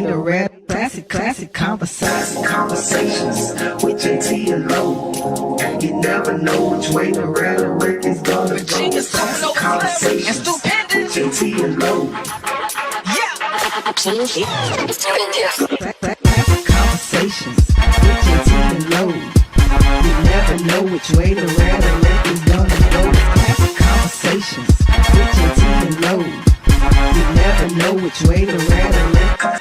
to rap. Classic conversations with JT and Lo. You never know which way the rhetoric is gonna go. Classic conversations with JT and Lo. Classic conversations with JT and Lo. You never know which way the rhetoric is gonna go. Classic conversations with JT and Lo. You never know which way the rhetoric.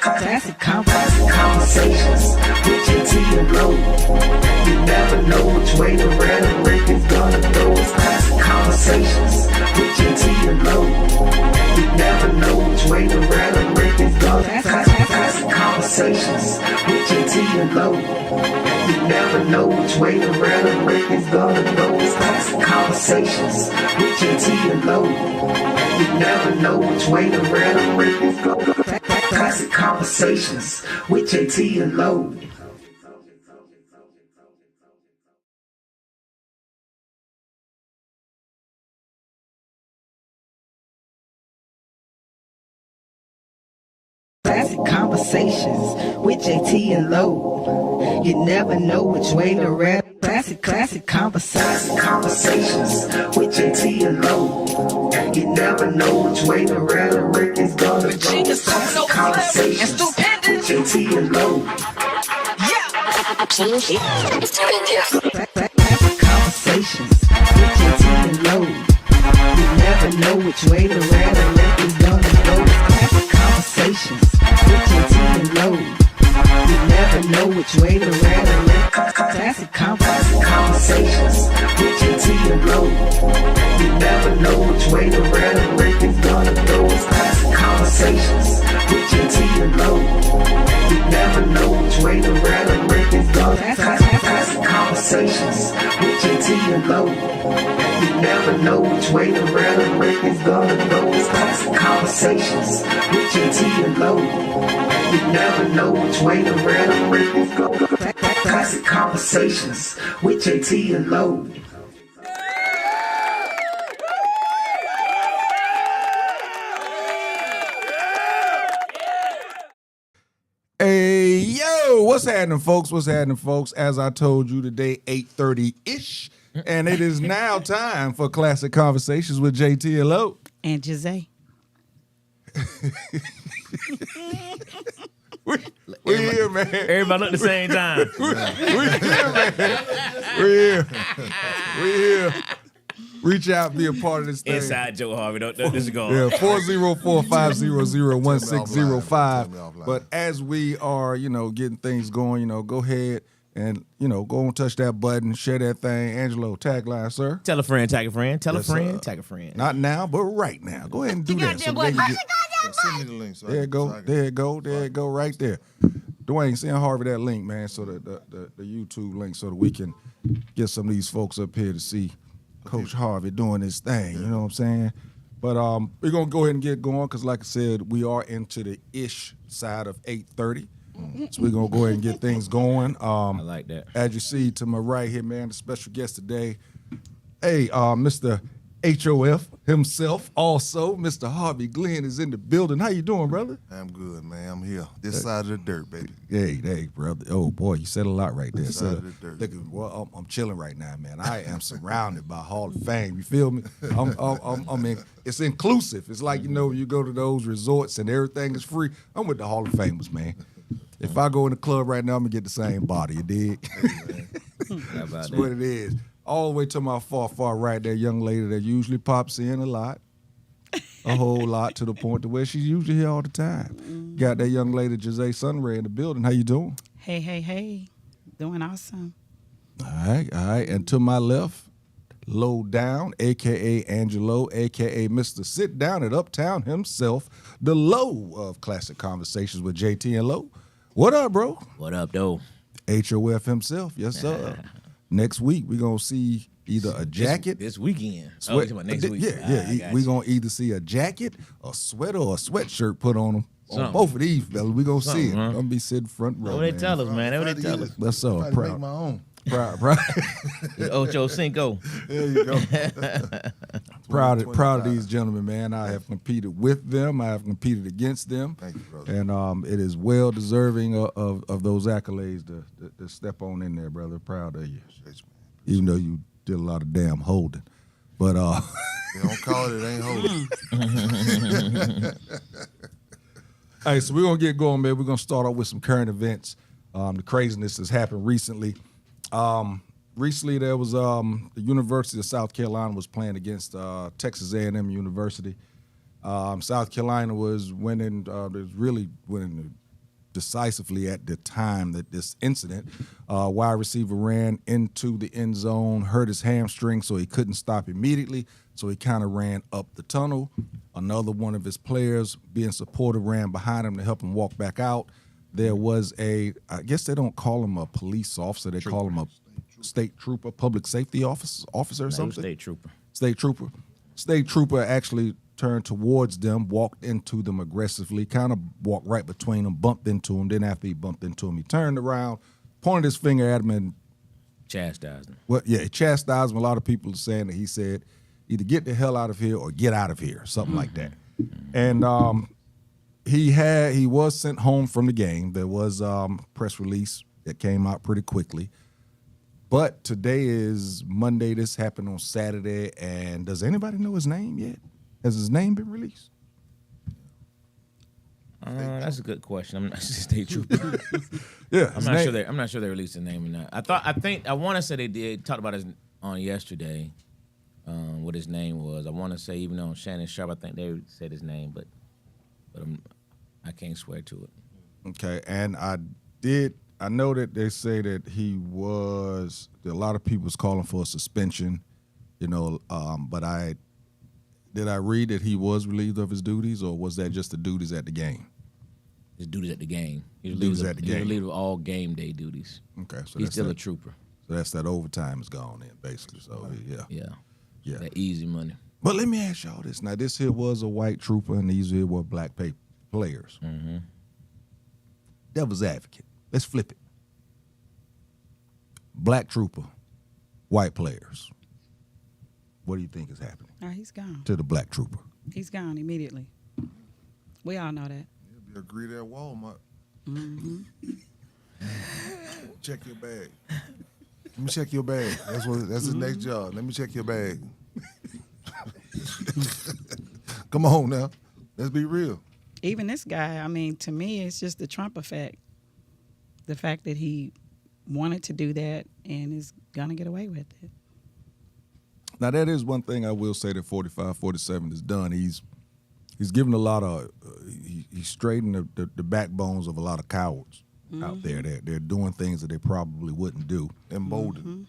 Classic conversations with JT and Lo. You never know which way the rhetoric is gonna go. Classic conversations with JT and Lo. You never know which way the rhetoric is gonna go. Classic conversations with JT and Lo. You never know which way the rhetoric is gonna go. Classic conversations with JT and Lo. You never know which way the rhetoric is gonna go. Classic conversations with JT and Lo. Classic conversations with JT and Lo. You never know which way to rap. Classic conversations with JT and Lo. You never know which way the rhetoric is gonna go. Classic conversations with JT and Lo. Classic conversations with JT and Lo. You never know which way the rhetoric is gonna go. Classic conversations with JT and Lo. You never know which way the rhetoric. Classic conversations with JT and Lo. You never know which way the rhetoric is gonna go. Classic conversations with JT and Lo. You never know which way the rhetoric is gonna go. Classic conversations with JT and Lo. You never know which way the rhetoric is gonna go. Classic conversations with JT and Lo. You never know which way the rhetoric is gonna go. Classic conversations with JT and Lo. Hey, yo, what's happening, folks? What's happening, folks? As I told you today, 8:30-ish, and it is now time for Classic Conversations with JT and Lo. And Jose. We here, man. Everybody look at the same time. We here, man. We here. We here. Reach out, be a part of this thing. Inside Joe Harvey. This is going. Yeah, 404-500-1605. But as we are, getting things going, go ahead and, go and touch that button, share that thing. Angelo, tagline, sir. Tell a friend, tag a friend. Tell Yes, a friend, sir. tag a friend. Not now, but right now. Go ahead and do that. So they can get, Send me the link. So there you go. There you go. There you go. Right there. Dwayne, send Harvey that link, man, so the YouTube link, so that we can get some of these folks up here to see Coach Harvey doing his thing. You know what I'm saying? But we're gonna go ahead and get going because, like I said, we are into the ish side of 8:30. So we're gonna go ahead and get things going. I like that. As you see to my right here, man, the special guest today. Hey, Mr. HOF himself, also Mr. Harvey Glenn is in the building. How you doing, brother? I'm good, man. I'm here. This side of the dirt, baby. Hey, brother. Oh boy, you said a lot right there. This side of the dirt. Look, well, I'm chilling right now, man. I am surrounded by Hall of Fame. You feel me? It's inclusive. It's like you go to those resorts and everything is free. I'm with the Hall of Famers, man. If I go in the club right now, I'm gonna get the same body. You dig? That's what it is. All the way to my far right, that young lady that usually pops in a lot, a whole lot, to the point to where she's usually here all the time. Got that young lady, Jose Sunray, in the building. How you doing? Hey. Doing awesome. All right. And to my left, Low Down, a.k.a. Angelo, a.k.a. Mr. Sit Down at Uptown himself, the Low of Classic Conversations with JT and Lo. What up, bro? What up, though? HOF himself. Yes, sir. Next week, we're going to see either a jacket. This weekend. Sweat, Next week. Yeah. We're going to either see a jacket, a sweater, or a sweatshirt put on them. On both of these, fellas. We're going to see it. I'm going to be sitting front row. What they tell us, man. What they tell us. That's all. Make my own. proud, Ocho Cinco. There you go. proud of 25. these gentlemen, man. I have competed with them. I have competed against them. Thank you, brother. And it is well deserving of those accolades to step on in there, brother. Proud of you. Appreciate you, man. Even though you did a lot of damn holding. But They don't call it ain't holding. hey, so we're gonna get going, man. We're gonna start off with some current events. The craziness has happened recently. Recently, there was the University of South Carolina was playing against Texas A&M University. South Carolina was winning. Was really winning decisively at the time that this incident. Wide receiver ran into the end zone, hurt his hamstring, so he couldn't stop immediately. So he kind of ran up the tunnel. Another one of his players, being supportive, ran behind him to help him walk back out. There was I guess they don't call him a police officer. They call him a state trooper, public safety officer or something. State trooper. State trooper. State trooper actually turned towards them, walked into them aggressively, kind of walked right between them, bumped into him. Then after he bumped into him, he turned around, pointed his finger at him, and Chastised him. he chastised him. A lot of people are saying that he said, either get the hell out of here or get out of here, something like that. And he was sent home from the game. There was press release that came out pretty quickly. But today is Monday. This happened on Saturday. And does anybody know his name yet? Has his name been released? That's a good question. I'm not state trooper. Yeah, I'm not sure they released the name or not. I want to say they did talk about it on yesterday. What his name was. I want to say even on Shannon Sharp, I think they said his name, but I can't swear to it. Okay, and I know that they say that a lot of people was calling for a suspension, but did I read that he was relieved of his duties, or was that just the duties at the game? His duties at the game. He's Duties at the game. relieved of all game day duties. Okay, so He's that's still that, a trooper. So that's that overtime is gone in, basically. So yeah. That easy money. But let me ask y'all this. Now, this here was a white trooper, and these here were black players. Mm-hmm. Devil's advocate. Let's flip it. Black trooper, white players. What do you think is happening Oh, he's gone. to the black trooper? He's gone immediately. We all know that. You'll be agreed at Walmart. Mm-hmm. Check your bag. Let me check your bag. That's his next job. Let me check your bag. Come on now. Let's be real. Even this guy, I mean, to me, it's just the Trump effect. The fact that he wanted to do that and is going to get away with it. Now, that is one thing I will say that 45, 47 has done. He's given a lot of he's straightened the backbones of a lot of cowards out there. They're doing things that they probably wouldn't do. Emboldened.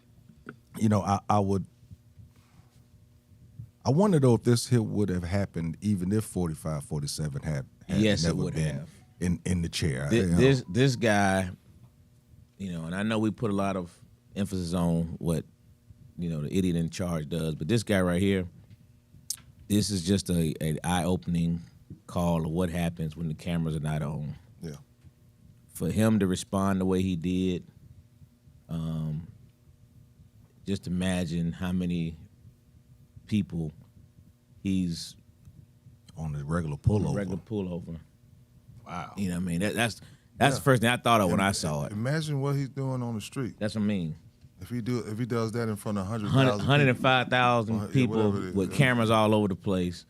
I wonder though if this hit would have happened even if 45, 47 had Yes, it never would been have. in the chair. This guy, and I know we put a lot of emphasis on what the idiot in charge does, but this guy right here, this is just an eye-opening call of what happens when the cameras are not on. Yeah. For him to respond the way he did, just imagine how many people he's on the regular pullover. regular pullover. Wow. You know what I mean? That's the first thing I thought of when I saw it. Imagine what he's doing on the street. That's what I mean. If he does that in front of 100,000 105,000 people whatever it is. with cameras all over the place.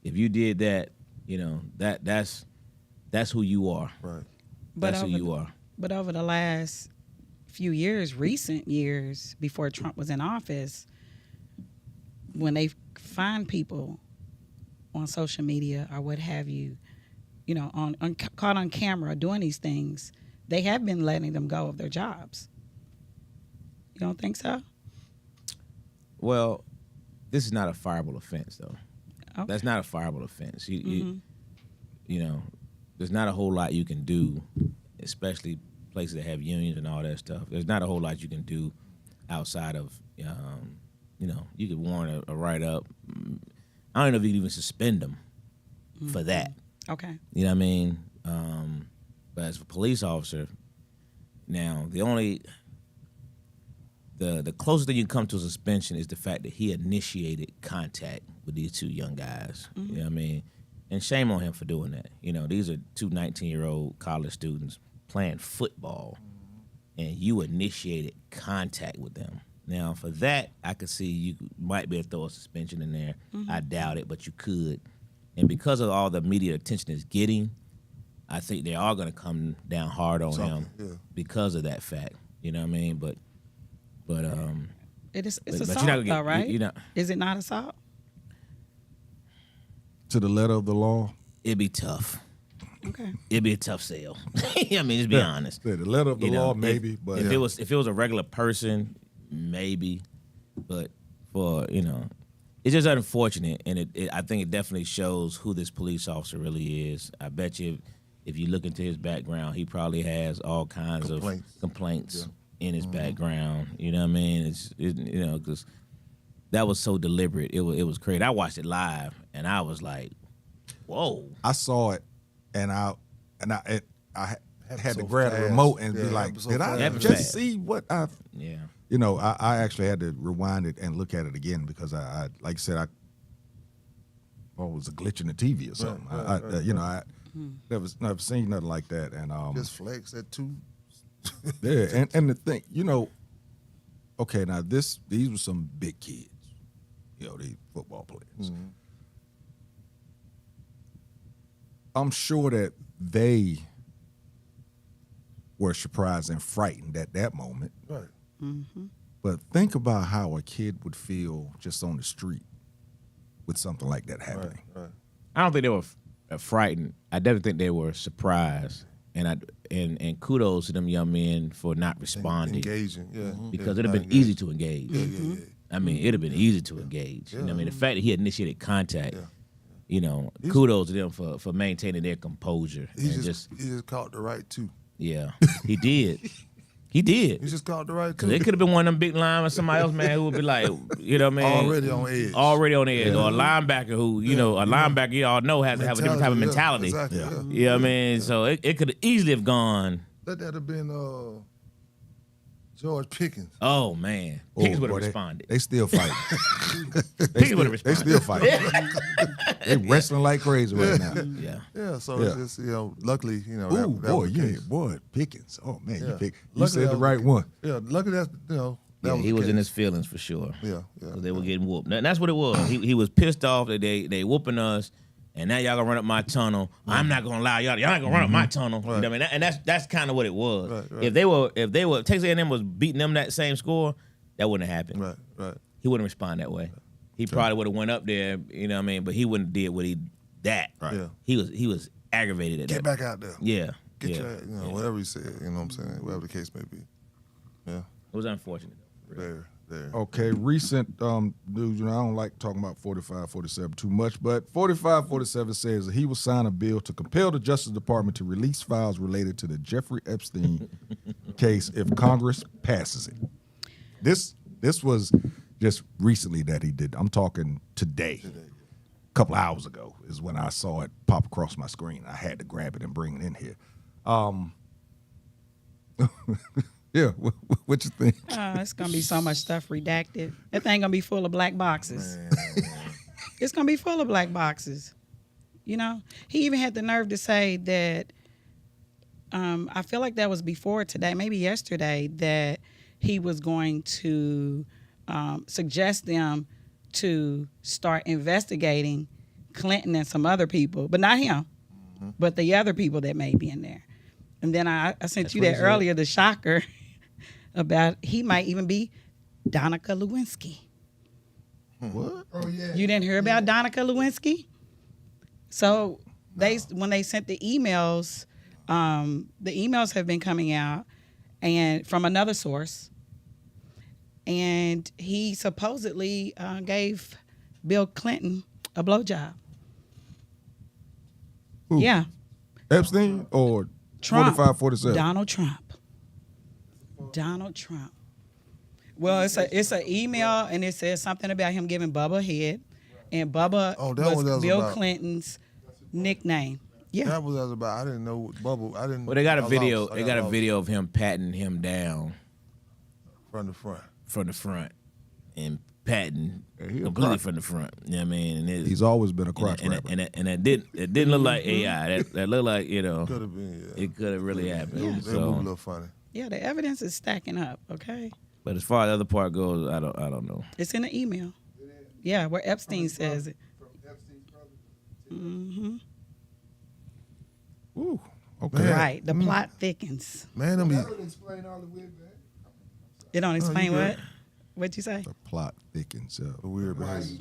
If you did that, that's who you are. Right. That's who you are. But over the last few years, recent years, before Trump was in office, when they find people on social media or what have you, caught on camera doing these things, they have been letting them go of their jobs. You don't think so? Well, this is not a fireable offense, though. Okay. That's not a fireable offense. There's not a whole lot you can do, especially places that have unions and all that stuff. There's not a whole lot you can do outside of, you could warrant a write-up. I don't know if you can even suspend them for that. Okay. You know what I mean? But as a police officer, now the only the closest thing you come to a suspension is the fact that he initiated contact with these two young guys. You know what I mean? And shame on him for doing that. You know, these are two 19-year-old college students playing football, and you initiated contact with them. Now, for that, I could see you might be able to throw a suspension in there. I doubt it, but you could. And because of all the media attention it's getting, I think they are going to come down hard on him because of that fact. You know what I mean? But It's but assault, you're not gonna get- though, right? you're not- Is it not assault? To the letter of the law. it'd be tough. Okay. It'd be a tough sale. I mean, just be honest. The letter of the You know, law, if- maybe, but if it was a regular person, maybe. But for it's just unfortunate, and I think it definitely shows who this police officer really is. I bet you, if you look into his background, he probably has all kinds of complaints in his background. You know what I mean? Because that was so deliberate. It was crazy. I watched it live, and I was like, "Whoa!" I saw it, and I had to so grab the fast. remote and be Yeah, like, happened so did I fast. Happened just fast. see what I? Yeah. I actually had to rewind it and look at it again because I like I said, it was a glitch in the TV or something. I never seen nothing like that, and Just flex that too. yeah, and the thing, okay, now these were some big kids, these football players. I'm sure that they were surprised and frightened at that moment. Right. But think about how a kid would feel just on the street with something like that happening. Right. I don't think they were frightened. I definitely think they were surprised, and kudos to them young men for not responding Engaging. Yeah. because Yeah, it'd have been not easy to engage. Yeah. I mean, it'd have been easy to engage. You know what I mean? The fact that he initiated contact, Yeah. kudos to them for maintaining their composure. He and just caught the right too. yeah, he did. He did. He just caught the right Because too. it could have been one of them big linemen, somebody else, man, who would be like, you know what I mean? Already on edge. Already on edge. Or a linebacker who, a linebacker you all know has to have a different type of mentality. Exactly. Yeah. Yeah. You know what I mean? So it could easily have gone, Let that have been George Pickens. oh, man. Pickens would have boy, responded. They still fighting. Pickens would have They responded. still fighting. They wrestling like crazy right now. Yeah. Yeah. So Yeah. it's just luckily Ooh, that boy, was the case. Pickens. Oh man, Yeah. you Luckily said that the was right the- one. Yeah. Luckily that's that Yeah, was he the was in case. his feelings for sure. Yeah. Because they were getting whooped. And that's what it was. He was pissed off that they whooping us, and now y'all gonna run up my tunnel. I'm not gonna allow y'all not gonna run up my tunnel. You know what I mean? And that's kind of what it was. Right. If they were Texas A&M was beating them that same score, that wouldn't have happened. Right. He wouldn't respond that way. He probably would have went up there, you know what I mean? But he wouldn't did what he that. Right. Yeah. He was aggravated at Get that. back out there. Yeah. Get yeah. your whatever he said. You know what I'm saying? Whatever the case may be. Yeah. It was unfortunate. There. Okay, recent news, I don't like talking about 45-47 too much, but 45-47 says that he will sign a bill to compel the Justice Department to release files related to the Jeffrey Epstein case if Congress passes it. This was just recently that he did. I'm talking today. A couple hours ago is when I saw it pop across my screen. I had to grab it and bring it in here. Yeah, what you think? It's gonna be so much stuff redacted. That thing gonna be full of black boxes. It's gonna be full of black boxes. He even had the nerve to say that. I feel like that was before today, maybe yesterday, that he was going to suggest them to start investigating Clinton and some other people, but not him, but the other people that may be in there. And then I sent you what that he said. earlier, the shocker about he might even be Donica Lewinsky. What? Oh yeah. You didn't hear about Donica Lewinsky? So when they sent the emails have been coming out and from another source, and he supposedly gave Bill Clinton a blowjob. Who? Yeah, Epstein or Trump. 45-47? Donald Trump. Well, it's an email, and it says something about him giving Bubba a head, and Bubba Oh, that was was Bill about- Clinton's nickname. Yeah, That was us about. I didn't know what Bubble. I didn't. Well, they got a I video. lost. I They got a lost video of him patting him down from the front. from the front and Patton he a completely crock. from the front. You know what I mean? And He's always been a crotch rapper. and it didn't look like AI. That looked like, Could have been. Yeah. it could have really happened. Yeah. They move a So, little funny. Yeah, the evidence is stacking up. Okay, but as far as the other part goes, I don't know. it's in the email. Yeah, where Epstein says it. Ooh, okay. Man. Right, the plot thickens. Man, them Explain all the way back. It don't explain you what. good. What'd you say? The plot thickens up. weird behavior.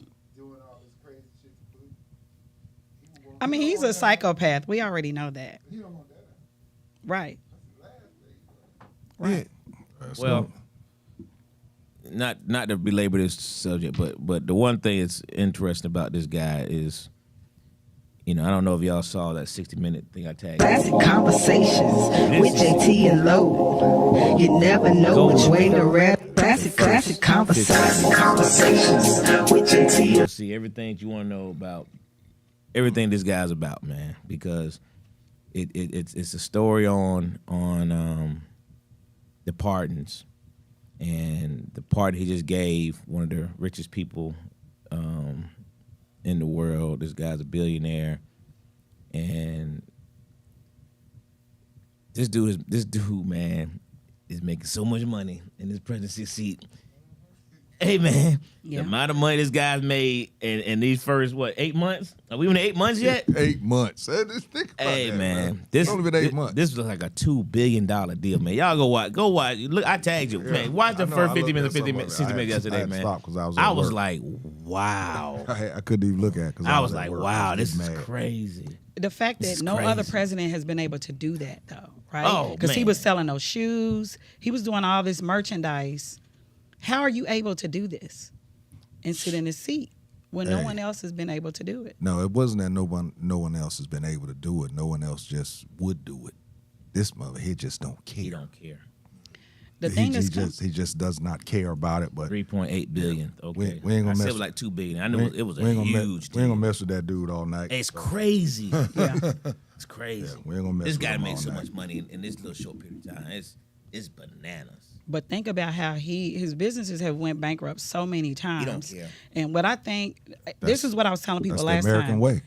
I mean, he's a psychopath. We already know that. Right. Right. Well, not to belabor this subject, but the one thing that's interesting about this guy is, I don't know if y'all saw that 60-minute thing I tagged. Classic Konversations with JT and Low. You never know which way to rap. Classic Konversations with JT You'll see everything that you want to know about everything this guy's about, man, because it's a story on the pardons, and the pardon he just gave one of the richest people in the world. This guy's a billionaire, and this dude, man, is making so much money in this presidency seat. Hey, man, Yeah. the amount of money this guy's made in these first, 8 months? Are we in 8 months yet? 8 months. Just think about Hey, that, man, It's only been 8 months. This was like a $2 billion deal, man. Y'all go watch. Look, I tagged you, man. Watch the I know, first I 50 looked minutes, at 50 some minutes, of it. 60 minutes I yesterday, had to man. stop 'cause I was I at was work. like, wow. I couldn't even look at it because I was at like, work. wow, I was this is getting mad. crazy. The fact This that is no other crazy. president has been able to do that, though, right? Oh, Because he man. was selling those shoes. He was doing all this merchandise. How are you able to do this and sit in his seat when no Hey. one else has been able to do it? No, it wasn't that no one else has been able to do it. No one else just would do it. This mother, he just don't care. He don't care. The thing he that's he just does not care about it. But 3.8 billion. Okay, we ain't gonna I said mess- it was like 2 billion. I knew it was a we ain't gonna huge we ain't deal. gonna mess with that dude all night. It's crazy. yeah. It's crazy. we ain't gonna mess This with guy him made all so night. much money in this little short period of time. It's bananas. But think about how his businesses have went bankrupt so many times. don't care. And what I think, this is what I was telling people That's last the American time. way.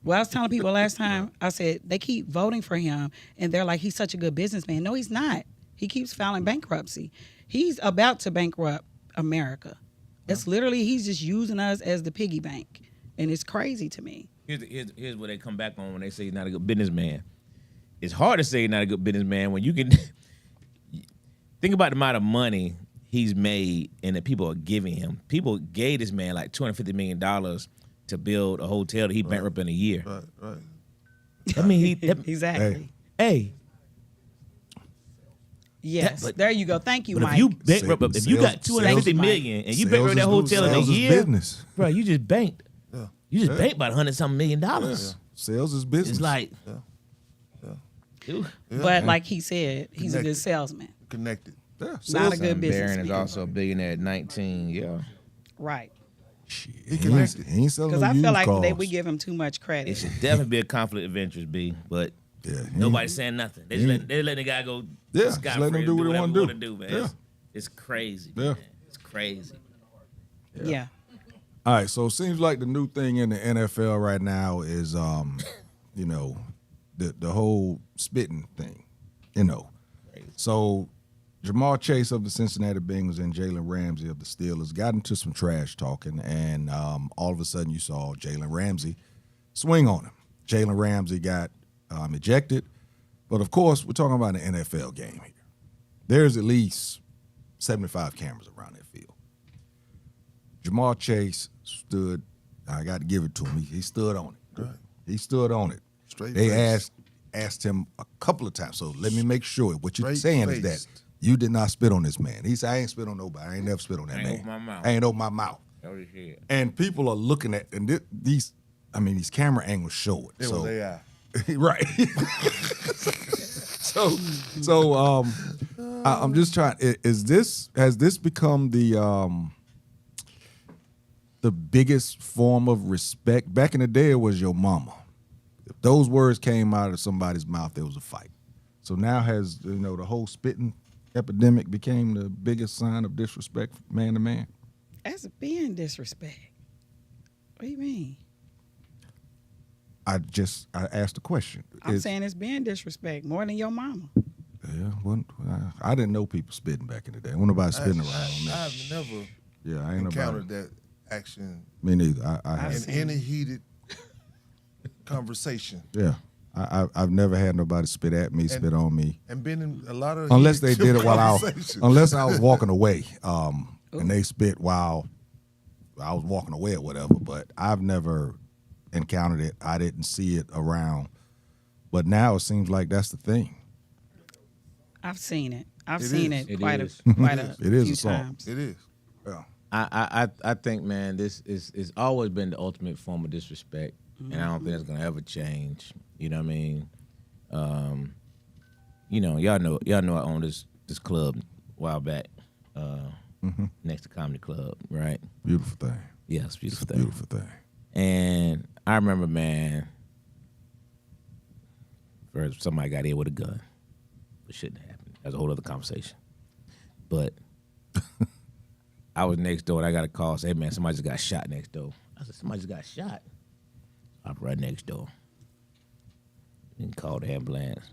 Well, I was telling people last time, I said, they keep voting for him, and they're like, he's such a good businessman. No, he's not. He keeps filing bankruptcy. He's about to bankrupt America. It's literally, he's just using us as the piggy bank. And it's crazy to me. Here's what they come back on when they say he's not a good businessman. It's hard to say he's not a good businessman when you can think about the amount of money he's made and that people are giving him. People gave this man like $250 million to build a hotel that he bankrupt in a year. Right. I mean, Exactly. hey, Yes. but- there you go. Thank you, but Mike. if you bankrupt, Sales- if you got sales- $250 Mike. million and you Sales bankrupt that is hotel in a sales is year, business. bro, you just banked. Yeah. You just banked about $100-something million. Sales is business. It's like, Yeah. dude, But like he said, he's a good Connected. salesman. Connected. yeah, Not a sales. good business. Barron is also a billionaire at 19. Yeah, Right. Shit, He he connected. ain't selling Because no I feel used like cars. we give him too much it credit. should definitely be a conflict of interest, B. But Yeah, he nobody's saying nothing. They just letting the guy go. Yeah, just scot let him free do and what he whatever wanna he do. man. Yeah. It's crazy. Yeah. Man. It's crazy. Yeah. All right, so it seems like the new thing in the NFL right now is, the whole spitting thing, So Jamar Chase of the Cincinnati Bengals and Jalen Ramsey of the Steelers got into some trash talking, and all of a sudden you saw Jalen Ramsey swing on him. Jalen Ramsey got ejected, but of course we're talking about an NFL game here. There's at least 75 cameras around that field. Jamar Chase stood. I got to give it to him. He stood on it. Right. He stood on it. Straight They faced. asked him a couple of times. So let me make sure what you're Straight saying is that faced. you did not spit on this man. He said, "I ain't spit on nobody. I ain't never spit on that I ain't man. open my mouth." I ain't open my mouth." Holy shit. And people are looking at and these camera angles show it. It so was AI. right. so I'm just trying. Has this become the biggest form of respect? Back in the day, it was your mama. If those words came out of somebody's mouth, there was a fight. So now has the whole spitting epidemic became the biggest sign of disrespect man to man? As being disrespect. What do you mean? I asked a question. I'm saying it's being disrespect more than your mama. Yeah, well, I didn't know people spitting back in the day. When nobody spitting around me. I've never Yeah, I ain't encountered nobody. that action Me neither. I have. in any heated conversation. Yeah, I've never had nobody spit at me, spit on me, And been in a lot of unless they heated did it while I was, conversations. unless I was walking away, and they spit while I was walking away or whatever. But I've never encountered it. I didn't see it around. But now it seems like that's the thing. I've seen it. I've It seen is. it It quite is. a quite a It is few assault. times. It is. Yeah. I think, man, this is always been the ultimate form of disrespect, and I don't think it's gonna ever change. You know what I mean? You know, y'all know I owned this club a while back, next to Comedy Club, right? Beautiful thing. Yes, beautiful thing. Beautiful thing. And I remember, man, first somebody got in with a gun. It shouldn't have happened. That's a whole other conversation. But I was next door and I got a call, say, hey man, somebody just got shot next door. I said, somebody just got shot? I'm right next door. And called the ambulance.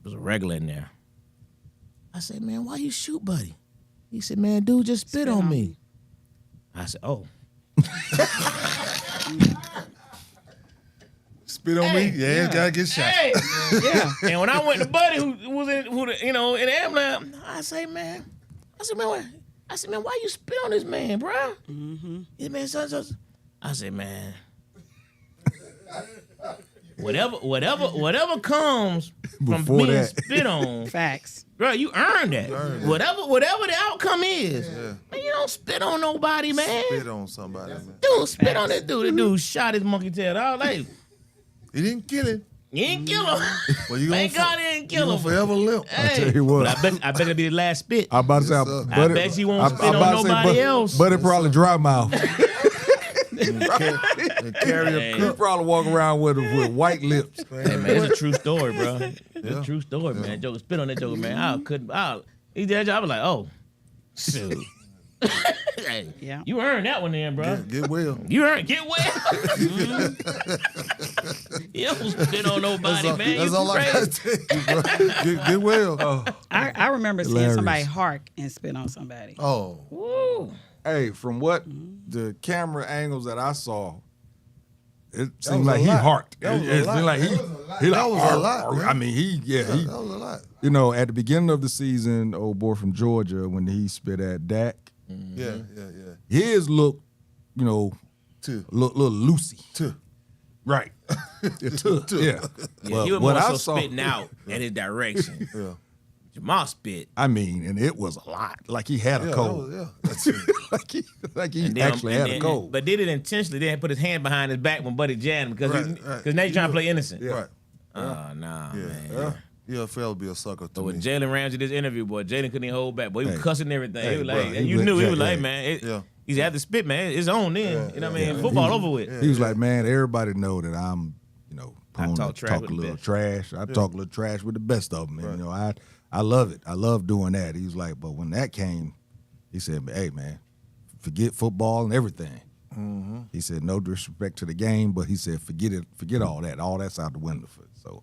There was a regular in there. I said, man, why you shoot, buddy? He said, man, dude just spit on me. I said, oh. Spit on me? Yeah, it's gotta get shot. Hey. Yeah. And when I went to Buddy, who was in the ambulance, I say, man, why you spit on this man, bro? Mm-hmm. Yeah, man, so. I said, man, whatever comes from Before being that. spit on, Facts. bro, you earned that. Whatever the outcome is, Yeah. man, you don't spit on nobody, man. Spit on somebody, man. Dude, spit on that dude. The dude shot his monkey tail. I was like, He didn't kill him. you ain't kill him. Well, you Thank gonna God he didn't kill you him. gonna forever limp. Hey, tell you what. but I bet it'll be the last spit. I'm about to say, Yes, sir. I bet you won't spit on nobody else. But it probably dry mouth. And carry a You cup. probably walk around with white lips. Hey man, it's a true story, bro. It's Yeah. a true story, man. Joker spit on that joker, man. I he did that job. I was like, oh, shoot. Hey, Yeah. you earned that one, then, bro. Get well. You earned get well. You don't spit on nobody, man. That's You all I gotta crazy. tell you, bro. Get well. I remember seeing Hilarious. somebody hark and spit on somebody. Oh, Woo. Hey, from what the camera angles that I saw, it was seemed a like he lot. harked. That was a It lot. seemed like That he That was a lot, man. I mean, he that was a lot. you know, at the beginning of the season, old boy from Georgia, when he spit at Dak, Yeah. his look, you know, Two. little loosey. Two. Right. Yeah. Yeah, But he was what more I so saw, spitting out in his direction. Yeah. Jamal spit. I mean, and it was a lot. Like he had a Yeah, cold. That's it. like he And then- actually and had a then- cold. But did it intentionally. Then put his hand behind his back when Buddy jammed because Right. now you're trying to play innocent. Right. Oh, nah, Yeah. man. Yeah, fella be a sucker to But when me. Jalen Ramsey did this interview, boy, Jalen couldn't even hold back. Boy, he was Hey. cussing and everything. Hey, he was bro, like, he and you was- knew he yeah, was like, yeah. man, Yeah. he's at the spit, man. It's on then. Yeah, You know what I mean? yeah. Football He- over with. He was like, man, everybody know that I'm, you know, prone talk to trash talk with a the little best. trash. I talk a little trash with the best of them. And, you know, I love it. I love doing that. He was like, but when that came, he said, hey, man, forget football and everything. Mm-hmm. He said, no disrespect to the game, but he said, forget it. Forget all that. All that's out the window. So,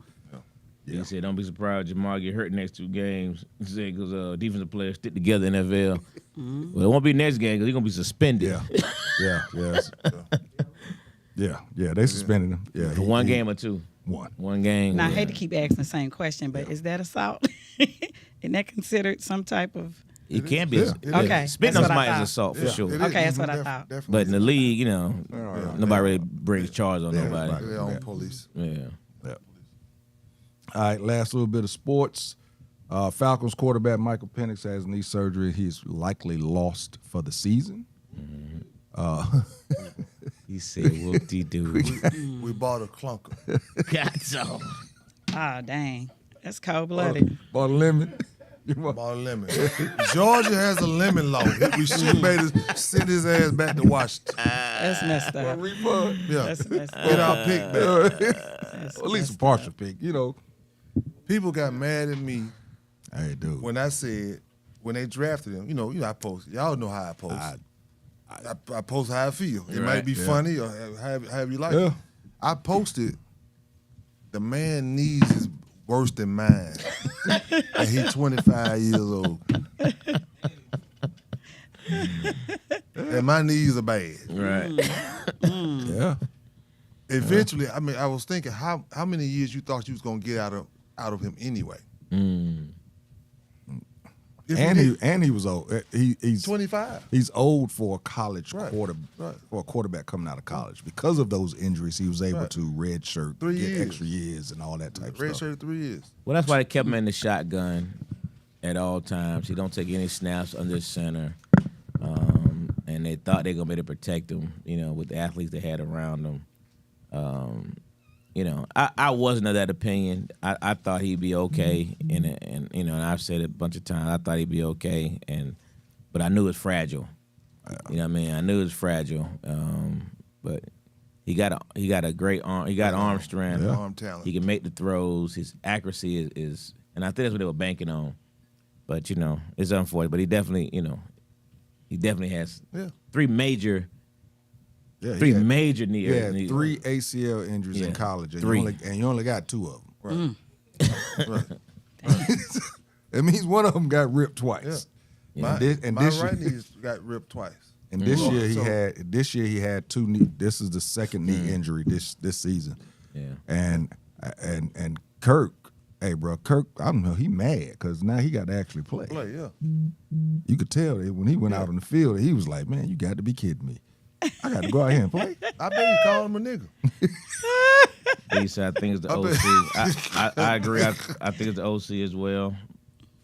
He said, don't be surprised Jamal get hurt next 2 games. He said, because defensive players stick together in the NFL. Well, it won't be next game because he's going to be suspended. yeah. They suspended him. Yeah, For one game or 2. One game. Now I yeah. hate to keep asking the same question, but is that assault? Isn't that considered some type of? It can be. Yeah. Okay, Spitting on that's what I somebody is thought. assault for Yeah, sure. it is. Okay, that's what I Def- thought. Definitely. But in the league, you know, nobody really brings charge on nobody. right. Their own police. Yeah. Yeah. All right, last little bit of sports. Falcons quarterback Michael Penix has knee surgery. He's likely lost for the season. He said, whoop-de-doo. We bought a clunker. God, so. Oh dang, that's cold blooded. Bought a lemon. You want- Bought a lemon. Georgia has a lemon law. We should have made us send his ass back to Washington. That's messed up. refund. Yeah. That's messed Get up. our pick back. That's At least a messed partial pick, you know. People got mad at me Hey, dude. when I said when they drafted him, I posted. Y'all know how I post. I post how I feel. It might be funny or however you like Yeah. it. I posted, the man knees is worse than mine. And he's 25 years old. And my knees are bad. Right. Yeah. Eventually, I was thinking how many years you thought you was gonna get out of him anyway. And he was old. He's 25. He's old for a college Right, right. for a quarterback coming out of college. Because of those injuries, he was able Right. to redshirt, 3 get years. extra years, and all that type of Red stuff. shirt 3 years. Well, that's why they kept him in the shotgun at all times. He don't take any snaps under center. And they thought they were going to be able to protect him, with the athletes they had around him. I wasn't of that opinion. I thought he'd be okay, and I've said it a bunch of times. I thought he'd be okay, but I knew it was fragile. You know what I mean? I knew it was fragile. But he got a great arm. He got arm strength. Yeah. Arm talent. He can make the throws. His accuracy is, and I think that's what they were banking on. But it's unfortunate. But he definitely has Yeah. three major Yeah, knee. He had knee- 3 ACL injuries in Yeah, college, and 3. you only got 2 of them. Right. It means one of them got ripped twice. My, And my this right year- knee got ripped twice. And this Mhm. year So- he had 2 knee. This is the second knee injury this season. Yeah. And Kirk, hey bro, Kirk, I don't know, he mad because now he got to actually play. Play, yeah. You could tell that when he went out on the field, he was like, man, you got to be kidding me. I got to go out here and play. I bet he called him a nigga. He said, I think it's the I OC. I agree. I think it's the OC as well.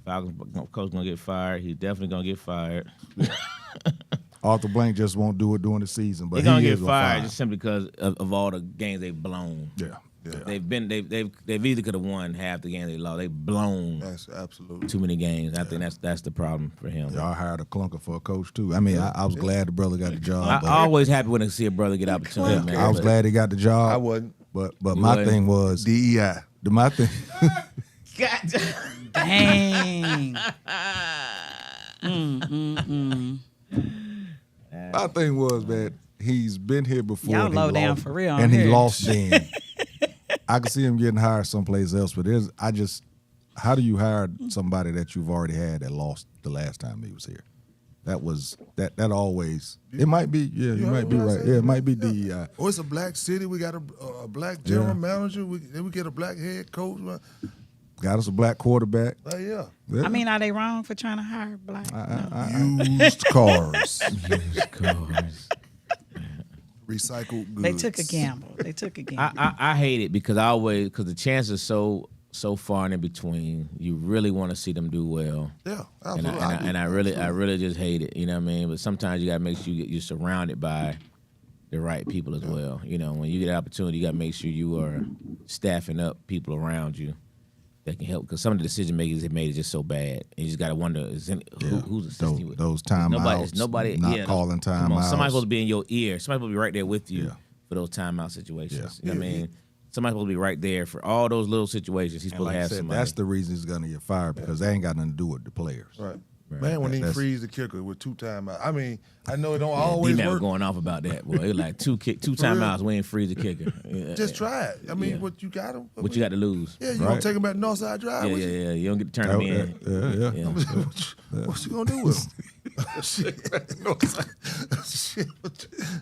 Falcons coach gonna get fired. He's definitely gonna get fired. Arthur Blank just won't do it during the season, but He's gonna he get is fired just simply because of all the games they've blown. Yeah. They've either could have won half the games they lost. They've blown That's absolutely. too many games. I think that's the problem for him. Y'all hired a clunker for a coach too. I mean, I was glad the brother got the job. I but always happy when I see a brother get opportunity, man. I was but- glad he got the job. I wasn't. But You my wasn't? thing was DEI. my thing. Dang. My thing was that he's been here before. Y'all and he low down lost- for real and on he here. lost then. I could see him getting hired someplace else, but how do you hire somebody that you've already had that lost the last time he was here? That was that always. It might be, yeah, you might heard be what I right. said? Yeah, it might be DEI. Oh, it's a black city. We got a black general manager. Then we get a black head coach. Got us a black quarterback. Yeah. Yeah. I mean, are they wrong for trying to hire black? Used cars. Recycled goods. They took a gamble. I hate it because because the chances are so far and in between. You really want to see them do well. Yeah, And absolutely. I really just hate it. You know what I mean? But sometimes you gotta make sure you're surrounded by the right people as well. When you get an opportunity, you gotta make sure you are staffing up people around you that can help. Because some of the decision makers they made is just so bad, and you just gotta wonder who's assisting you with those timeouts, nobody not calling come on, timeouts. somebody's supposed to be in your ear. Somebody's supposed to be right there with you Yeah. for those timeout situations. Yeah. You know what I mean? Somebody's supposed to be right there for all those little situations. He's And supposed like to I have said, somebody. that's the reason he's gonna get fired because they ain't got nothing to do with the players. Right. Right. Man, when he That's- freeze the kicker with 2 timeouts. I mean, I know it don't Yeah, always D-Man was work. going off about that, boy. It was like two timeouts. We ain't freeze the kicker. Yeah, Just try it. I mean, Yeah. what you got him? What you got to lose? Yeah, you Right. gonna take him back to Northside Drive? Yeah, with yeah, you? yeah. You don't get to turn them in. Yeah. What you gonna do with him? Shit.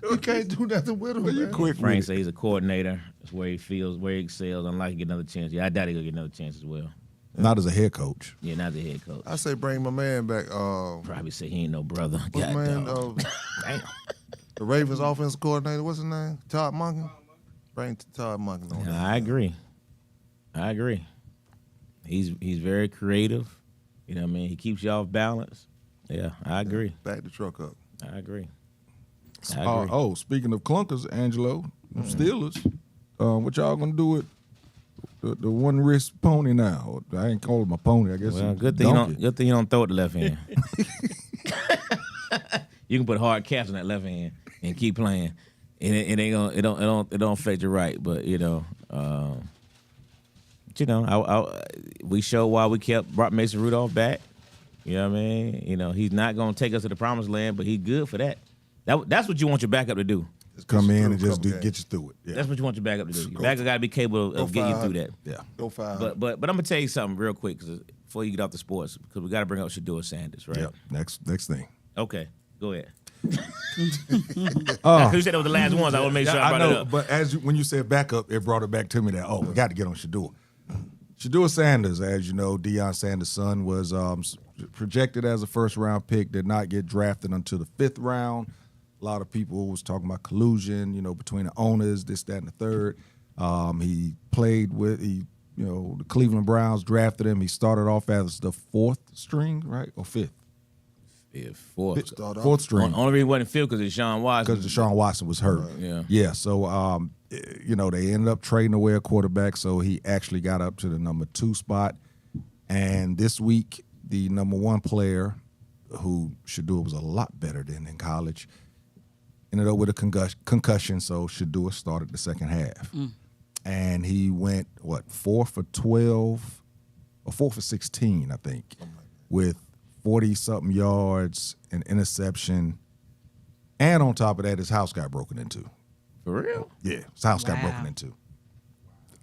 You can't do nothing with him, You man. quick Frank with it. said he's a coordinator. That's where he feels, where he excels. Unlike he get another chance. Yeah, I doubt he gonna get another chance as well. Not as a head coach. Yeah, not the head coach. I say bring my man back. Probably say he ain't no brother. What's God man? dog. Damn. The Ravens offensive coordinator. What's his name? Todd Monken. Bring Todd Monken on. I agree. He's very creative. You know what I mean? He keeps you off balance. Yeah, I agree. Back the truck up. I agree. I agree. Speaking of clunkers, Angelo, Steelers, what y'all gonna do with the one wrist pony now? I ain't call him a pony. I guess. Well, it's good thing donkey. you don't throw it the left hand. You can put hard caps on that left hand and keep playing. It ain't gonna it don't affect your right, but you know, we showed why we brought Mason Rudolph back. You know what I mean? You know, he's not going to take us to the promised land, but he's good for that. That's what you want your backup to do. Just Come get you in through and a just couple games. get you through it. Yeah. That's what you want your backup to do. Your backup got to be capable of getting you through that. Yeah. Go 500. But I'm gonna tell you something real quick before you get off the sports, because we got to bring up Shador Sanders, right? Yeah. Next thing. Okay, go ahead. Oh, You said that was the last ones. I want to make sure I brought it up. but when you said backup, it brought it back to me that we got to get on Shador. Shador Sanders, as you know, Deion Sanders' son, was projected as a first-round pick. Did not get drafted until the 5th round. A lot of people was talking about collusion, you know, between the owners, this, that, and the third. He played with the Cleveland Browns drafted him. He started off as the 4th string, right, or 5th. Yeah, fourth. Start off. 4th string. Only reason he wasn't filled because Deshaun Watson. Because Deshaun Watson was hurt. Yeah. Yeah. So, they ended up trading away a quarterback, so he actually got up to the number 2 spot. And this week, the number 1 player, who Shador was a lot better than in college, ended up with a concussion, so Shador started the second half. And he went, 4 for 12, or 4 for 16, I think, with 40-something yards, an interception, and on top of that, his house got broken into. For real? Yeah, his house got Wow. broken into.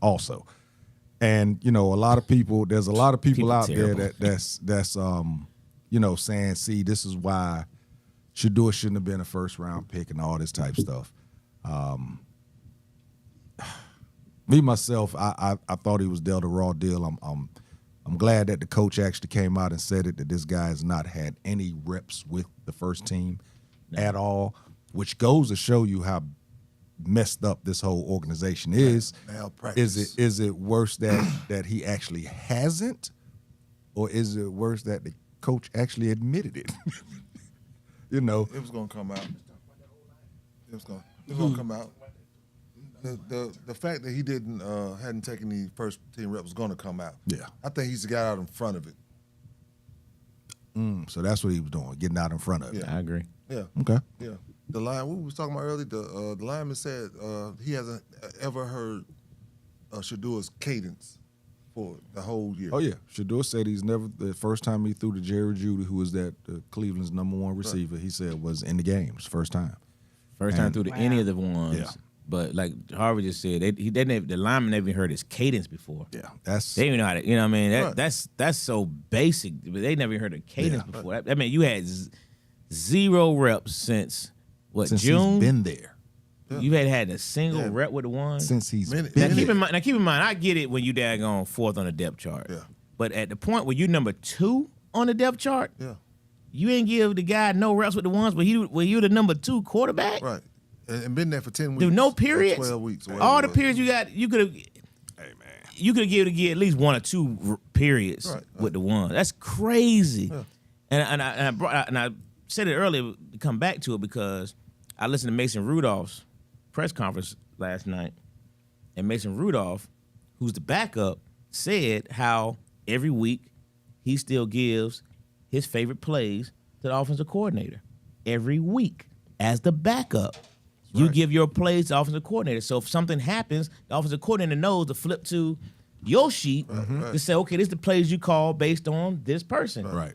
Also, and there's a lot of people People out there terrible. that's saying, see, this is why Shador shouldn't have been a first-round pick and all this type stuff. Me myself, I thought he was dealt a raw deal. I'm glad that the coach actually came out and said it, that this guy has not had any reps with the first team at all, which goes to show you how messed up this whole organization is. Malpractice. Is it worse that he actually hasn't, or is it worse that the coach actually admitted it? It was gonna come out. It was gonna come out. The fact that he hadn't taken the first team rep was gonna come out. Yeah. I think he's got out in front of it. So that's what he was doing, getting out in front of it. Yeah. I agree. Yeah. Okay. Yeah. The line we was talking about earlier, the lineman said he hasn't ever heard Shador's cadence for the whole year. Oh yeah, Shador said he's never. The first time he threw to Jerry Jeudy, who was Cleveland's number 1 receiver, he said was in the game. It was the first time. First time through to any of the ones. Yeah. But like Harvey just said, the lineman never even heard his cadence before. Yeah, that's They didn't even know how to, you know what I mean? Right. That's so basic. But they never even heard a cadence Yeah. before. I mean, you had 0 reps since since June? he's been there. You had a single Yeah. rep with the ones? Since he's Minute- been Now keep there. in mind, I get it when you daggone 4th on the depth chart. Yeah. But at the point where you're number 2 on the depth chart, Yeah. you ain't give the guy no reps with the ones, but you're the number 2 quarterback. Right. And been there for 10 weeks. Dude, no or periods. 12 weeks. or All the whatever it was. periods you could have. Hey man, you could have given at least 1 or 2 periods Right. with the one. That's crazy. Yeah. And I said it earlier to come back to it because I listened to Mason Rudolph's press conference last night, and Mason Rudolph, who's the backup, said how every week he still gives his favorite plays to the offensive coordinator every week as the backup. You right. give your plays to the offensive coordinator. So if something happens, the offensive coordinator knows to flip to your sheet to say, okay, this is the plays you call based on this person. Right.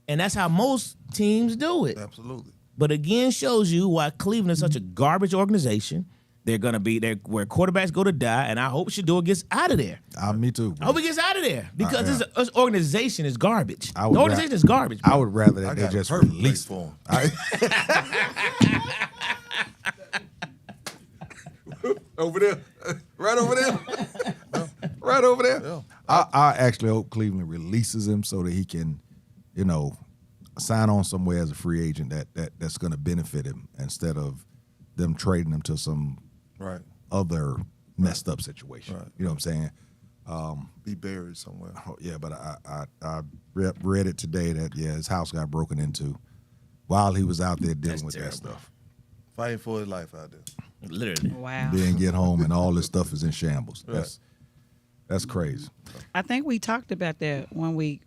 And that's how most teams do it. Absolutely. But again, shows you why Cleveland is such a garbage organization. They're gonna be there where quarterbacks go to die, and I hope Shador gets out of there. Me too. I hope he gets out of there because this organization is garbage. I The would organization is garbage. I would rather I that they got just a perfect release place him. for him. Over there, right over there, right over there. Yeah. I actually hope Cleveland releases him so that he can, sign on somewhere as a free agent that's going to benefit him instead of them trading him to some Right. other messed up situation. Right. You know what I'm saying? Be buried somewhere. Oh, yeah, but I read it today that his house got broken into while he was out there dealing with terrible. that stuff. Fighting for his life out there. Literally. Wow. Then get home and all this stuff is in shambles. That's crazy. I think we talked about that one week.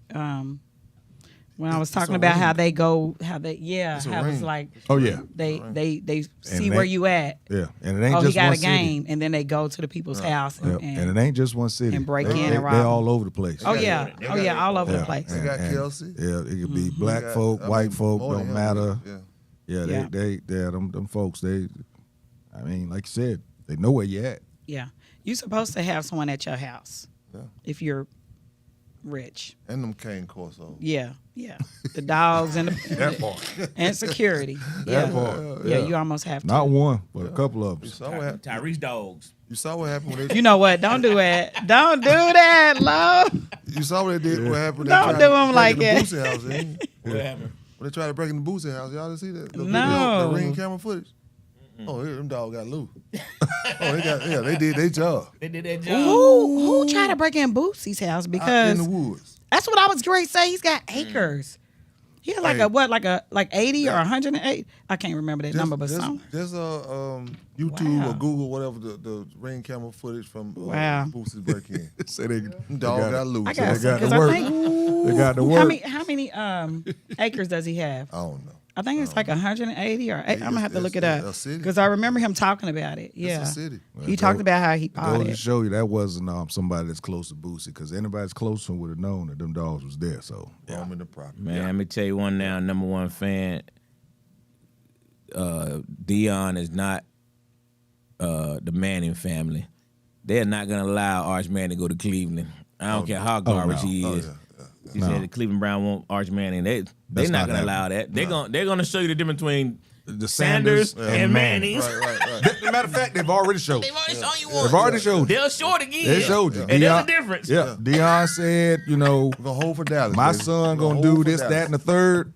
When I was It's a talking about ring. how they go, how they It's a how it was ring. like Oh yeah, they see they- where you at. yeah, and it ain't Oh, he just got one a game, and then they go to the people's house city. And it ain't just one city. and break they, in they, and rob They them. all over the place. oh yeah, all over the place. They got Kelsey. Yeah, it could be black They got- folk, I white mean, folk, more than don't him, matter. Yeah. Yeah, they them folks. They, I mean, like you said, they know where you at. Yeah, you're supposed to have someone at your house Yeah. if you're rich. And them cane corsos. Yeah. The dogs and That part. and security. Yeah. part, Yeah, yeah. you almost have to. Not one, but a couple of You them. saw what happened. Tyrese dogs. You saw what happened when they. You know what? Don't do that. Don't do that, love. You saw what they did. What happened? Don't They tried do to 'em break like in the that. Boosie house. Ain't it? What happened? When they tried to break in the Boosie house, y'all didn't see that? The No. video, the ring camera footage. Oh, yeah, them dog got loose. They did their job. They did that job. Who tried to break in Boosie's house? Out in Because the woods. that's what I was going to say. He's got acres. He had like Hey. a what, like 80 or 108? I can't remember that number, but some. There's YouTube Wow. or Google, whatever, the ring camera footage from Wow. Boosie's break-in. Say they Dog got loose. I got They got because the I work. think They got the work. how many acres does he have? I don't know. I think it's like 180 or 8. I'm gonna have to look it It's up a city. because I remember him talking about it. Yeah, It's a city. he talked about how he bought Goes to it. show you that wasn't somebody that's close to Boosie, because anybody that's close to him would have known that them dogs was there. So Home in the property. Man, let me tell you one now, number one fan. Dion is not the Manning family. They're not gonna allow Arch Manning to go to Cleveland. I don't care how garbage no. he is. He No. said the Cleveland Brown want Arch Manning. They're That's not not gonna allow that. They're gonna show you the difference between the Sanders and Manning. Mannings. Right. Matter of fact, they've already showed. They've already shown you They've one. already showed. They'll show it again. They showed you. And there's a difference. Yeah, Dion said, We're going to hold for Dallas. my baby. son We're gonna hold do for this, Dallas. that, and the third.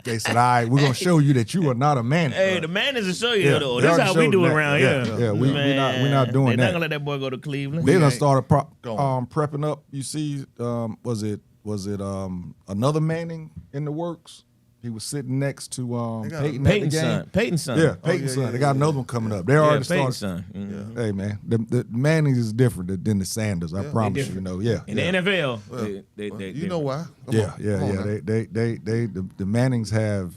They said, all right, we're gonna show you that you are not a man. Hey, the Mannings will show you Yeah, though. they That's already how we showed do it that. around Yeah, here. yeah, we're not doing They're that. not gonna let that boy go to Cleveland. They done ain't started going. prepping up. You see, was it another Manning in the works? He was sitting next to They got Peyton. Peyton's at the game. son. Peyton's son. Yeah, Peyton's son. They got another one coming up. They already Peyton's started. son. Mhm. Hey man, the Mannings is different than the Sanders. I promise you. You know, yeah. In yeah. the NFL, Well, they you know why? Come Yeah, on. yeah, Come on yeah. now. The Mannings have,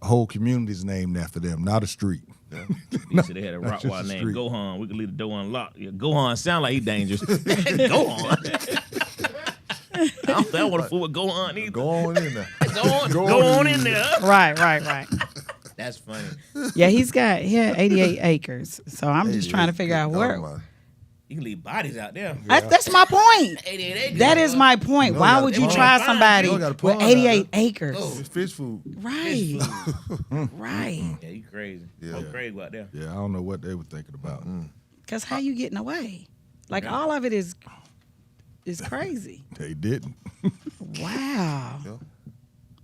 whole communities named after them, not a street. They said they had a Not just Rottweiler a named street. Gohan. We could leave the door unlocked. Yeah, Gohan sound like he dangerous. Gohan. I don't think I want to fool with Gohan either. Go on in there. Go on in there. Right. That's funny. Yeah, he had 88 acres. So I'm just trying to figure out where. You can leave bodies out there. That's my point. 88 acres. That is my point. You Why got would a you pond. try You somebody got a with pond out 88 there. acres? It's fish food. Right. Right. Yeah, you crazy. Yeah. Oh, crazy out there. Yeah, I don't know what they were thinking about. Because how you getting away? Like all of it is crazy. They didn't. Wow.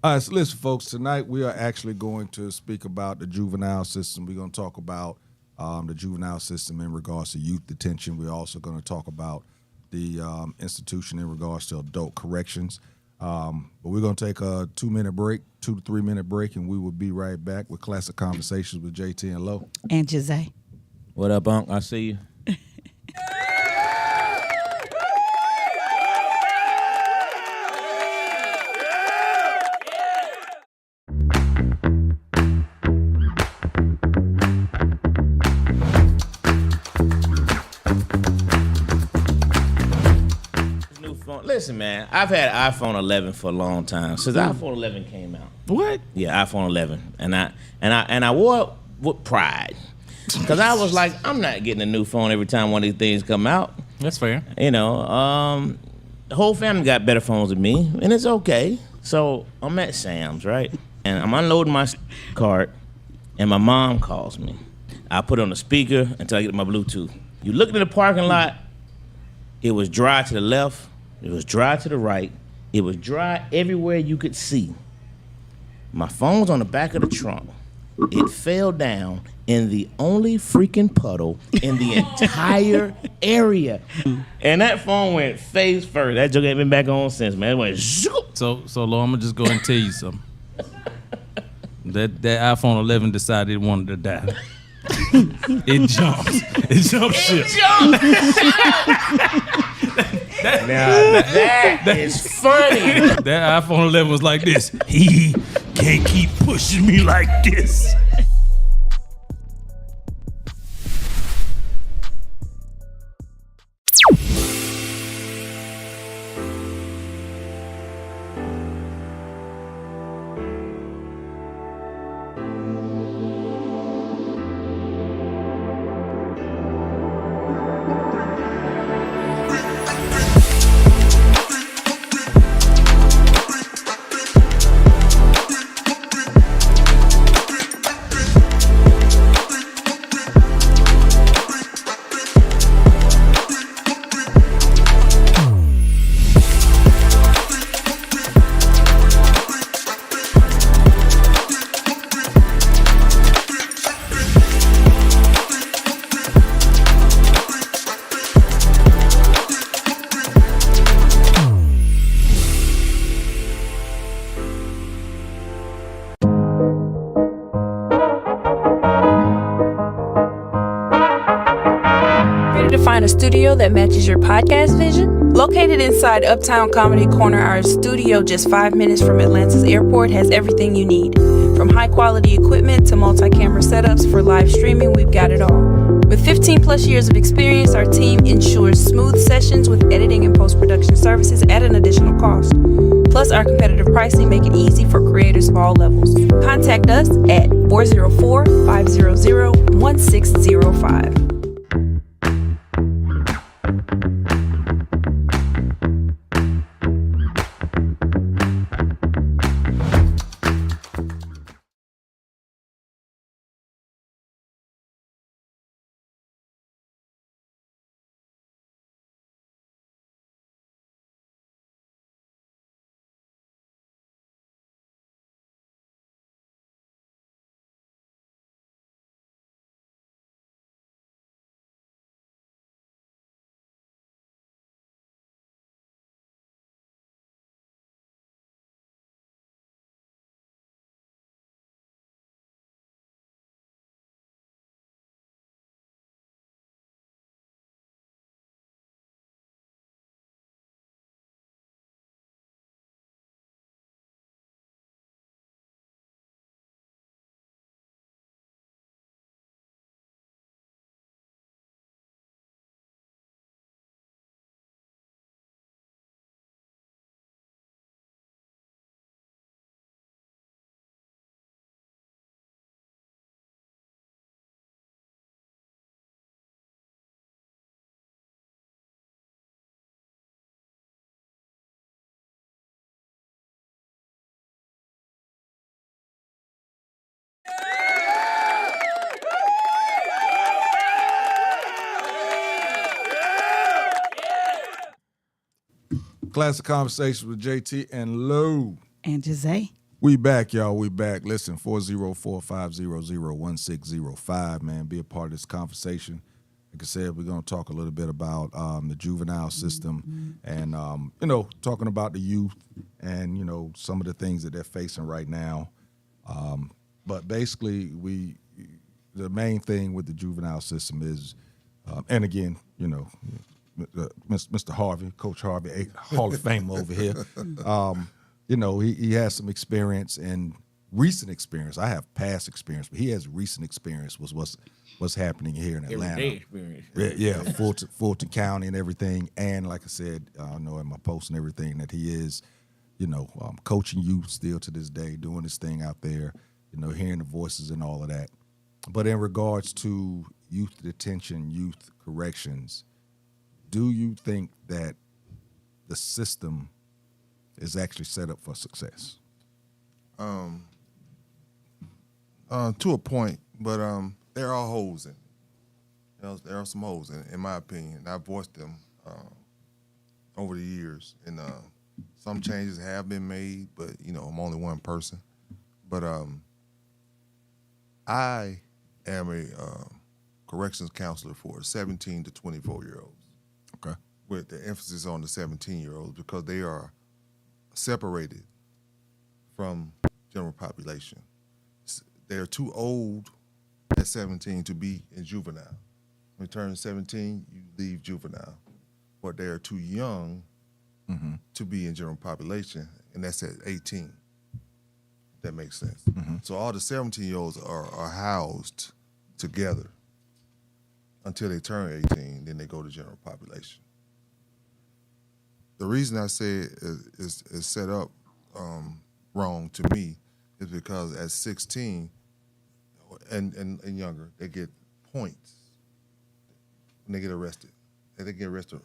All right, so listen, folks. Tonight we are actually going to speak about the juvenile system. We're going to talk about the juvenile system in regards to youth detention. We're also going to talk about the institution in regards to adult corrections. But we're going to take a 2 break, 2 to 3 minute break, and we will be right back with Classic Conversations with JT and Lo. And Jose. What up, Unc? I see you. New phone. Listen, man, I've had iPhone 11 for a long time since iPhone 11 came out. What? Yeah, iPhone 11, and I wore it with pride, because I was like, I'm not getting a new phone every time one of these things come out. That's fair. You know, the whole family got better phones than me, and it's okay. So I'm at Sam's, right, and I'm unloading my cart, and my mom calls me. I put it on the speaker until I get my Bluetooth. You look in the parking lot, it was dry to the left, it was dry to the right, it was dry everywhere you could see. My phone's on the back of the trunk. It fell down in the only freaking puddle in the entire area. And that phone went face first. That joke ain't been back on since, man. It went zoop. So Lo, I'm gonna just go and tell you something. That iPhone 11 decided it wanted to die. It jumped. It jumped ship. That is funny. That iPhone 11 was like this. He can't keep pushing me like this. Ready to find a studio that matches your podcast vision? Located inside Uptown Comedy Corner, our studio just 5 minutes from Atlanta's airport has everything you need. From high-quality equipment to multi-camera setups for live streaming, we've got it all. With 15 plus years of experience, our team ensures smooth sessions with editing and post-production services at an additional cost. Plus, our competitive pricing make it easy for creators of all levels. Contact us at 404-500-1605. Classic Konversation with JT and Lou. And Jose. We back, y'all. We back. Listen, 404-500-1605, man. Be a part of this conversation. Like I said, we're going to talk a little bit about the juvenile system and, talking about the youth and, some of the things that they're facing right now. But basically, the main thing with the juvenile system is, and again, Mr. Harvey, Coach Harvey, a Hall of Fame over here. He has some experience and recent experience. I have past experience, but he has recent experience with what's happening here in Atlanta. Everyday experience. Yeah, Fulton County and everything. And like I said, I know in my post and everything that he is, coaching youth still to this day, doing his thing out there, hearing the voices and all of that. But in regards to youth detention, youth corrections, do you think that the system is actually set up for success? To a point, but there are holes in it. There are some holes in my opinion. I've voiced them over the years, and some changes have been made, but I'm only one person. But I am a corrections counselor for 17 to 24-year-olds. Okay. With the emphasis on the 17-year-olds because they are separated from general population. They're too old at 17 to be in juvenile. When you turn 17, you leave juvenile. but they're too young to be in general population, and that's at 18. That makes sense. So all the 17-year-olds are housed together until they turn 18, then they go to general population. The reason I say it is set up wrong to me is because at 16 and younger, they get points when they get arrested. And they get arrested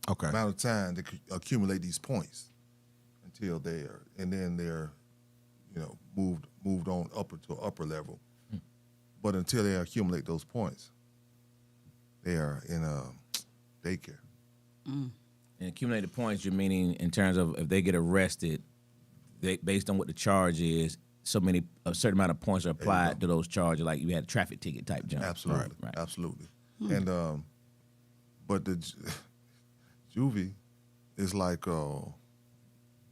amount of time to accumulate these points until they're moved on up to an upper level. But until they accumulate those points, they are in daycare. And accumulated points, you're meaning in terms of if they get arrested, based on what the charge is, a certain amount of points are applied to those charges, like you had a traffic ticket type jump. Absolutely, Right. absolutely. And but the juvie is like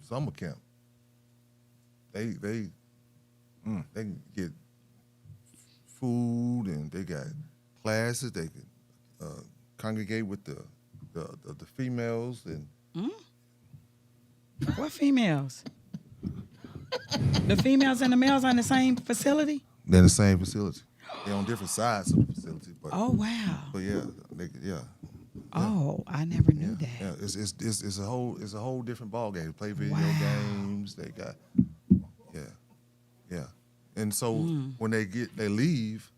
summer camp. They get food and they got classes. They can congregate with the females and What females? The females and the males are in the same facility? they're in the same facility. They're on different sides of the facility, but Oh, wow. but yeah, Oh, I never knew that. yeah. It's a whole different ball game. They play video Wow. games. They got yeah. And so when they leave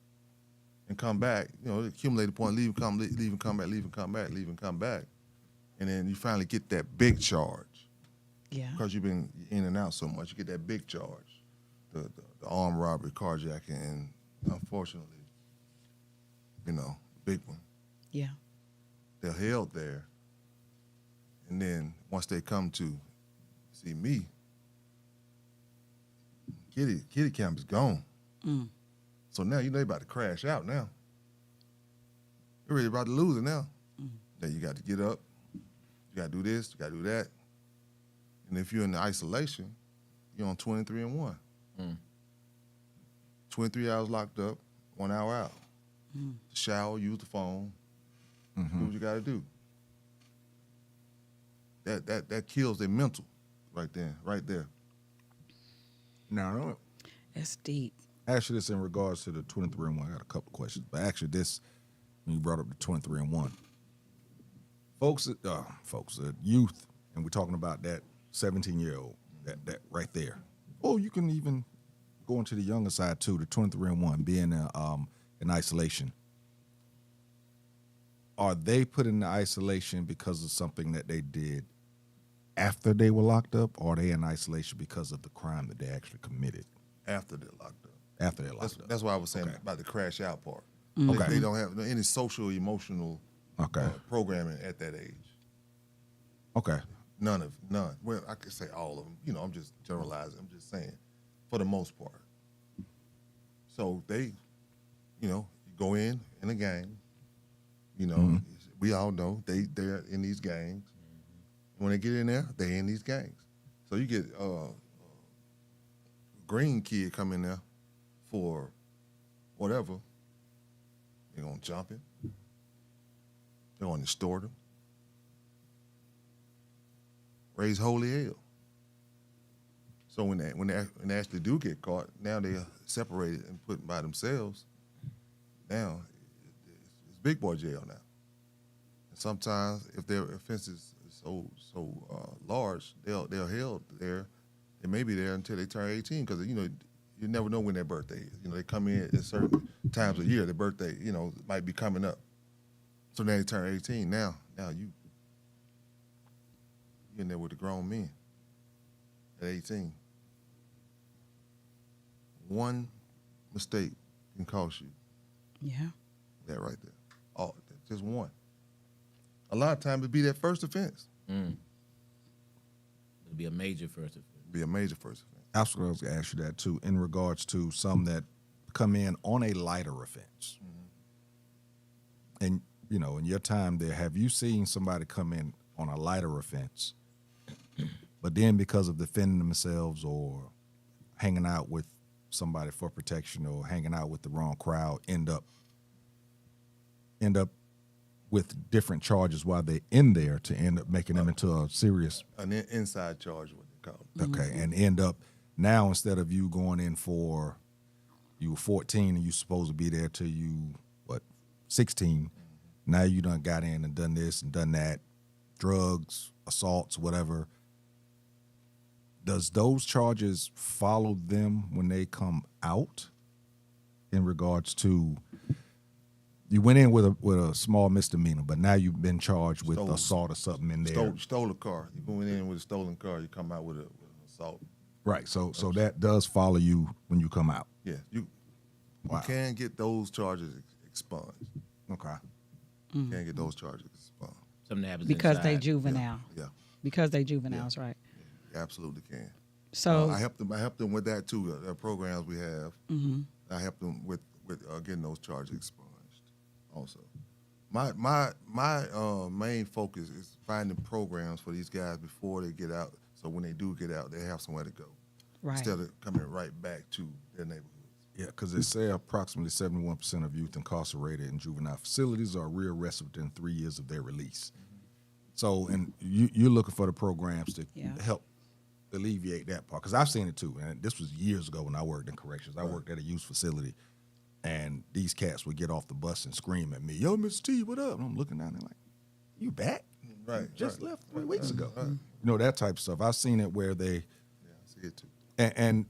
and come back, the accumulated point, leave and come back, and then you finally get that big charge. Yeah. Because you've been in and out so much, you get that big charge, the armed robbery, carjacking, and unfortunately, big one. Yeah. They're held there, and then once they come to see me, kitty camp is gone. So now they about to crash out now. You're really about to lose it now. Now you got to get up, you got to do this, you got to do that. And if you're in the isolation, you're on 23 and 1. 23 hours locked up, 1 hour out. Shower, use the phone, do what you got to do. That kills their mental right there. Now, That's deep. actually, this in regards to the 23 and 1. I got a couple of questions, but actually, this when you brought up the 23 and 1, folks, youth, and we're talking about that 17-year-old, that right there. Oh, you can even go into the younger side too, the 23 and 1, being in isolation. Are they put in the isolation because of something that they did after they were locked up, or are they in isolation because of the crime that they actually committed After they're locked up. after they're locked up? That's why I was saying Okay. about the crash out part. Okay. They don't have any social, emotional Okay. programming at that age. Okay. None. Well, I could say all of them. I'm just generalizing. I'm just saying, for the most part. So they, you go in a gang. We all know they're in these gangs. When they get in there, they in these gangs. So you get a green kid come in there for whatever. They're gonna jump him. They're gonna extort him. Raise holy hell. So when they actually do get caught, now they're separated and put by themselves. Now it's big boy jail now. And sometimes if their offense is so large, they're held there. They may be there until they turn 18 because you never know when their birthday is. They come in at certain times of year. Their birthday, might be coming up. So now they turn 18. Now you're in there with the grown men at 18. One mistake can cost you Yeah. that right there. Oh, just one. A lot of times it'd be that first offense. It'll be a major first offense. It'd be a major first offense. I was going to ask you that too, in regards to some that come in on a lighter offense. And, in your time there, have you seen somebody come in on a lighter offense, but then because of defending themselves or hanging out with somebody for protection or hanging out with the wrong crowd, end up with different charges while they're in there to end up making them into a serious An inside charge, what they call it. okay, and end up now instead of you going in for you were 14 and you supposed to be there till you 16. Now you done got in and done this and done that, drugs, assaults, whatever. Does those charges follow them when they come out? In regards to you went in with a small misdemeanor, but now you've been charged with assault or something in there. Stole a car. You go in with a stolen car, you come out with an assault. Right. So that does follow you when you come out. Yeah, you can get those charges expunged. Okay. You can get those charges expunged. Something happens because inside. they juvenile. Yeah, Because they juveniles, right? you absolutely can. So I help them with that too. The programs we have. I help them with getting those charges expunged. Also, my main focus is finding programs for these guys before they get out. So when they do get out, they have somewhere to go right. instead of coming right back to their neighborhoods. Yeah, because they say approximately 71% of youth incarcerated in juvenile facilities are rearrested within 3 years of their release. So, and you're looking for the programs to help alleviate that part. Because I've seen it too, and this was years ago when I worked in corrections. I worked at a youth facility, and these cats would get off the bus and scream at me, "Yo, Mr. T, what up?" And I'm looking down there like, "You back? Right. Just left 3 weeks ago." Right. You know, that type of stuff. I've seen it where they, I see it too. and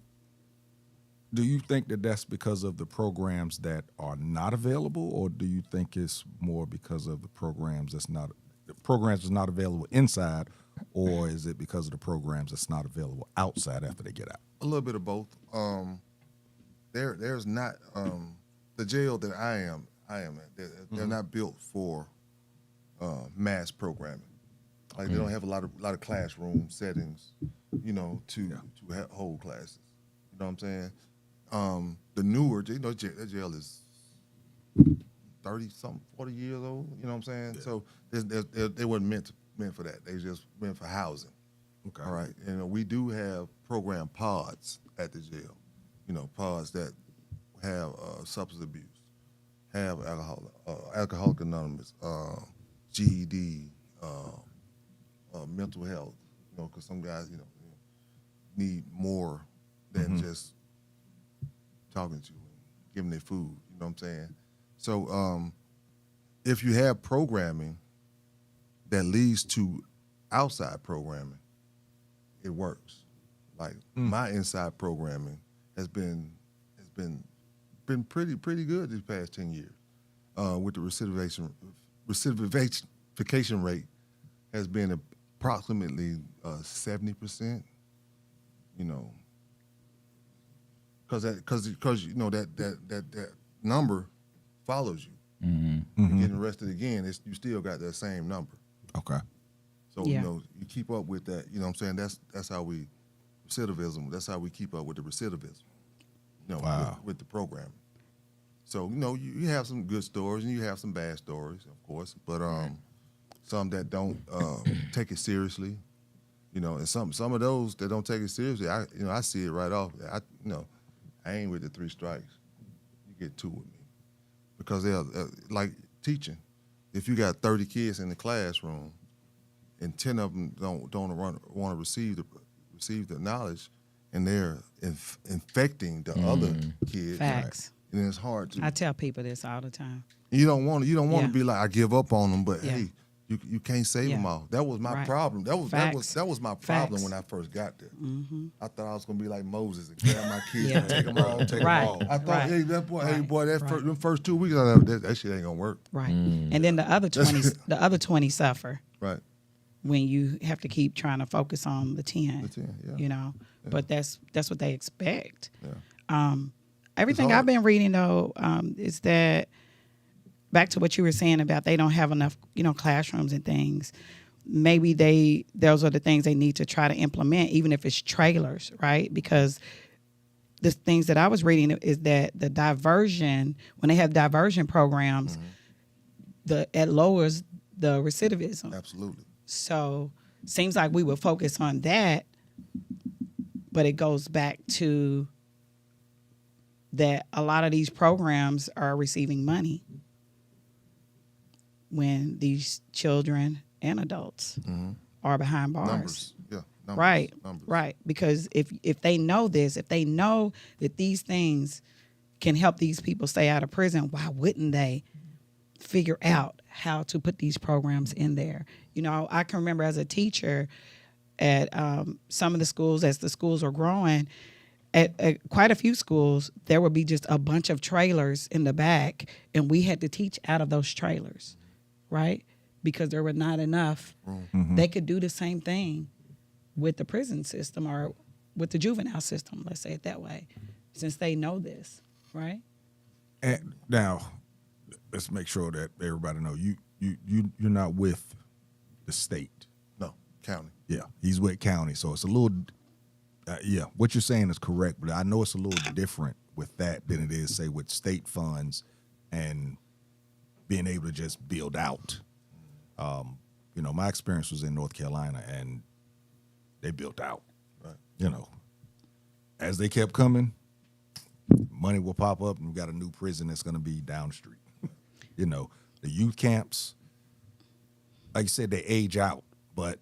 do you think that that's because of the programs that are not available, or do you think it's more because of the programs that's not available inside, or is it because of the programs that's not available outside after they get out? A little bit of both. There's not the jail that I am at. They're not built for mass programming. Like they don't have a lot of classroom settings, to hold classes. You know what I'm saying? The newer, that jail is 30-something, 40 years old. You know what I'm saying? Yeah. So they weren't meant for that. They just meant for housing. Okay. All right. We do have program pods at the jail. Pods that have substance abuse, have Alcoholic Anonymous, GED, mental health. Because some guys, need more than just talking to you and giving their food. You know what I'm saying? So if you have programming that leads to outside programming, it works. Like my inside programming has been pretty good these past 10 years. With the recidivism has been approximately 70%. Because that number follows you. Mm-hmm. Getting arrested again, you still got that same number. Okay. So you keep up with that. You know what I'm saying? That's how we recidivism. That's how we keep up with the recidivism. Wow. with the programming. So you have some good stories and you have some bad stories, of course, but some that don't take it seriously. And some of those that don't take it seriously, I see it right off. I ain't with the 3 strikes. You get 2 with me. Because they're like teaching. If you got 30 kids in the classroom and 10 of them don't want to receive the knowledge, and they're infecting the other kids. Facts. Right? And it's hard to. I tell people this all the time. You don't want to be like, I give up on them, but hey, you can't save them all. That was my problem. That was my problem when I first got there. Mm-hmm. I thought I was gonna be like Moses and grab my kids and take them all, take them all. I thought, hey, them first 2 weeks, that shit ain't gonna work. Right. And then the other 20 suffer. Right. When you have to keep trying to focus on the 10. Yeah. But that's what they expect. Yeah. Everything I've been reading though is that back to what you were saying about they don't have enough, classrooms and things. Maybe those are the things they need to try to implement, even if it's trailers, right? Because the things that I was reading is that the diversion, when they have diversion programs, it lowers the recidivism. Absolutely. So seems like we would focus on that, but it goes back to that a lot of these programs are receiving money. when these children and adults are behind bars. Numbers. Yeah. Numbers. Right. Numbers. Right. Because if they know this, if they know that these things can help these people stay out of prison, why wouldn't they figure out how to put these programs in there? You know, I can remember as a teacher at some of the schools, as the schools were growing, at quite a few schools, there would be just a bunch of trailers in the back, and we had to teach out of those trailers, right? Because there were not enough. They could do the same thing with the prison system or with the juvenile system, let's say it that way, since they know this, right? And now, let's make sure that everybody know you're not with the state. No. County. Yeah, he's with county, so it's a little. Yeah, what you're saying is correct, but I know it's a little different with that than it is, say, with state funds and being able to just build out. You know, my experience was in North Carolina, and they built out. Right. You know, as they kept coming, money will pop up, and we got a new prison that's going to be down the street. You know, the youth camps, like you said, they age out, but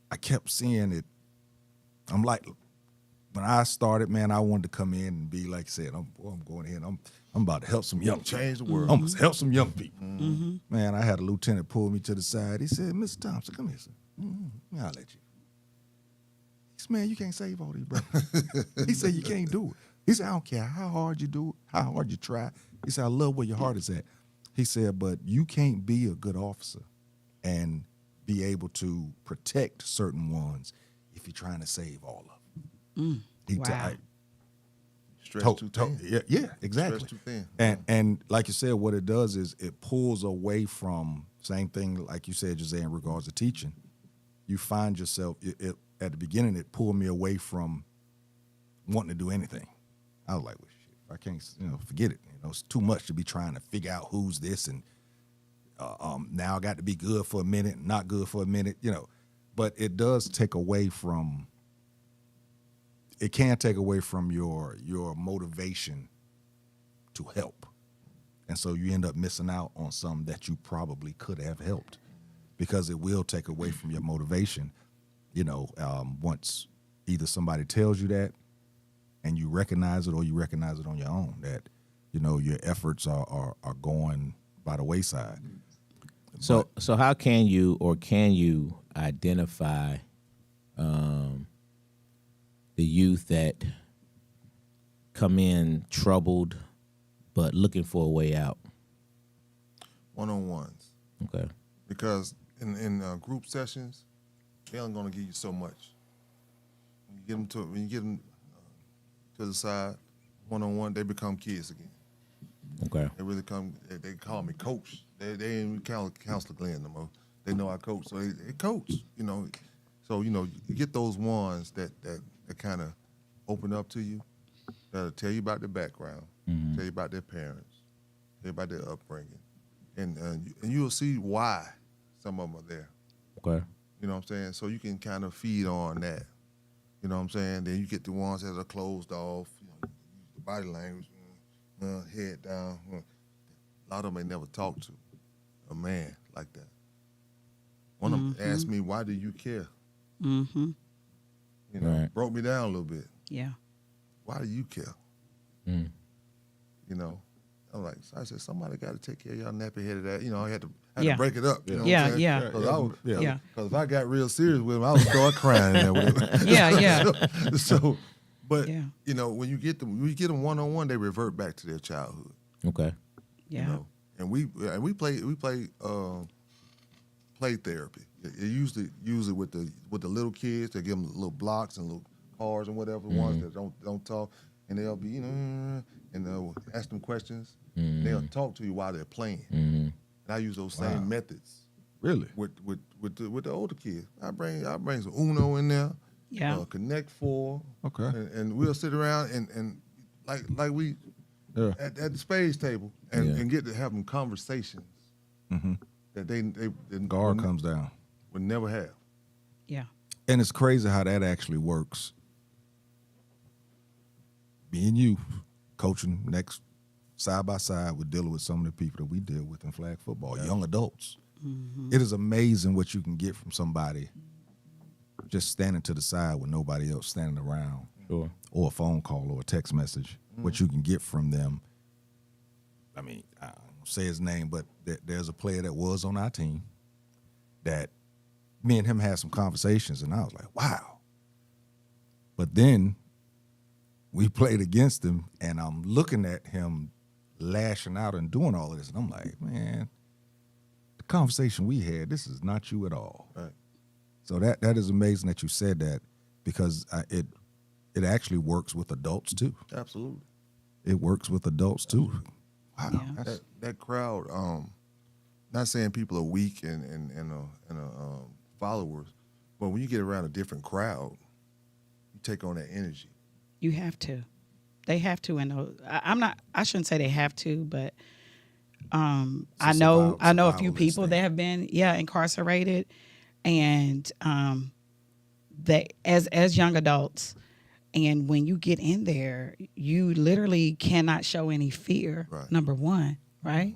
I kept seeing it. I'm like, when I started, man, I wanted to come in and be like I said, I'm going in. I'm about to help some young people. Change the world. I'm going to help some young people. Man, I had a lieutenant pull me to the side. He said, Mr. Thompson, come here, sir. I'll let you. He said, man, you can't save all these brothers. He said, you can't do it. He said, I don't care how hard you do it, how hard you try. He said, I love where your heart is at. He said, but you can't be a good officer and be able to protect certain ones if you're trying to save all of them. Wow. Stretch too thin. Yeah, exactly. Stretch too thin. And like you said, what it does is it pulls away from, same thing like you said, Jose, in regards to teaching. You find yourself, at the beginning, it pulled me away from wanting to do anything. I was like, well, shit, I can't, forget it. It's too much to be trying to figure out who's this, and now I got to be good for a minute, not good for a minute, But it does take away from. It can take away from your motivation to help, and so you end up missing out on some that you probably could have helped, because it will take away from your motivation. Once either somebody tells you that, and you recognize it, or you recognize it on your own that, your efforts are going by the wayside. So how can you identify the youth that come in troubled but looking for a way out? One-on-ones. Okay. Because in group sessions, they're only going to give you so much. When you get them to the side, one-on-one, they become kids again. Okay. They really come. They call me coach. They ain't even Counselor Glenn no more. They know I coach, so they coach. So you get those ones that kind of open up to you, that'll tell you about their background, tell you about their parents, tell you about their upbringing, and you'll see why some of them are there. Okay. You know what I'm saying? So you can kind of feed on that. You know what I'm saying? Then you get the ones that are closed off, the body language, head down. A lot of them they never talk to a man like that. One of them asked me, "Why do you care?" Mm-hmm. Right. Broke me down a little bit. Yeah. Why do you care? I'm like, I said, somebody got to take care of y'all nappy headed ass. I had to break it up. You know what I'm saying? Yeah. Because if I got real serious with him, I would start crying in there with him. Yeah. But when you get them one-on-one, they revert back to their childhood. Okay. Yeah. And we play play therapy. It usually with the little kids, they give them little blocks and little cars and whatever, ones that don't talk, and they'll be and they'll ask them questions. And they'll talk to you while they're playing. And I use those same methods. Really? With the older kids, I bring some Uno in there. Yeah. Connect Four. Okay. And we'll sit around and like we at the spades table and get to have them conversations that they Guard comes down. would never have. Yeah. And it's crazy how that actually works. Me and you coaching next side by side with dealing with some of the people that we deal with in flag football, young adults. It is amazing what you can get from somebody just standing to the side with nobody else standing around, Sure. or a phone call or a text message. What you can get from them. I mean, I won't say his name, but there's a player that was on our team that me and him had some conversations, and I was like, wow. But then we played against him, and I'm looking at him lashing out and doing all of this, and I'm like, man, the conversation we had, this is not you at all. Right. So that is amazing that you said that, because it actually works with adults too. Absolutely. It works with adults too. Wow. Yeah. That crowd. Not saying people are weak and followers, but when you get around a different crowd, you take on that energy. You have to. They have to. And I shouldn't say they have to, but I know a few people that have been incarcerated, and they as young adults, and when you get in there, you literally cannot show any fear. Right. Number one, right?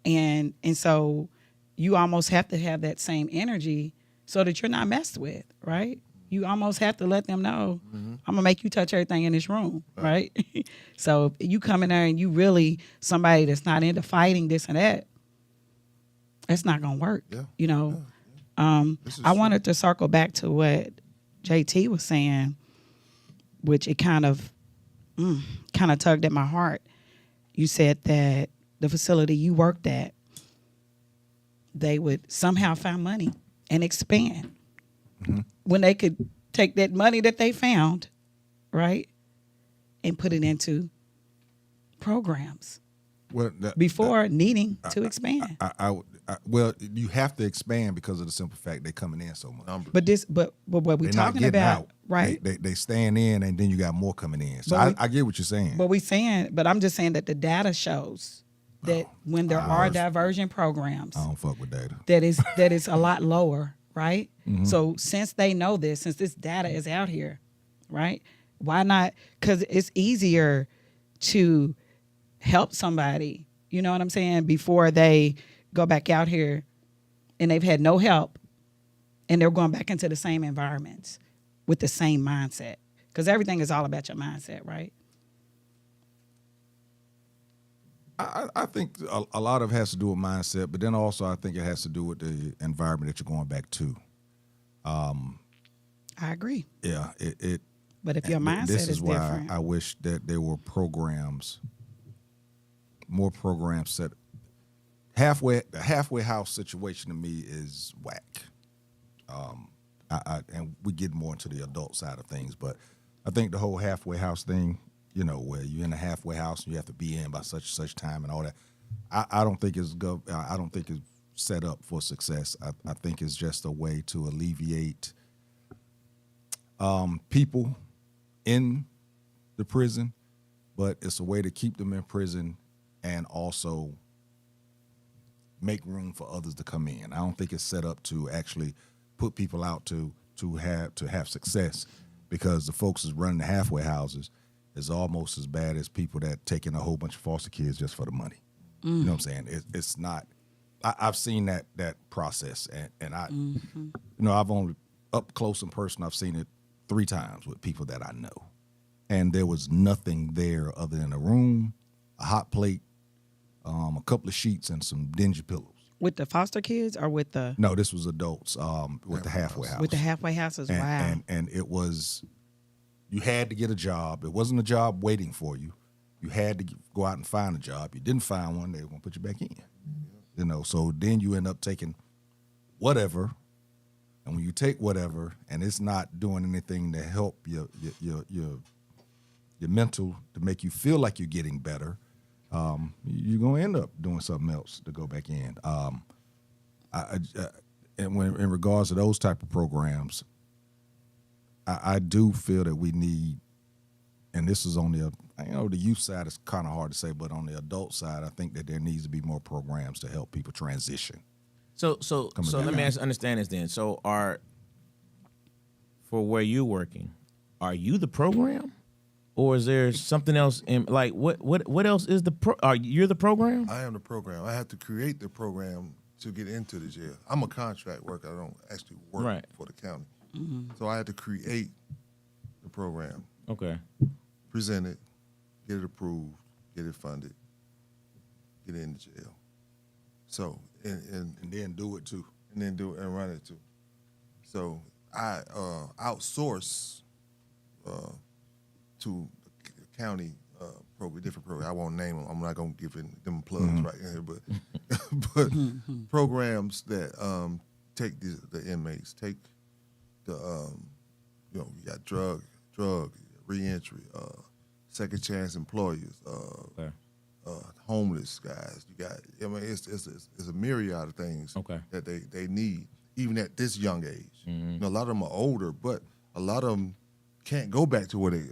And so you almost have to have that same energy so that you're not messed with, right? You almost have to let them know, I'm gonna make you touch everything in this room, right? So if you come in there and you really somebody that's not into fighting this and that, that's not gonna work. Yeah. You know. This is I true. wanted to circle back to what JT was saying, which it kind of tugged at my heart. You said that the facility you worked at, they would somehow find money and expand when they could take that money that they found, right, and put it into programs Well, before needing to expand. well, you have to expand because of the simple fact they're coming in so much. Numbers. But what we're They're not talking getting about, out. right? They staying in, and then you got more coming in. So But I get what you're saying. But I'm just saying that the data shows that when there are diversion programs, I don't fuck with data. that is a lot lower, right? So since they know this, since this data is out here, right? Why not? Because it's easier to help somebody, you know what I'm saying, before they go back out here and they've had no help and they're going back into the same environments with the same mindset. Because everything is all about your mindset, right? I think a lot of it has to do with mindset, but then also I think it has to do with the environment that you're going back to. I agree. Yeah, it But if your and mindset this is why different, I wish that there were more programs set. The halfway house situation to me is whack. And we get more into the adult side of things, but I think the whole halfway house thing, you know, where you're in a halfway house and you have to be in by such and such time and all that, I don't think it's set up for success. I think it's just a way to alleviate people in the prison, but it's a way to keep them in prison and also make room for others to come in. I don't think it's set up to actually put people out to have success, because the folks that's running the halfway houses is almost as bad as people that take in a whole bunch of foster kids just for the money. You know what I'm saying? It's not. I've seen that process, and I, you know, I've only up close and personal. I've seen it 3 times with people that I know, and there was nothing there other than a room, a hot plate, a couple of sheets, and some dingy pillows. with the foster kids or with the No, this was adults with the halfway house. with the halfway houses? and, Wow. and it was, you had to get a job. It wasn't a job waiting for you. You had to go out and find a job. You didn't find one, they were gonna put you back in. You know, so then you end up taking whatever, and when you take whatever and it's not doing anything to help your mental to make you feel like you're getting better, you're gonna end up doing something else to go back in. And when in regards to those type of programs, I do feel that we need, and this is on the, you know, the youth side is kind of hard to say, but on the adult side, I think that there needs to be more programs to help people transition. So Coming let back. me understand this then. So for where you're working, are you the program? or is there something else? In like what else is the you're the program? I am the program. I have to create the program to get into the jail. I'm a contract worker. I don't actually work Right. for the county. So I had to create the program, Okay. present it, get it approved, get it funded, get it in the jail. So and then do it too. then do it and run it too. So I outsource to the county different program. I won't name them. I'm not gonna give them plugs right here, but but programs that take the inmates, take the you got drug reentry, second chance employers, Okay. homeless guys. You got it's a myriad of things Okay. that they need even at this young age. A lot of them are older, but a lot of them can't go back to where they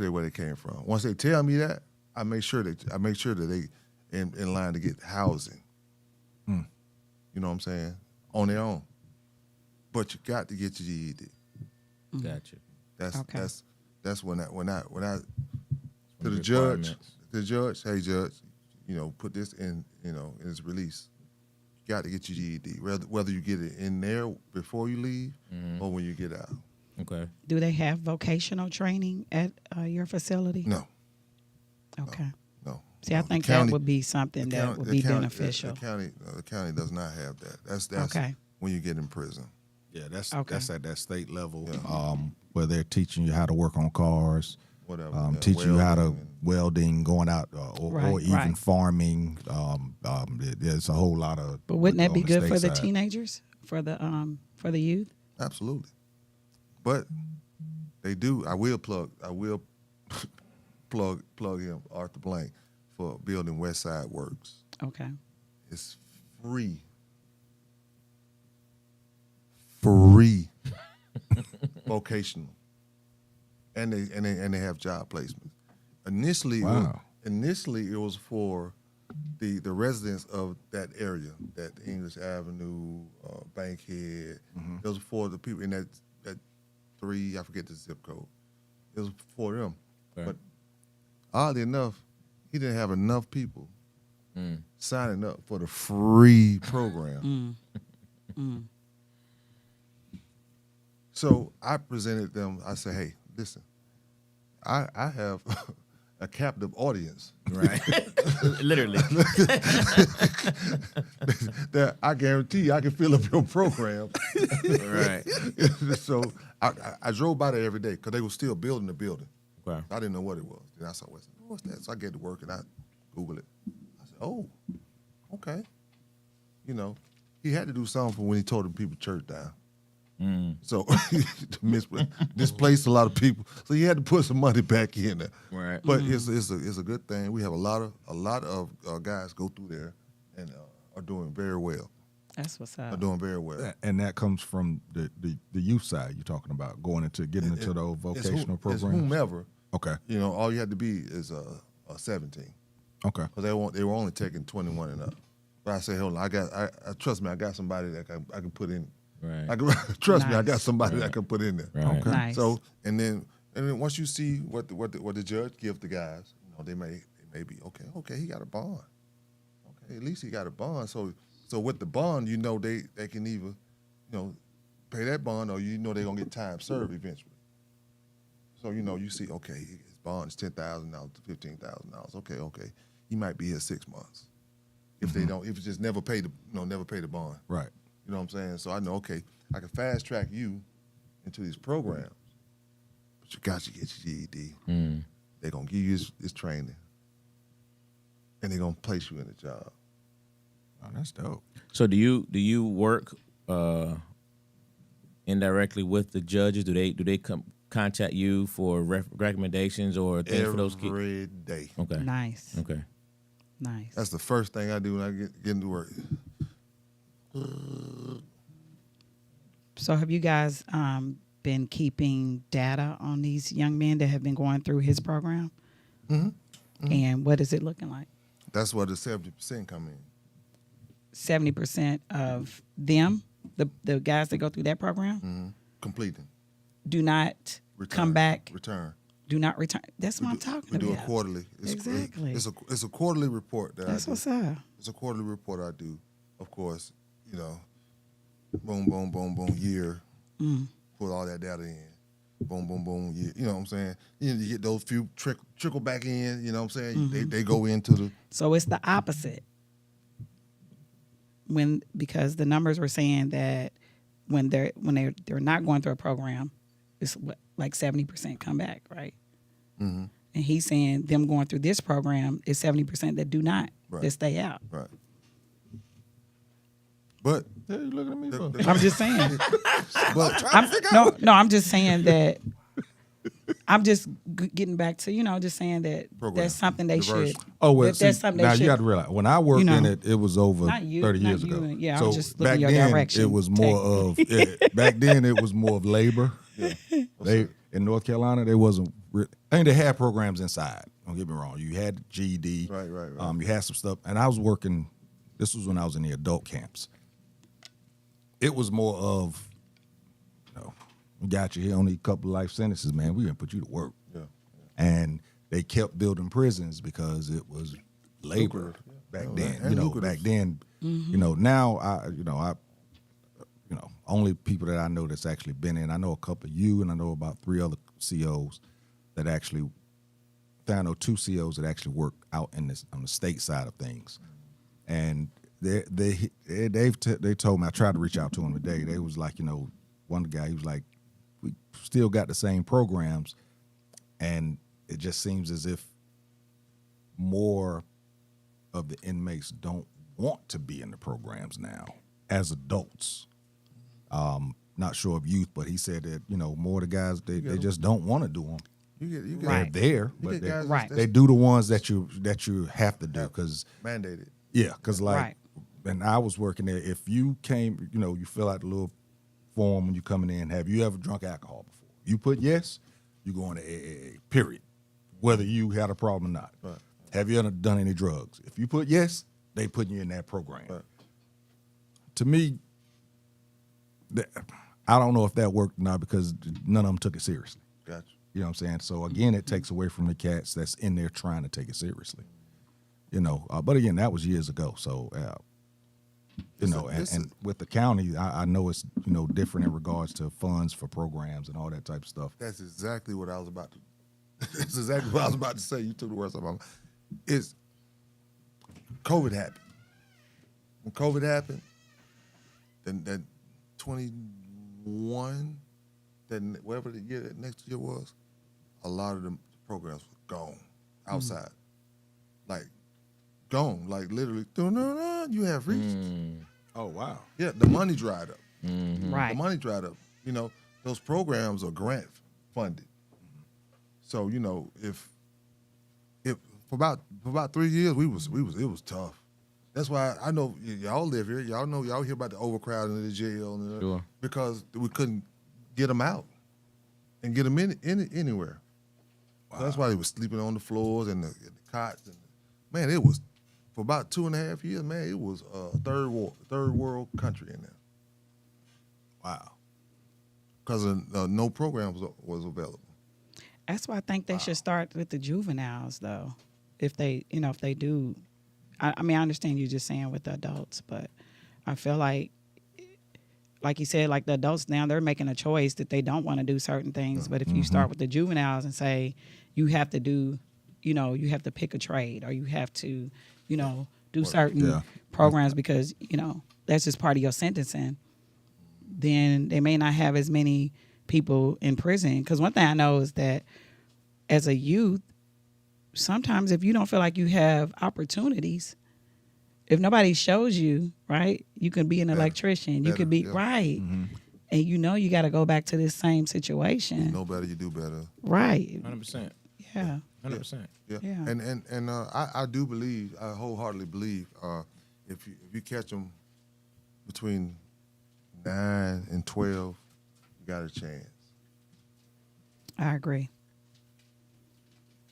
where they came from. Once they tell me that, I make sure that they in line to get housing. You know what I'm saying? On their own. But you got to get your GED. Gotcha. Okay. That's when I to One the of the judge, requirements. hey judge, put this in in its release. You got to get your GED, whether you get it in there before you leave or when you get out. Okay. Do they have vocational training at your facility? No. Okay. No. See, I No. think The county- that would be something the that county- would the be county- beneficial. The county does not have that. That's Okay. when you get in prison. Yeah, that's Okay. that's at that state level where they're teaching you how to work on cars, Whatever. teaching you how to welding and- welding, going out or Right, even right. farming. There's a whole lot of. But wouldn't that on be good for the state side. teenagers, for the youth? Absolutely. But they do. I will plug him, Arthur Blank, for building West Side Works. Okay. It's free. Free. Vocational. And they have job placements. Initially Wow. it was for the residents of that area, that English Avenue, Bankhead. It was for the people in that 3, I forget the zip code. It was for them. Okay. But oddly enough, he didn't have enough people signing up for the free program. So I presented them, I said, hey, listen, I have a captive audience. Right. Literally. That I guarantee you I can fill up your program. Right. So I drove by there every day because they were still building the building. Okay. I didn't know what it was. Then I saw, what's that? So I get to work and I Google it. I said, oh, okay. He had to do something for when he told the people church down. So displaced a lot of people. So he had to put some money back in there. Right. But it's a good thing. We have a lot of guys go through there and are doing very well. That's what's Are up. doing very well. And that comes from the youth side you're talking about, getting into those vocational It's programs. whomever. Okay. All you had to be is 17. Okay. Because they were only taking 21 and up. But I said, hold on, I trust me, I got somebody that I can put in. Right. Trust me, I Nice. got somebody that I can put in there. Right. Okay. Nice. So and then once you see what the judge give the guys, they may be okay, he got a bond. Okay, at least he got a bond. So with the bond, they can either pay that bond or they're gonna get time served eventually. So you see, okay, his bond is $10,000 to $15,000. Okay, he might be here 6 months if they don't, if it's just never pay the bond. Right. You know what I'm saying? So I know, okay, I can fast track you into these programs, but you got to get your GED. They're going to give you this training, and they're going to place you in a job. Oh, that's dope. So do you work indirectly with the judges? Do they contact you for recommendations or things for those kids? Every day. Okay. Nice. Okay. Nice. That's the first thing I do when I get into work. So have you guys been keeping data on these young men that have been going through his program? And what is it looking like? That's where the 70% come in. 70% of them, the guys that go through that program, Completing. do not come back, return. do not return. That's what I'm talking We about. do it quarterly. Exactly. It's a quarterly report that That's I do. what's up. It's a quarterly report I do. Of course, boom, boom, boom, boom, year. Put all that data in. Boom, boom, boom, year. You know what I'm saying? You get those few trickle back in. You know what I'm saying? They go into the. So it's the opposite. Because the numbers were saying that when they're not going through a program, it's like 70% come back, right? Mm-hmm. And he's saying them going through this program is 70% that do not, that stay out. Right. But Yeah, you looking at me for? I'm just saying. but I'm just saying that. I'm just getting back to just saying that Program. that's something they Diversion. should. Oh well, that's something they now should. you got to realize when I worked in it, it was over not you, 30 not years you, ago. yeah, I so was just looking back your then direction, it was more of back then it was more of labor. Yeah. They in North Carolina they wasn't. I think they had programs inside. Don't get me wrong. You had the GED. Right. You had some stuff, and I was working. This was when I was in the adult camps. It was more of, we got you here only a couple of life sentences, man. We're gonna put you to work. Yeah. And they kept building prisons because it was labor back then. and lucrative. Back then, now I only people that I know that's actually been in. I know a couple of you, and I know about 3 other COs that actually. I know 2 COs that actually work out on the state side of things, and they told me. I tried to reach out to them today. They was like, one guy he was like, we still got the same programs, and it just seems as if more of the inmates don't want to be in the programs now as adults. Not sure of youth, but he said that more of the guys they just don't want to do them. You get Right. They're there, You but get guys Right. they do the ones that you have to do because mandated. because Right. when I was working there, if you came, you fill out the little form when you coming in. Have you ever drunk alcohol before? You put yes, you go into AA. Period. Whether you had a problem or not. Right. Have you ever done any drugs? If you put yes, they putting you in that program. Right. To me, I don't know if that worked or not because none of them took it seriously. Gotcha. You know what I'm saying? So again, it takes away from the cats that's in there trying to take it seriously. But again, that was years ago. So, and with the county, I know it's different in regards to funds for programs and all that type of stuff. That's exactly what I was about to. That's exactly what I was about to say. You took the words out of my mouth. Is COVID happened. When COVID happened, then that 21, then whatever the year that next year was, a lot of the programs were gone outside, like gone, like literally. You have reached. Oh wow! Yeah, the money dried up. Right. The money dried up. Those programs are grant funded. So if for about 3 years it was tough. That's why I know y'all live here. Y'all know y'all hear about the overcrowding of the jail because we couldn't get them out and get them anywhere. Wow. So that's why they were sleeping on the floors and the cots. And man, it was for about 2.5 years. Man, it was a third world country in there. Wow. Because no program was available. That's why I think they should start with the juveniles, though. If they do, I mean, I understand you just saying with the adults, but I feel like you said, like the adults now, they're making a choice that they don't want to do certain things. But if you start with the juveniles and say you have to do, you have to pick a trade or you have to, do certain programs because, that's just part of your sentencing, then they may not have as many people in prison. Because one thing I know is that as a youth, sometimes if you don't feel like you have opportunities, if nobody shows you, right, you can be an electrician. You could be, right. Mm-hmm. And you got to go back to this same situation. You know better, you do better. Right. 100%. Yeah. 100%. Yeah. Yeah. And I do believe, I wholeheartedly believe, if you catch them between 9 and 12, you got a chance. I agree.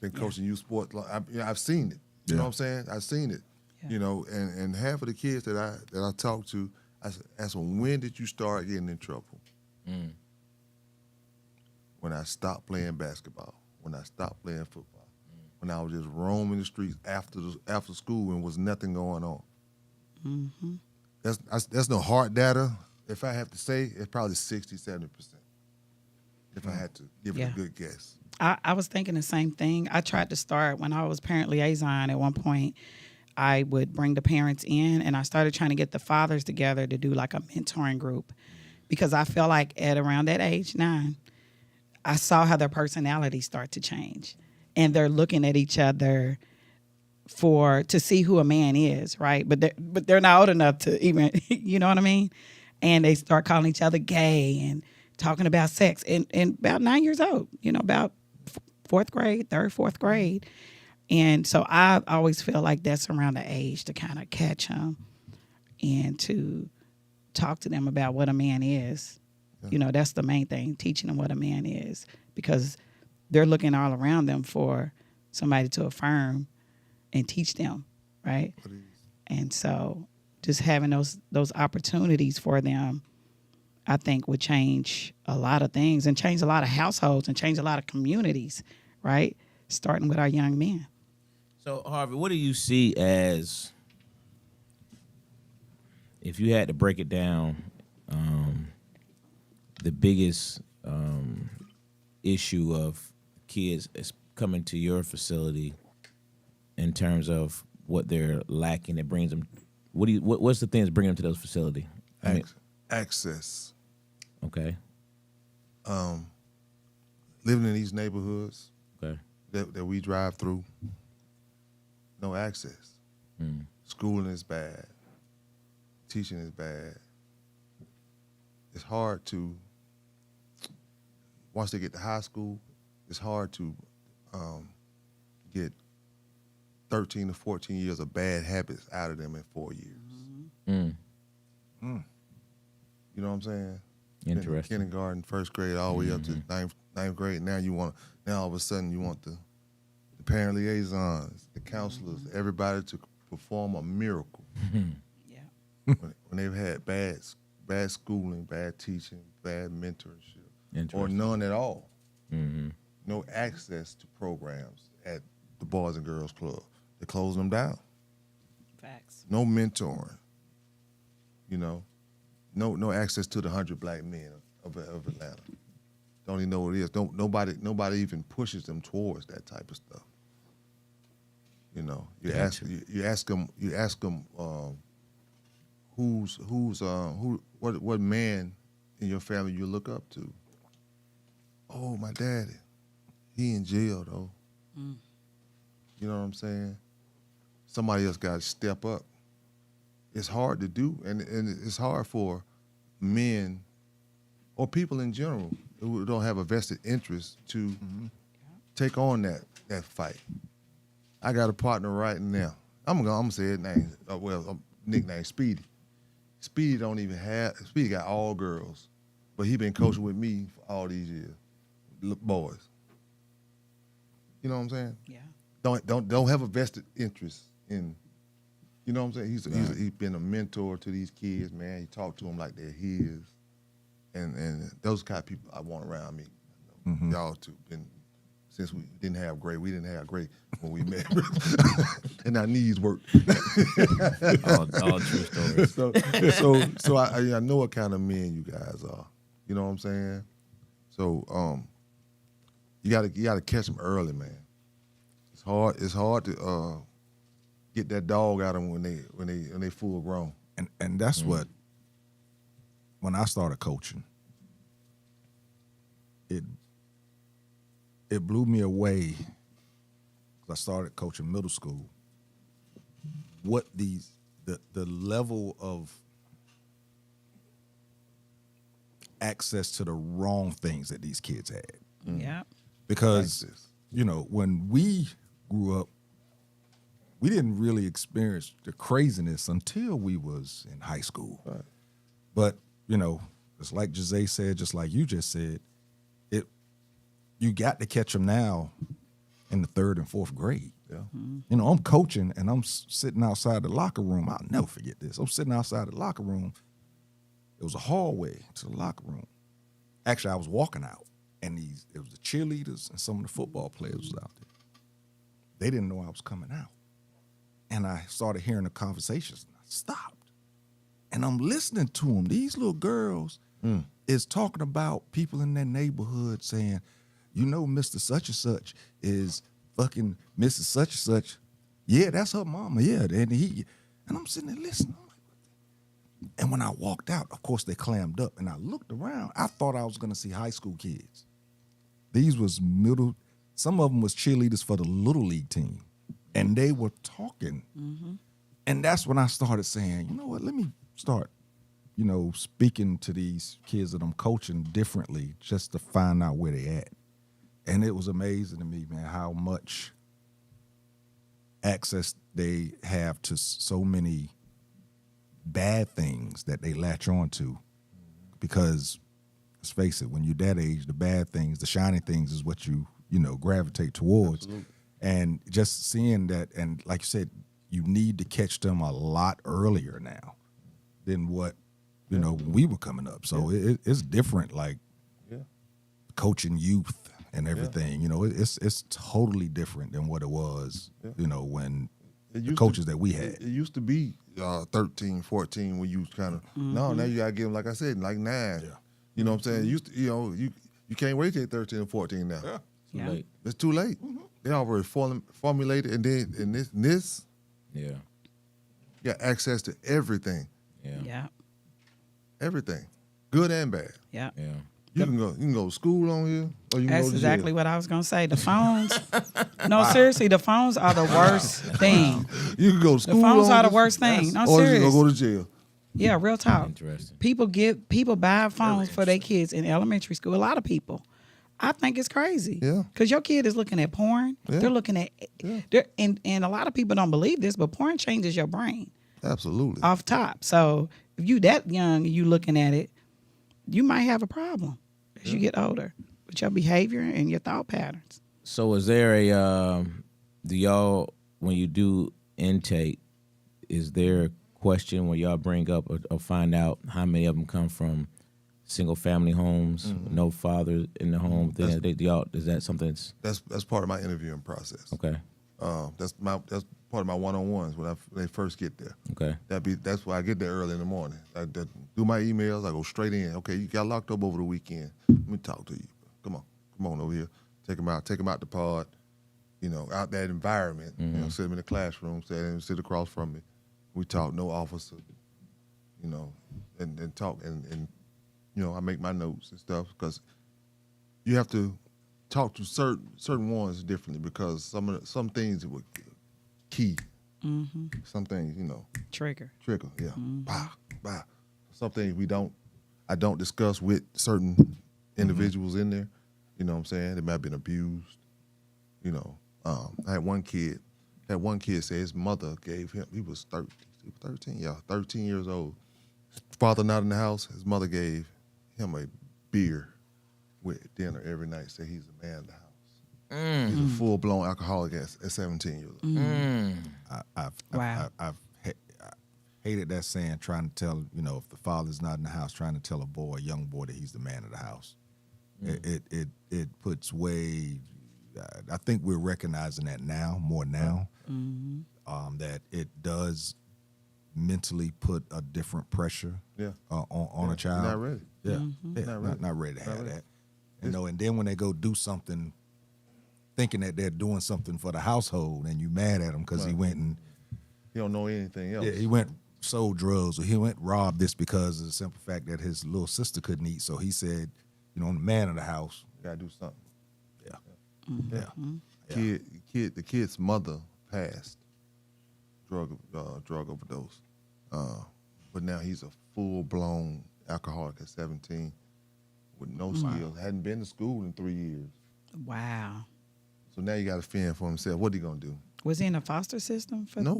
Been coaching youth sports. I've seen it. You know what I'm saying? I've seen it. Yeah. And half of the kids that I talk to, I ask them, when did you start getting in trouble? When when I stopped playing basketball, when I stopped playing football, when I was just roaming the streets after school and was nothing going on. Mm-hmm. That's no hard data. If I have to say, it's probably 60, 70%. If I had to give it a good guess. I was thinking the same thing. I tried to start when I was parent liaison at one point. I would bring the parents in, and I started trying to get the fathers together to do like a mentoring group, because I felt like at around that age, 9, I saw how their personalities start to change, and they're looking at each other to see who a man is, right? But they're not old enough to even, you know what I mean? And they start calling each other gay and talking about sex, and about 9 years old, about 4th grade, 3rd, 4th grade. And so I always feel like that's around the age to kind of catch them and to talk to them about what a man is. Yeah. That's the main thing, teaching them what a man is, because they're looking all around them for somebody to affirm and teach them, right? And so just having those opportunities for them, I think would change a lot of things and change a lot of households and change a lot of communities, right? Starting with our young men. So, Harvey, what do you see as, if you had to break it down, the biggest issue of kids coming to your facility in terms of what they're lacking that brings them? What's the things that bring them to those facilities? Access. Okay. Living in these neighborhoods Okay. that we drive through, no access. Schooling is bad. Teaching is bad. It's hard to, once they get to high school, it's hard to get 13 to 14 years of bad habits out of them in 4 years. You know what I'm saying? Interesting. Kindergarten, 1st grade, all the way up to ninth grade. Now all of a sudden you want the parent liaisons, the counselors, everybody to perform a miracle. Yeah. When they've had bad schooling, bad teaching, bad mentorship, or none at all. No access to programs at the Boys and Girls Club. They're closing them down. Facts. No mentoring. No access to the 100 black men of Atlanta. Don't even know what it is. Nobody even pushes them towards that type of stuff. You ask them what man in your family you look up to. Oh, my daddy. He in jail though. You know what I'm saying? Somebody else got to step up. It's hard to do, and it's hard for men or people in general who don't have a vested interest to take on that fight. I got a partner right now. I'm gonna say his name. Nickname Speedy. Speedy got all girls, but he been coaching with me for all these years, boys. You know what I'm saying? Yeah. Don't have a vested interest in. You know what I'm saying? He's been a mentor to these kids, man. He talked to them like they're his, and those kind of people I want around me. Y'all too. Since we didn't have great when we met, and our knees worked. all true stories. So I know what kind of men you guys are. You know what I'm saying? So you gotta catch them early, man. It's hard to get that dog out of them when they full grown. And that's what, when I started coaching, it blew me away, because I started coaching middle school, what the level of access to the wrong things that these kids had. Yeah. Because, when we grew up, we didn't really experience the craziness until we was in high school. Right. But, just like Jose said, just like you just said, you got to catch them now in the 3rd and 4th grade. Yeah. I'm coaching and I'm sitting outside the locker room. I'll never forget this. I'm sitting outside the locker room. It was a hallway to the locker room. Actually, I was walking out. and it was the cheerleaders and some of the football players was out there. They didn't know I was coming out. And I started hearing the conversations, and I stopped. And I'm listening to them. These little girls is talking about people in their neighborhood saying, you know, Mr. Such and Such is fucking Mrs. Such and Such. Yeah, that's her mama. Yeah, and I'm sitting there listening. I'm like, and when I walked out, of course they clammed up, and I looked around. I thought I was gonna see high school kids. These was middle. Some of them was cheerleaders for the little league team, and they were talking. And that's when I started saying, you know what? Let me start, you know, speaking to these kids that I'm coaching differently, just to find out where they at. And it was amazing to me, man, how much access they have to so many bad things that they latch on to. Because let's face it, when you're that age, the bad things, the shiny things is what you know, gravitate towards. Absolutely. And just seeing that, and like you said, you need to catch them a lot earlier now than what, you know, when we were coming up. So it's different, like coaching youth and everything. You know, it's totally different than what it was, you know, when the coaches that we had. It used to be 13, 14 when you kind of, no, now you got to get them, like I said, like 9. Yeah. You know what I'm saying? You used to, you know, you can't wait till 13 or 14 now. Yeah. Late. It's too late. They already formulated, and then in this, Yeah. you got access to everything. Yeah. Yeah. Everything. Good and bad. Yeah. Yeah. You can go to school on here, or you can That's go to exactly jail. what I was gonna say. The phones. No, seriously, the phones are the worst thing. You can go to The school phones on are the this, worst thing. No, or you serious. can go to jail. Yeah, real talk. Interesting. People buy phones for their kids in elementary school. A lot of people. I think it's crazy. Yeah. Because your kid is looking at porn. Yeah. They're looking at, and a lot of people don't believe this, but porn changes your brain Absolutely. off top. So if you that young and you looking at it, you might have a problem as you get older with your behavior and your thought patterns. So is there a do y'all, when you do intake, is there a question where y'all bring up or find out how many of them come from single family homes, no father in the home? Is that something That's part of my interviewing process. okay? That's part of my one-on-ones when they first get there. Okay. That's why I get there early in the morning. I do my emails. I go straight in. Okay, you got locked up over the weekend. Let me talk to you. Come on over here. Take them out the pod. You know, out that environment. You know, sit them in the classroom. Sit across from me. We talk. No officer. You know, and talk and you know, I make my notes and stuff because you have to talk to certain ones differently because some things were key. Some things, you know, Trigger. yeah. Bah. Some things I don't discuss with certain individuals in there. You know what I'm saying? They might have been abused. You know, I had one kid say his mother gave him, he was 13 years old. Father not in the house, his mother gave him a beer with dinner every night, said he's a man of the house. He's a full-blown alcoholic at 17 years old. I've hated that saying, trying to tell, you know, if the father's not in the house, trying to tell a young boy that he's the man of the house. It puts way, I think we're recognizing that more now, that it does mentally put a different pressure on a child. Not ready. Not ready to have that. You know, and then when they go do something, thinking that they're doing something for the household, and you mad at him because he went and He don't know anything else. he went sold drugs, or he went robbed this because of the simple fact that his little sister couldn't eat. So he said, you know, I'm the man of the house. Got to do something. Yeah. The kid's mother passed, drug overdose, but now he's a full-blown alcoholic at 17 with no skills. Hadn't been to school in 3 years. Wow. So now you got to fend for himself. What he gonna do? Was he in a foster system? No.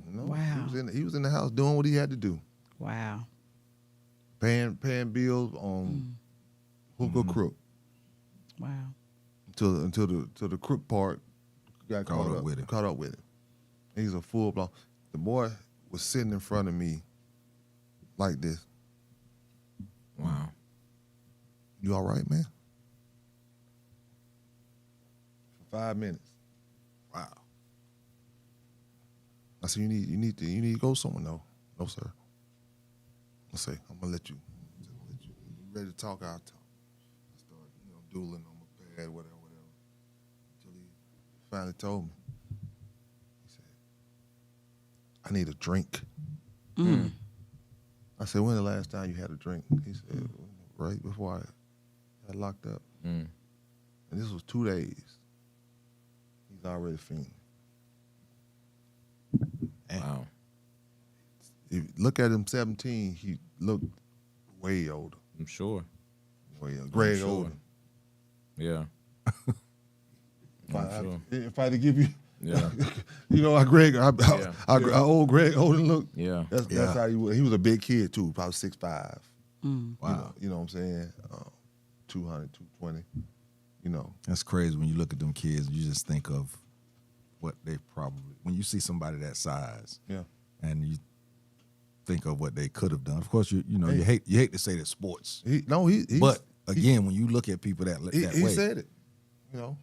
Wow. He was in the house doing what he had to do, Wow. paying bills on hook or crook Wow. until the crook part got Caught up with him. Caught up with him. He's a full-blown. The boy was sitting in front of me like this. Wow. You all right, man? for 5 minutes. Wow. I said, you need to go somewhere. No, sir. I say, I'm gonna let you. You ready to talk? I'll talk. I started, doodling on my pad, whatever. Until he finally told me. He said, I need a drink. I said, when the last time you had a drink? He said, right before I got locked up. And this was 2 days. He's already fiending. Wow. If you look at him 17, he looked way older. I'm sure. Way older. Greg sure. older. Yeah. If I had to give you, Yeah. how old Greg Oden looked. Yeah. That's how he was. He was a big kid too, probably 6'5". Wow. You know what I'm saying? 200, 220. That's crazy when you look at them kids. You just think of what they when you see somebody that size, Yeah. and you think of what they could have done. Of course, you hate to say that sports, but again, when you look at people that way, he said it. He said,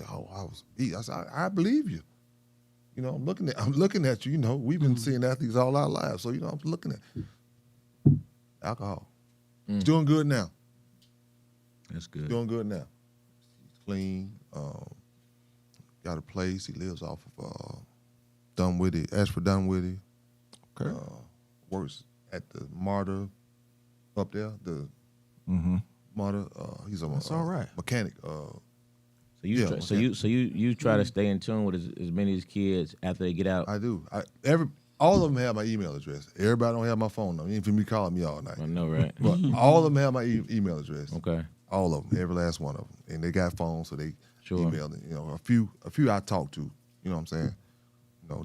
I said, I believe you. I'm looking at you. We've been seeing athletes all our lives, so I'm looking at you. Alcohol. He's doing good now. That's good. Doing good now. He's clean. Got a place. He lives off of Dunwoody, Ashford Dunwoody. Okay. Works at the MARTA up there. The MARTA. He's That's all right. mechanic. So you you try to stay in tune with as many of these kids after they get out. I do. All of them have my email address. Everybody don't have my phone number. Even for me calling me all night. I know, right? But all of them have my email address. Okay. All of them, every last one of them, and they got phones, so they Sure. email it. A few I talk to. You know what I'm saying?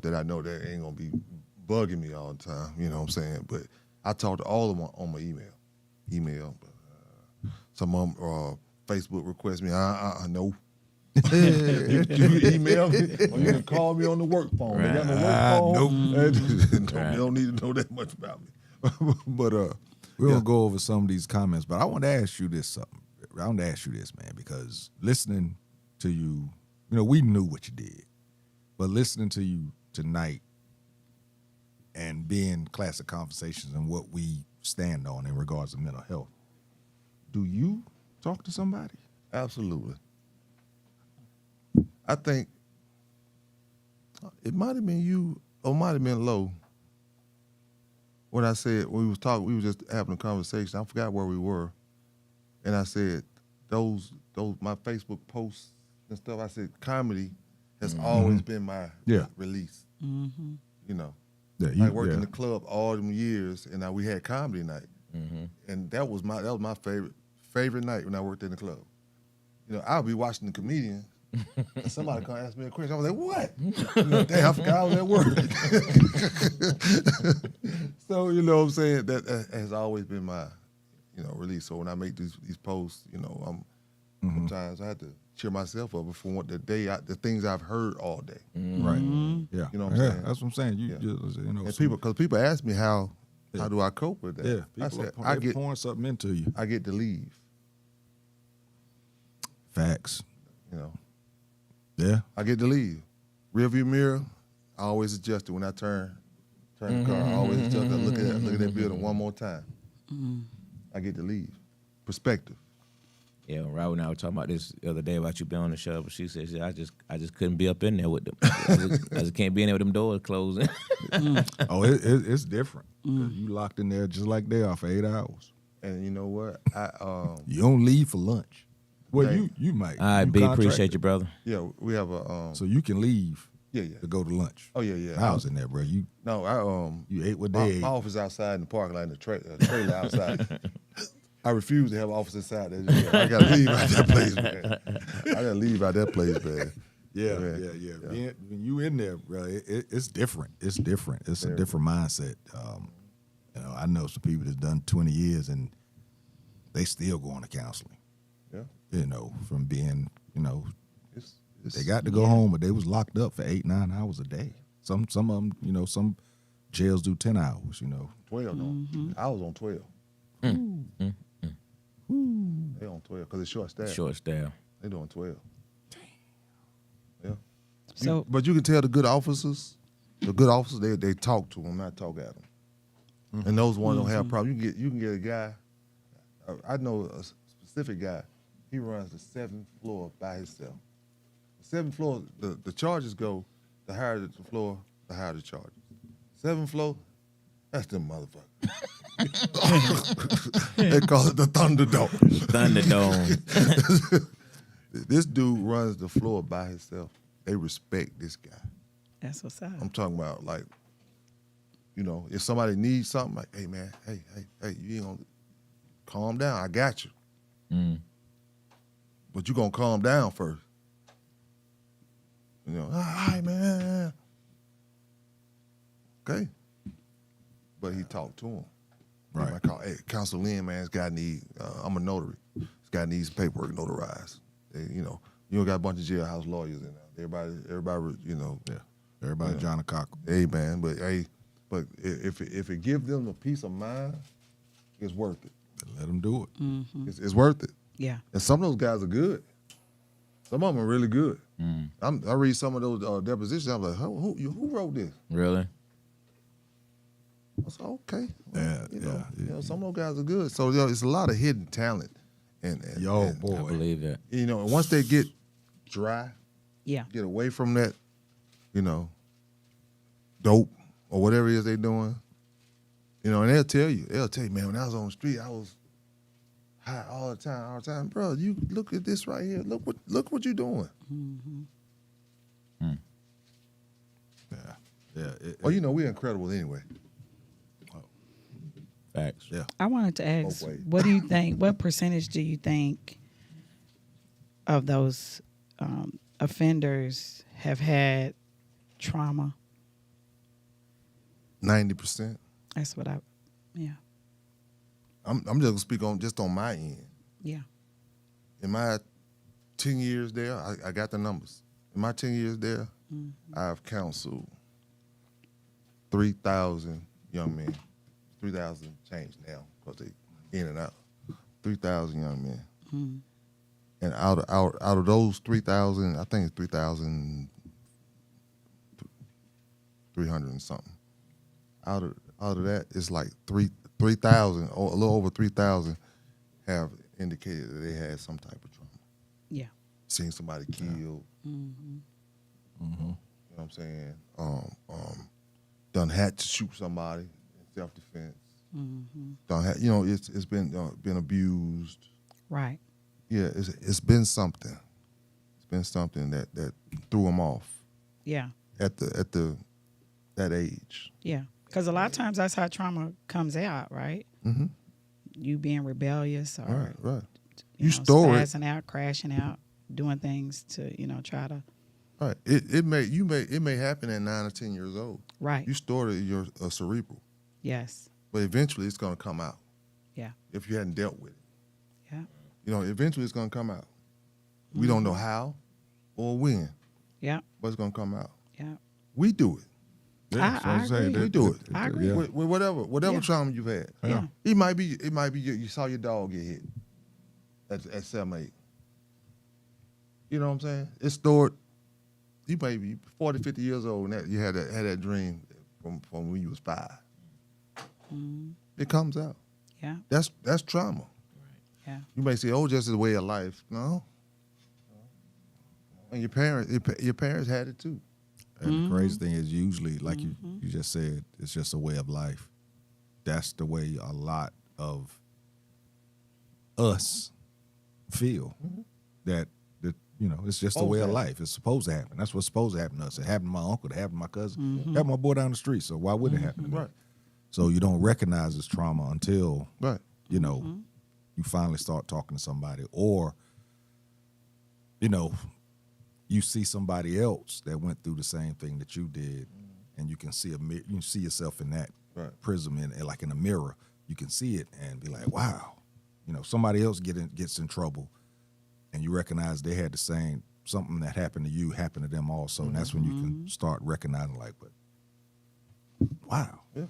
That I know that ain't gonna be bugging me all the time. You know what I'm saying? But I talk to all of them on my email. But some of them Facebook request me. No. You email me or you can call me on the work phone. They got the work phone. Nope. You don't need to know that much about me. But we're gonna go over some of these comments. But I want to ask you this something. I want to ask you this, man, because listening to you, we knew what you did, but listening to you tonight and being Classic Conversations and what we stand on in regards to mental health, do you talk to somebody? Absolutely. I think it might have been you or might have been Low. When I said, when we was talking, we were just having a conversation. I forgot where we were. And I said, those my Facebook posts and stuff, I said, comedy has always been my release. Mm-hmm. Yeah, I worked in the club all them years, and we had comedy night. And that was my favorite night when I worked in the club. I'll be watching the comedian, and somebody come ask me a question. I was like, what? Damn, I forgot I was at work. So, you know what I'm saying? That has always been my, release. So when I make these posts, sometimes I have to cheer myself up from the things I've heard all day. Right. Yeah. You know what I'm saying? That's what I'm saying. You just, And because people ask me how do I cope with that? Yeah. I People said, are pouring something into you. I get to leave. Facts. You know, Yeah. I get to leave. Rearview mirror, I always adjust it when I turn the car. I always adjust it. Look at that building one more time. I get to leave. Perspective. Yeah, Robert and I were talking about this the other day about you being on the show, but she said, I just couldn't be up in there with them. I just can't be in there with them doors closing. Oh, it's different. You locked in there just like they are for 8 hours. And you know what? You don't leave for lunch. Well, Okay. you might. All right, You B, contracted. appreciate you, brother. Yeah, we have a So you can leave yeah. to go to lunch. Oh yeah. I was in there, bro. You No, ate what my they ate. office outside in the parking lot in the trailer outside. I refuse to have an office inside there. I gotta leave out that place, man. I gotta leave out that place, man. Yeah. When you in there, bro, it's different. It's different. It's a different mindset. I know some people that's done 20 years and they still going to counseling. Yeah. From being, It's they got to go home, but they was locked up for 8-9 hours a day. Some of them, some jails do 10 hours. 12 though. I was on 12. They on 12 because it's short staff. Short staff. They doing 12. So But you can tell the good officers, they talk to them, not talk at them. And those ones don't have problems. You can get a guy. I know a specific guy. He runs the 7th floor by himself. The 7th floor, the charges go. The higher the floor, the higher the charges. 7th floor, that's them motherfuckers. They call it the Thunderdome. Thunderdome. This dude runs the floor by himself. They respect this guy. that's what's up. I'm talking about, like, if somebody needs something, like, hey man, hey, you ain't gonna calm down. I got you. But you gonna calm down first. All right, man. Okay. But he talked to him. Right. I call, hey, Council Lynn, man, this guy I'm a notary. This guy needs paperwork notarized. You don't got a bunch of jailhouse lawyers in there. Everybody, Yeah. Everybody John and Cockle. hey, man, but if it gives them a peace of mind, it's worth it. Let them do it. It's worth it. Yeah. And some of those guys are good. Some of them are really good. I read some of those depositions. I'm like, who wrote this? Really? I said, okay. Yeah. Some of those guys are good. So it's a lot of hidden talent. And Boy. I believe that. and once they get dry, Yeah. get away from that, dope or whatever it is they doing, and they'll tell you, man, when I was on the street, I was high all the time. Bro, you look at this right here. Look what you doing. Yeah. Well, we're incredible anyway. Facts. Yeah. I wanted to ask, Both ways. what do you think? What percentage do you think of those offenders have had trauma? 90%. That's what yeah. I'm just gonna speak on my end. Yeah. In my 10 years there, I got the numbers. In my 10 years there, I've counseled 3,000 young men. 3,000 changed now because they in and out. 3,000 young men. And out of those 3,000, I think it's 3,300 and something. Out of that, it's like 3,000 or a little over 3,000 have indicated that they had some type of trauma. Yeah. Seen somebody killed. You know what I'm saying? Done had to shoot somebody in self-defense. Done had, it's been abused. Right. Yeah, it's been something. It's been something that threw them off Yeah. at that age. Yeah. Because a lot of times that's how trauma comes out, right? Mm-hmm. You being rebellious or Right. you You know, store it. spazzing out, crashing out, doing things to, try to. Right. It may happen at 9 or 10 years old. Right. You stored it in your cerebral, Yes. but eventually it's gonna come out Yeah. if you hadn't dealt with it. Yeah. Eventually it's gonna come out. We don't know how or when, Yeah. but it's gonna come out. Yeah. We do it. Yeah, I agree. We do it. I agree. Yeah. With whatever Yeah. trauma you've had. Yeah. It might be you saw your dog get hit at 7, 8. You know what I'm saying? It's stored. You may be 40, 50 years old and that you had that dream from when you was 5. It comes out. Yeah. That's trauma. Yeah. You may say, "Oh, just a way of life." No. And your parents had it too. And the crazy thing is usually, like you just said, it's just a way of life. That's the way a lot of us feel. That it's just a way of life. It's supposed to happen. That's what's supposed to happen to us. It happened to my uncle. It happened to my cousin. It happened to my boy down the street. So why wouldn't it happen to me? Right. So you don't recognize this trauma until Right. you finally start talking to somebody, or you see somebody else that went through the same thing that you did, and you can see you see yourself in that Right. prism, like in a mirror. You can see it and be like, wow, somebody else gets in trouble, and you recognize they had the same something that happened to you happened to them also, and that's when you can start recognizing, like, but wow, Yeah.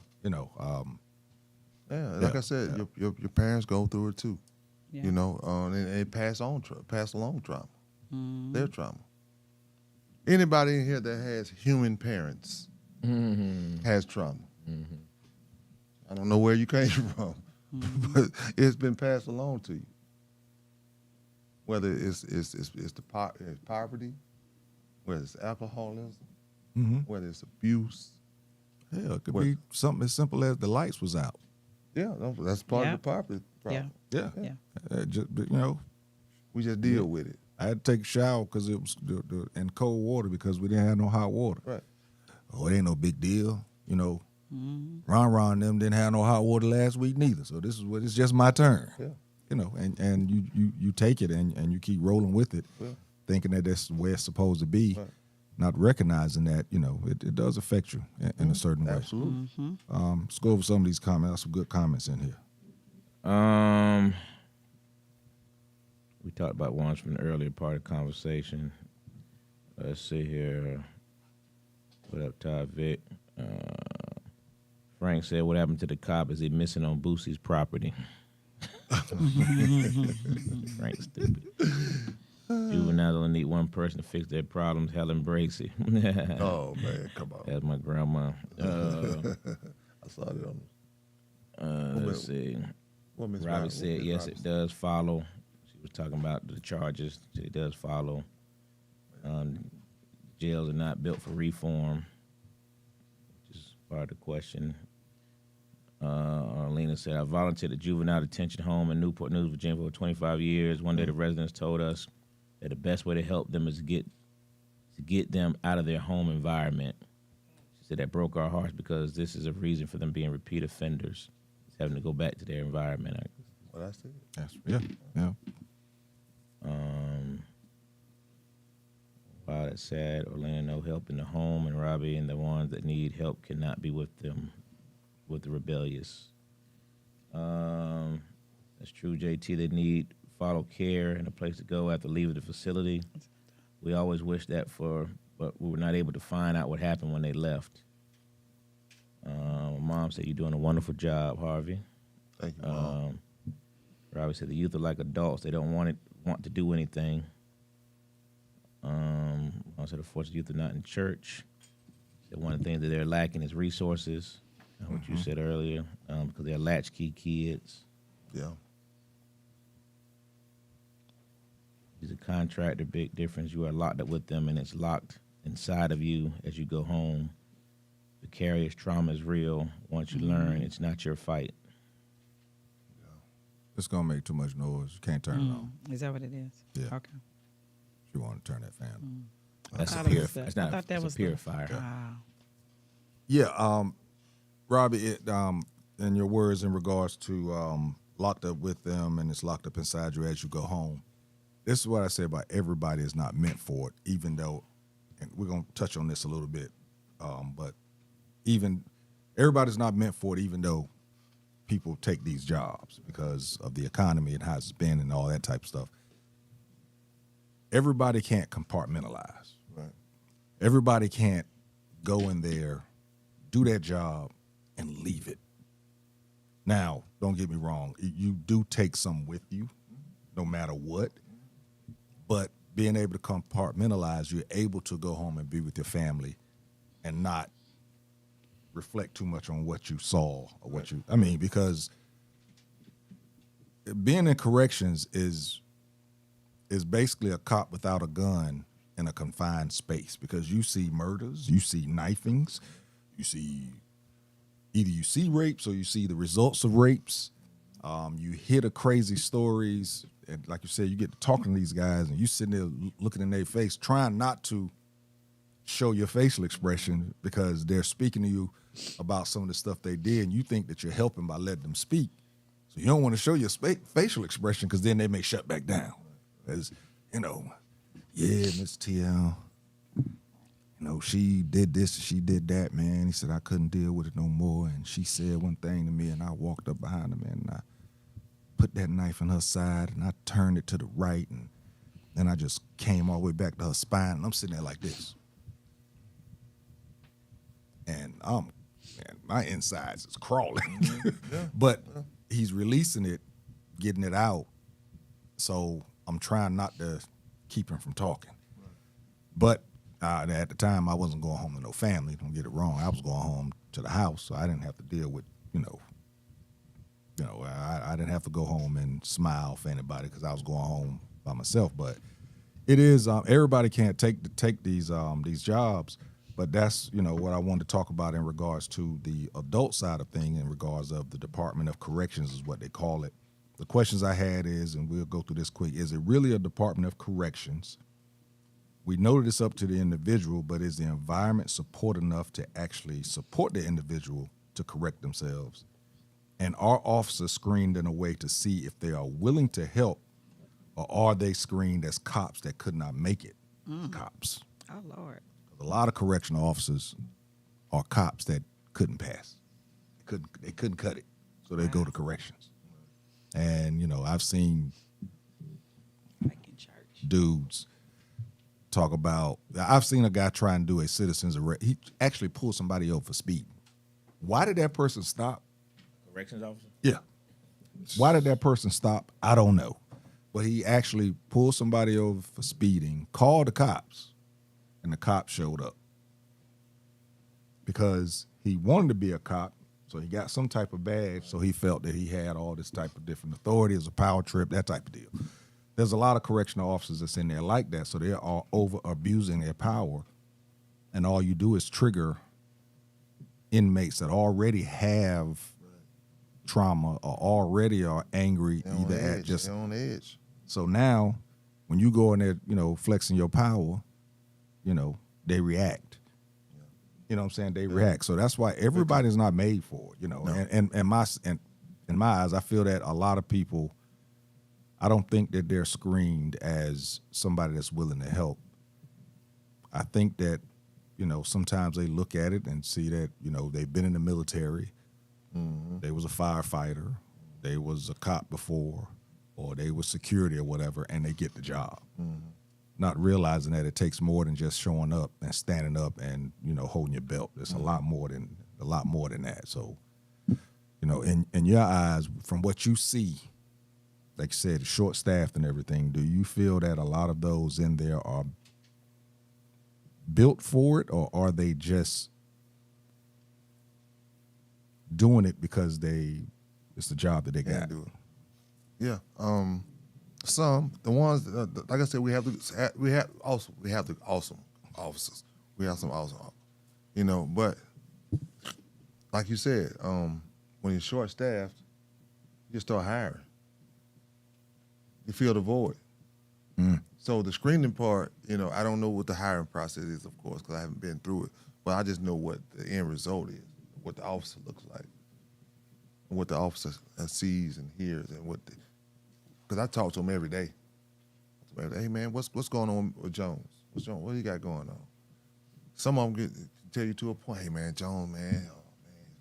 Yeah. Like I said, your parents go through it too. Yeah. And they pass along trauma. Their trauma. Anybody in here that has human parents has trauma. I don't know where you came from, but it's been passed along to you. Whether it's poverty, whether it's alcoholism, whether it's abuse. Hell, it could be something as simple as the lights was out. Yeah, that's part Yeah. of the poverty problem. Yeah. Yeah. We just deal with it. I had to take a shower because it was in cold water because we didn't have no hot water. Right. Oh, it ain't no big deal. Ron and them didn't have no hot water last week neither. So this is what it's just my turn. Yeah. And you take it and you keep rolling with it, thinking that that's where it's supposed to be, not recognizing that, it does affect you in a certain way. Absolutely. Let's go over some of these comments. There's some good comments in here. We talked about ones from the earlier part of the conversation. Let's see here. What up, Todd Vic? Frank said, what happened to the cop? Is he missing on Boosie's property? Frank's stupid. Juveniles only need one person to fix their problems. Helen Bracey. Oh, man, come on. That's my grandma. I saw it on Let's see. what Miss Robbie Robin- said, what Miss yes, Robin it said. does follow. She was talking about the charges. It does follow. Jails are not built for reform, which is part of the question. Arlena said, I volunteered at juvenile detention home in Newport News, Virginia for 25 years. One day the residents told us that the best way to help them is to get them out of their home environment. She said that broke our hearts because this is a reason for them being repeat offenders. It's having to go back to their environment. Well, that's it. Yeah. Wow, that's sad. Orlando, no help in the home, and Robbie and the ones that need help cannot be with them, with the rebellious. That's true, JT. They need follow care and a place to go after leaving the facility. We always wish that but we were not able to find out what happened when they left. Mom said, you're doing a wonderful job, Harvey. Thank you, Mom. Robbie said, the youth are like adults. They don't want to do anything. I said, the fortunate youth are not in church. Said one of the things that they're lacking is resources, what you said earlier, because they're latchkey kids. Yeah. He's a contractor, big difference. You are locked up with them, and it's locked inside of you as you go home. Vicarious trauma is real. Once you learn, it's not your fight. It's going to make too much noise. You can't turn it on. Is that what it is? Yeah. Okay. You want to turn that fan on. That's I a thought it was purifier. the- It's not I thought that it's was a the- purifier. Wow. Yeah, Robbie, in your words in regards to locked up with them and it's locked up inside you as you go home, this is what I say about everybody is not meant for it, even though, and we're going to touch on this a little bit, but even everybody's not meant for it, even though people take these jobs because of the economy and how it's been and all that type of stuff. Everybody can't compartmentalize. Right. Everybody can't go in there, do that job, and leave it. Now, don't get me wrong. You do take some with you, no matter what. But being able to compartmentalize, you're able to go home and be with your family and not reflect too much on what you saw or what you, because being in corrections is basically a cop without a gun in a confined space, because you see murders, you see knifings, you see rapes or you see the results of rapes. You hear the crazy stories, and like you said, you get to talking to these guys, and you sitting there looking in their face, trying not to show your facial expression because they're speaking to you about some of the stuff they did, and you think that you're helping by letting them speak. So you don't want to show your facial expression because then they may shut back down. As yeah, Miss TL, she did this, she did that, man. He said I couldn't deal with it no more, and she said one thing to me, and I walked up behind her, man, and I put that knife in her side, and I turned it to the right, and then I just came all the way back to her spine, and I'm sitting there like this. And my insides is crawling. But he's releasing it, getting it out, so I'm trying not to keep him from talking. But At the time, I wasn't going home to no family. Don't get it wrong. I was going home to the house, so I didn't have to deal with, I didn't have to go home and smile for anybody because I was going home by myself. But it is everybody can't take these jobs, but that's what I wanted to talk about in regards to the adult side of thing, in regards of the Department of Corrections is what they call it. The questions I had is, and we'll go through this quick, is it really a Department of Corrections? We know that it's up to the individual, but is the environment support enough to actually support the individual to correct themselves? And are officers screened in a way to see if they are willing to help, or are they screened as cops that could not make it cops? Oh, Lord. A lot of correctional officers are cops that couldn't pass. They couldn't cut it, so they go to corrections. And, I've seen Like in church. dudes talk about, I've seen a guy try and do a citizen's arrest. He actually pulled somebody over for speeding. Why did that person stop? Corrections officer? Yeah. Why did that person stop? I don't know. But he actually pulled somebody over for speeding, called the cops, and the cops showed up. Because he wanted to be a cop, so he got some type of badge, so he felt that he had all this type of different authority as a power trip, that type of deal. There's a lot of correctional officers that's in there like that, so they are over abusing their power, and all you do is trigger inmates that already have trauma or already are angry, They're on either at edge. just. They're on edge. So now, when you go in there, flexing your power, they react. You know what I'm saying? They react. So that's why everybody's not made for it, And in my eyes, I feel that a lot of people, I don't think that they're screened as somebody that's willing to help. I think that, sometimes they look at it and see that, they've been in the military. Mm-hmm. They was a firefighter. They was a cop before, or they was security or whatever, and they get the job. Mm-hmm. Not realizing that it takes more than just showing up and standing up and, holding your belt. It's a lot more than that. So, in your eyes, from what you see, like you said, short-staffed and everything, do you feel that a lot of those in there are built for it, or are they just doing it because it's the job that they got? Do it. Yeah. Some the ones like I said, we have the awesome officers. We have some awesome, but like you said, when you're short staffed, you start hiring. You feel the void. So the screening part, I don't know what the hiring process is, of course, because I haven't been through it. But I just know what the end result is, what the officer looks like, and what the officer sees and hears, and because I talk to him every day. Hey man, what's going on with Jones? What he got going on? Some of them tell you to a point. Hey man, Jones, man, his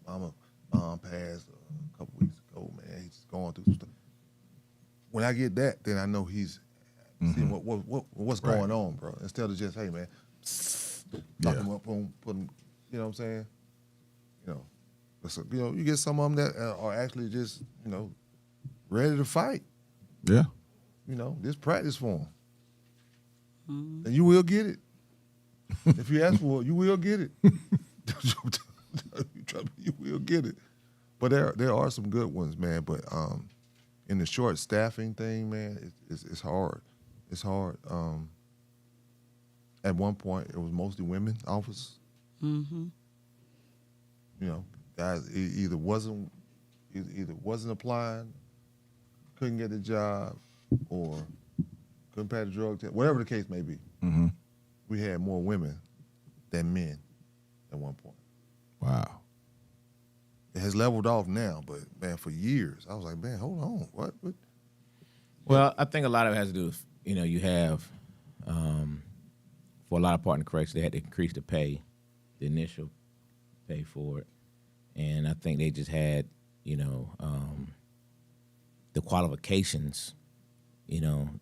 mom passed a couple weeks ago. Man, he's going through some stuff. When I get that, then I know he's seeing what's going on, bro. Instead of just, hey man, lock him up, boom, put him. You know what I'm saying? You get some of them that are actually just, ready to fight. Yeah. This practice for them. And you will get it. If you ask for it, you will get it. You will get it. But there are some good ones, man. But in the short staffing thing, man, it's hard. It's hard. At one point, it was mostly women officers. Mm-hmm. Guys either wasn't applying, couldn't get the job, or couldn't pass the drug test, whatever the case may be. Mm-hmm. We had more women than men at one point. Wow. It has leveled off now, but man, for years, I was like, man, hold on, what? Well, I think a lot of it has to do with, you have, for a lot of partner corrections, they had to increase the pay, the initial pay for it. And I think they just had, the qualifications, when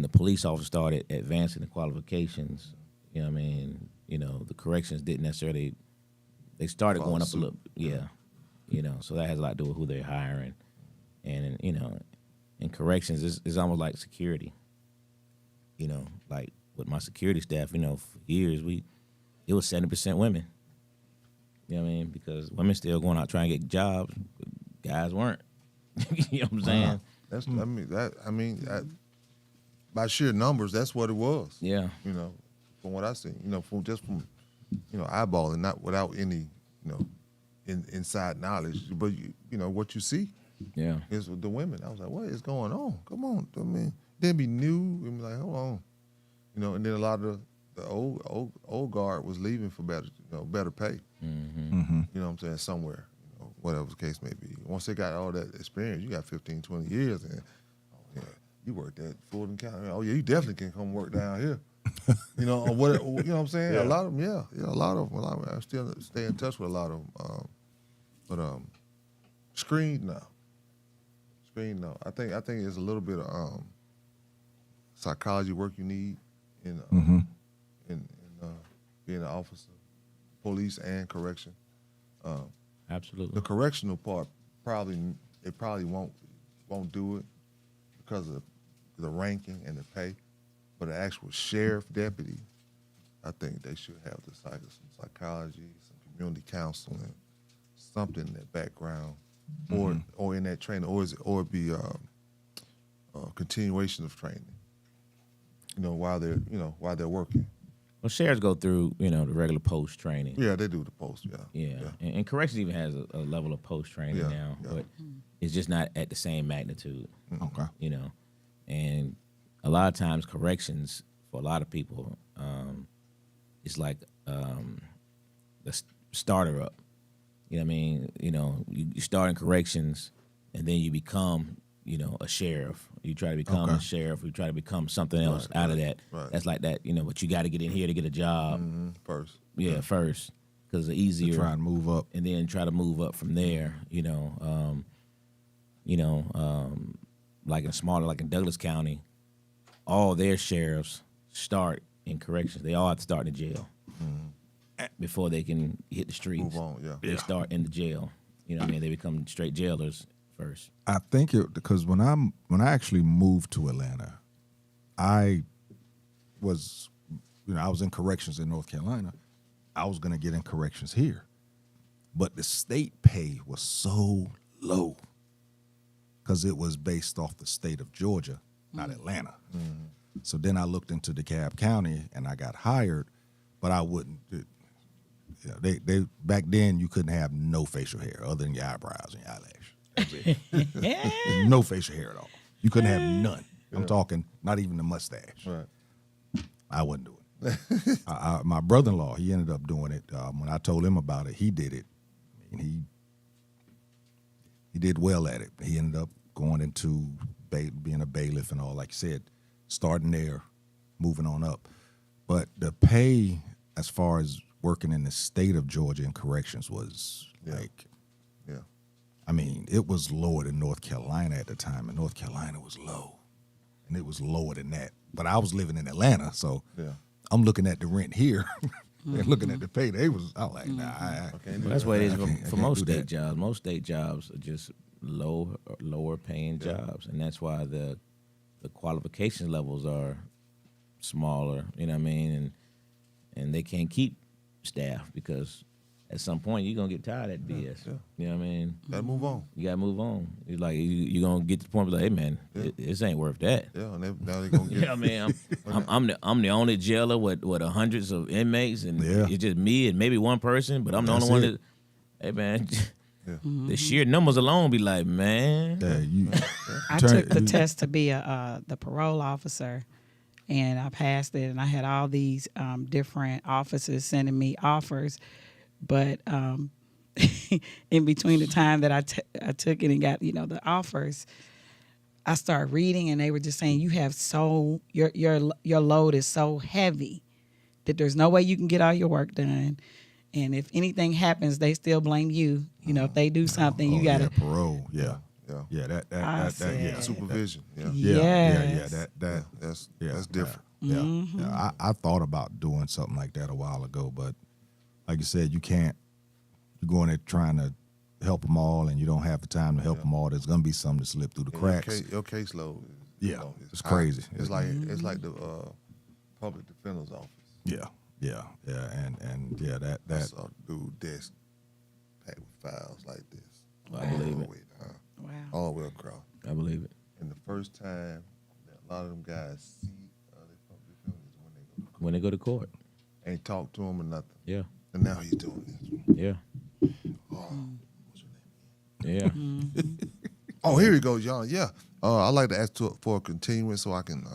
the police officer started advancing the qualifications, the corrections didn't necessarily, they started going up a little, so that has a lot to do with who they're hiring. And, in corrections, it's almost like security, like with my security staff, for years it was 70% women. You know what I mean? Because women still going out trying to get jobs, guys weren't. You know what I'm saying? That's by sheer numbers, that's what it was. Yeah. From what I see, from eyeballing, not without any, inside knowledge, but what you see Yeah. is the women. I was like, what is going on? Come on. I mean, then be new and be like, hold on. And then a lot of the old guard was leaving for better pay. Mm-hmm. You know what I'm saying? Somewhere, whatever the case may be. Once they got all that experience, you got 15, 20 years, and you worked at Fulton County. Oh yeah, you definitely can come work down here. Or what? You know what I'm saying? Yeah. A lot of them, a lot of them. I still stay in touch with a lot of them. But screen now. I think it's a little bit of psychology work you need in being an officer, police and correction. Absolutely. The correctional part probably won't do it because of the ranking and the pay, but the actual sheriff deputy, I think they should have some psychology, some community counseling, something in that background, or in that training, or it be a continuation of training. While they're working. Well, sheriffs go through, the regular post training. Yeah, they do the post. Yeah. And corrections even has a level of post training now, but it's just not at the same magnitude. Okay. And a lot of times corrections for a lot of people, it's like the starter up. You know what I mean? You start in corrections, and then you become, a sheriff. You try to become a sheriff. You try to become something else out of that. Right. That's like that, but you got to get in here to get a job. First. Yeah, first, because it's easier. Try and move up. And then try to move up from there. Like in Douglas County, all their sheriffs start in corrections. They all have to start in the jail before they can hit the streets. Move on, yeah. They start in the jail. You know what I mean? They become straight jailers first. I think because when I actually moved to Atlanta, I was in corrections in North Carolina. I was going to get in corrections here, but the state pay was so low because it was based off the state of Georgia, not Atlanta. So then I looked into DeKalb County and I got hired, but I wouldn't. They back then you couldn't have no facial hair other than your eyebrows and your eyelash. That's it. No facial hair at all. You couldn't have none. I'm talking not even the mustache. Right. I wouldn't do it. My brother-in-law, he ended up doing it. When I told him about it, he did it. I mean, he did well at it. He ended up going into being a bailiff and all, like you said, starting there, moving on up. But the pay, as far as working in the state of Georgia in corrections, was I mean, it was lower than North Carolina at the time, and North Carolina was low, and it was lower than that. But I was living in Atlanta, so I'm looking at the rent here and looking at the pay. I was like, nah, That's what it is for most do that. state jobs. Most state jobs are just lower paying jobs, and that's why the qualification levels are smaller. You know what I mean? And they can't keep staff because at some point you're gonna get tired of that BS. You know what I mean? Gotta move on. You gotta move on. It's like you're gonna get to the point where, like, hey man, this ain't worth that. Yeah, and now they're gonna get. You know what I mean? I'm the only jailer with hundreds of inmates, and it's just me and maybe one person, but I'm the only one that. Hey man, the sheer numbers alone be like, man. I took the test to be the parole officer, and I passed it, and I had all these different officers sending me offers, but in between the time that I took it and got the offers, I started reading, and they were just saying you have your load is so heavy that there's no way you can get all your work done. And if anything happens, they still blame you. If they do something, you gotta parole. Yeah. That Supervision. That's different. I thought about doing something like that a while ago, but like you said, you can't. You're going there trying to help them all, and you don't have the time to help them all. There's gonna be some to slip through the cracks. Your caseload. It's crazy. It's like the public defender's office. Yeah, and I that saw a dude desk packed with files like this. I believe all it. the way down, Wow. all the way across. I believe it. And the first time that a lot of them guys see their public defenders is When they go to court. ain't talk to him or nothing. Yeah. And now he's doing this. Yeah. What's your name? Yeah. Oh, here he goes, y'all. Yeah. I'd like to ask for a continuance so I can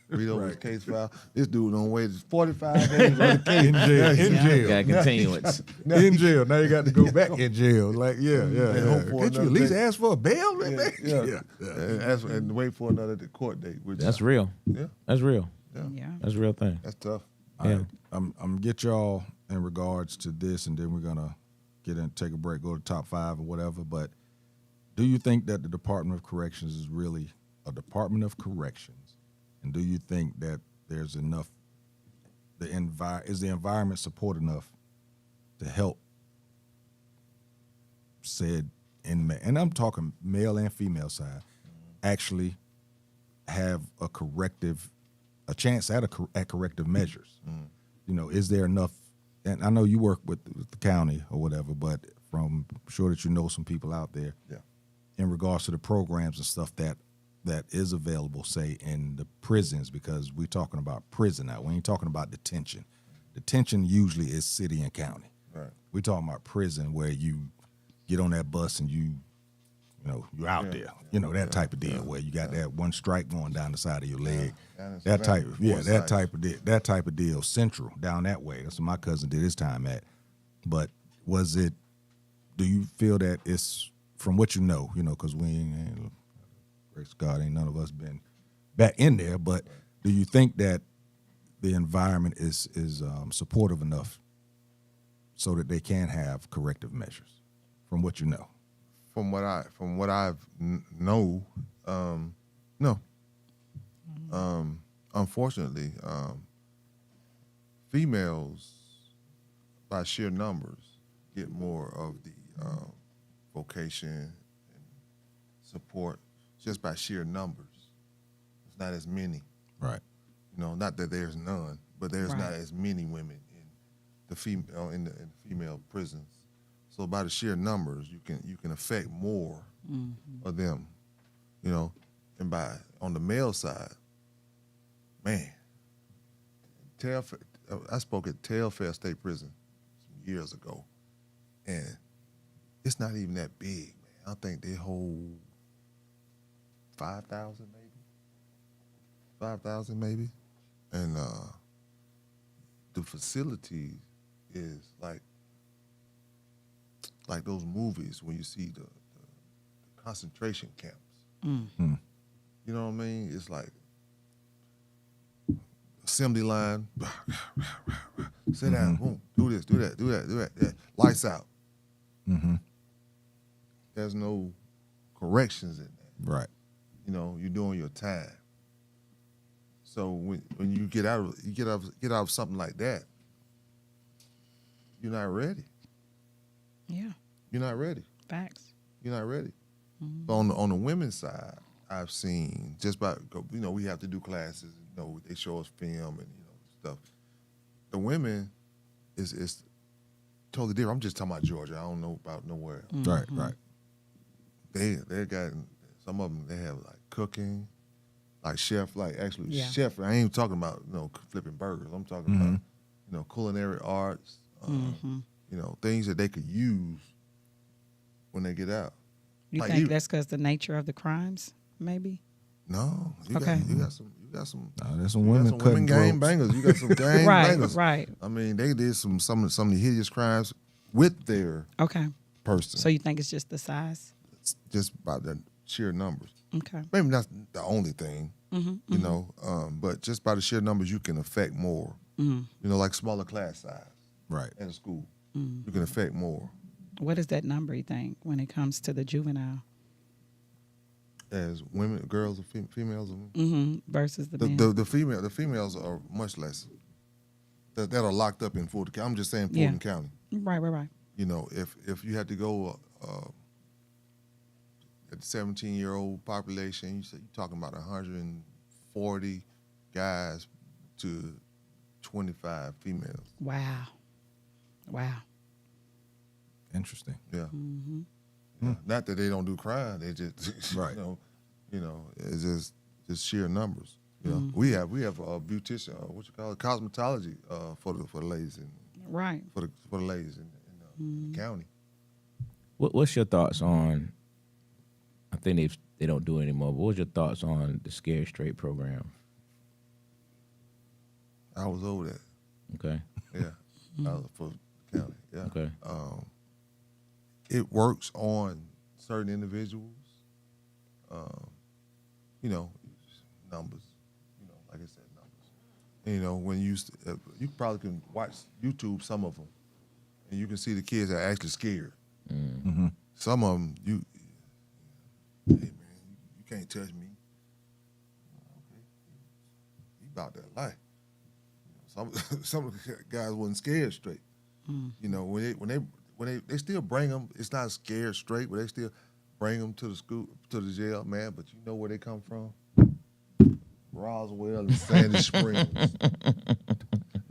read over his case file. This dude don't wait 45 days on the case. in jail, Got continuance. in jail. Now you got to go back in jail. Like, yeah. hope for Can't you at another least day. ask for a bail, man? Yeah. And wait for another court date. Which That's real. Yeah, That's real. Yeah. That's a real thing. that's tough. Yeah. I'm gonna get y'all in regards to this, and then we're gonna get in, take a break, go to top 5 or whatever. But do you think that the Department of Corrections is really a Department of Corrections, and do you think that there's enough? Is the environment support enough to help said inmate, and I'm talking male and female side, actually have a chance at corrective measures? You know, is there enough? And I know you work with the county or whatever, but I'm sure that you know some people out there. Yeah. In regards to the programs and stuff that is available, say in the prisons, because we're talking about prison now. We ain't talking about detention. Detention usually is city and county. Right. We're talking about prison where you get on that bus and you're out there. You know, that type of deal where you got that one stripe going down the side of your leg. Yeah, That type, that's that type of deal. Central down that way. That's what my cousin did his time at. But do you feel that it's, from what you know, because we ain't, grace God, ain't none of us been back in there, but do you think that the environment is supportive enough so that they can have corrective measures, from what you know? From what I've know, no. Unfortunately, females by sheer numbers get more of the vocation and support just by sheer numbers. It's not as many. Right. Not that there's none, but there's Right. not as many women in the female prisons. So by the sheer numbers, you can affect more of them, and on the male side, man, I spoke at Telfair State Prison some years ago, and it's not even that big, man. I think they hold 5,000 maybe, and the facility is like those movies when you see the concentration camps. You know what I mean? It's like assembly line, sit down, boom, do this, do that. Yeah. Lights out. There's no corrections in that. Right. You're doing your time. So when you get out of something like that, you're not ready. Yeah. You're not ready. Facts. You're not ready. But on the women's side, I've seen just by we have to do classes. They show us film and stuff. The women is totally different. I'm just talking about Georgia. I don't know about nowhere else. Right. They got some of them. They have like cooking, like chef, like actually Yeah. chef. I ain't even talking about flipping burgers. I'm talking about culinary arts. Things that they could use when they get out. You Like think you- that's because the nature of the crimes, maybe? No, you Okay. got some. There's some You got women some cutting women gang throats. bangers. You got some gang Right, bangers. right. I mean, they did some of the hideous crimes with their Okay. person. So you think it's just the size? It's just by the sheer numbers. Okay. Maybe not the only thing, but just by the sheer numbers, you can affect more. Like smaller class size Right. in a school, you can affect more. What is that number, you think, when it comes to the juvenile As women, girls, or females, versus the men? the females are much less. That are locked up in Fulton County. I'm just saying Fulton County. Right. If you had to go at the 17-year-old population, you're talking about 140 guys to 25 females. Wow. Interesting. Yeah. Yeah. Not that they don't do crime. They just Right. It's just sheer numbers. You know, we have a beautician, what you call it, cosmetology for the ladies in Right. for the ladies in the county. What's your thoughts on? I think they don't do it anymore. But what's your thoughts on the Scared Straight program? I was over that. Okay. Yeah. I was for the county. Yeah. Okay. It works on certain individuals. Numbers. Like I said, numbers. When you probably can watch YouTube, some of them, and you can see the kids are actually scared. Mm-hmm. Some of them, hey man, you can't touch me. Okay, he about that life. Some of the guys wasn't scared straight. When they still bring them, it's not scared straight, but they still bring them to the school, to the jail, man. But you know where they come from? Roswell and Sandy Springs.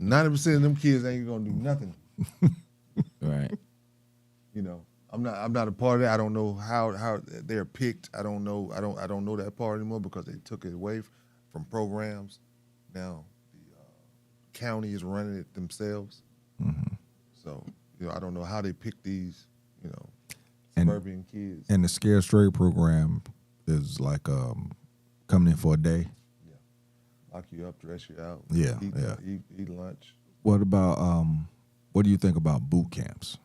90% of them kids ain't gonna do nothing. Right. I'm not a part of that. I don't know how they're picked. I don't know that part anymore because they took it away from programs. Now the county is running it themselves. Mm-hmm. So I don't know how they pick these And- suburban kids. And the Scared Straight program is like coming in for a day. Lock you up, dress you out. Yeah, eat, yeah. Eat lunch. What about what do you think about boot camps?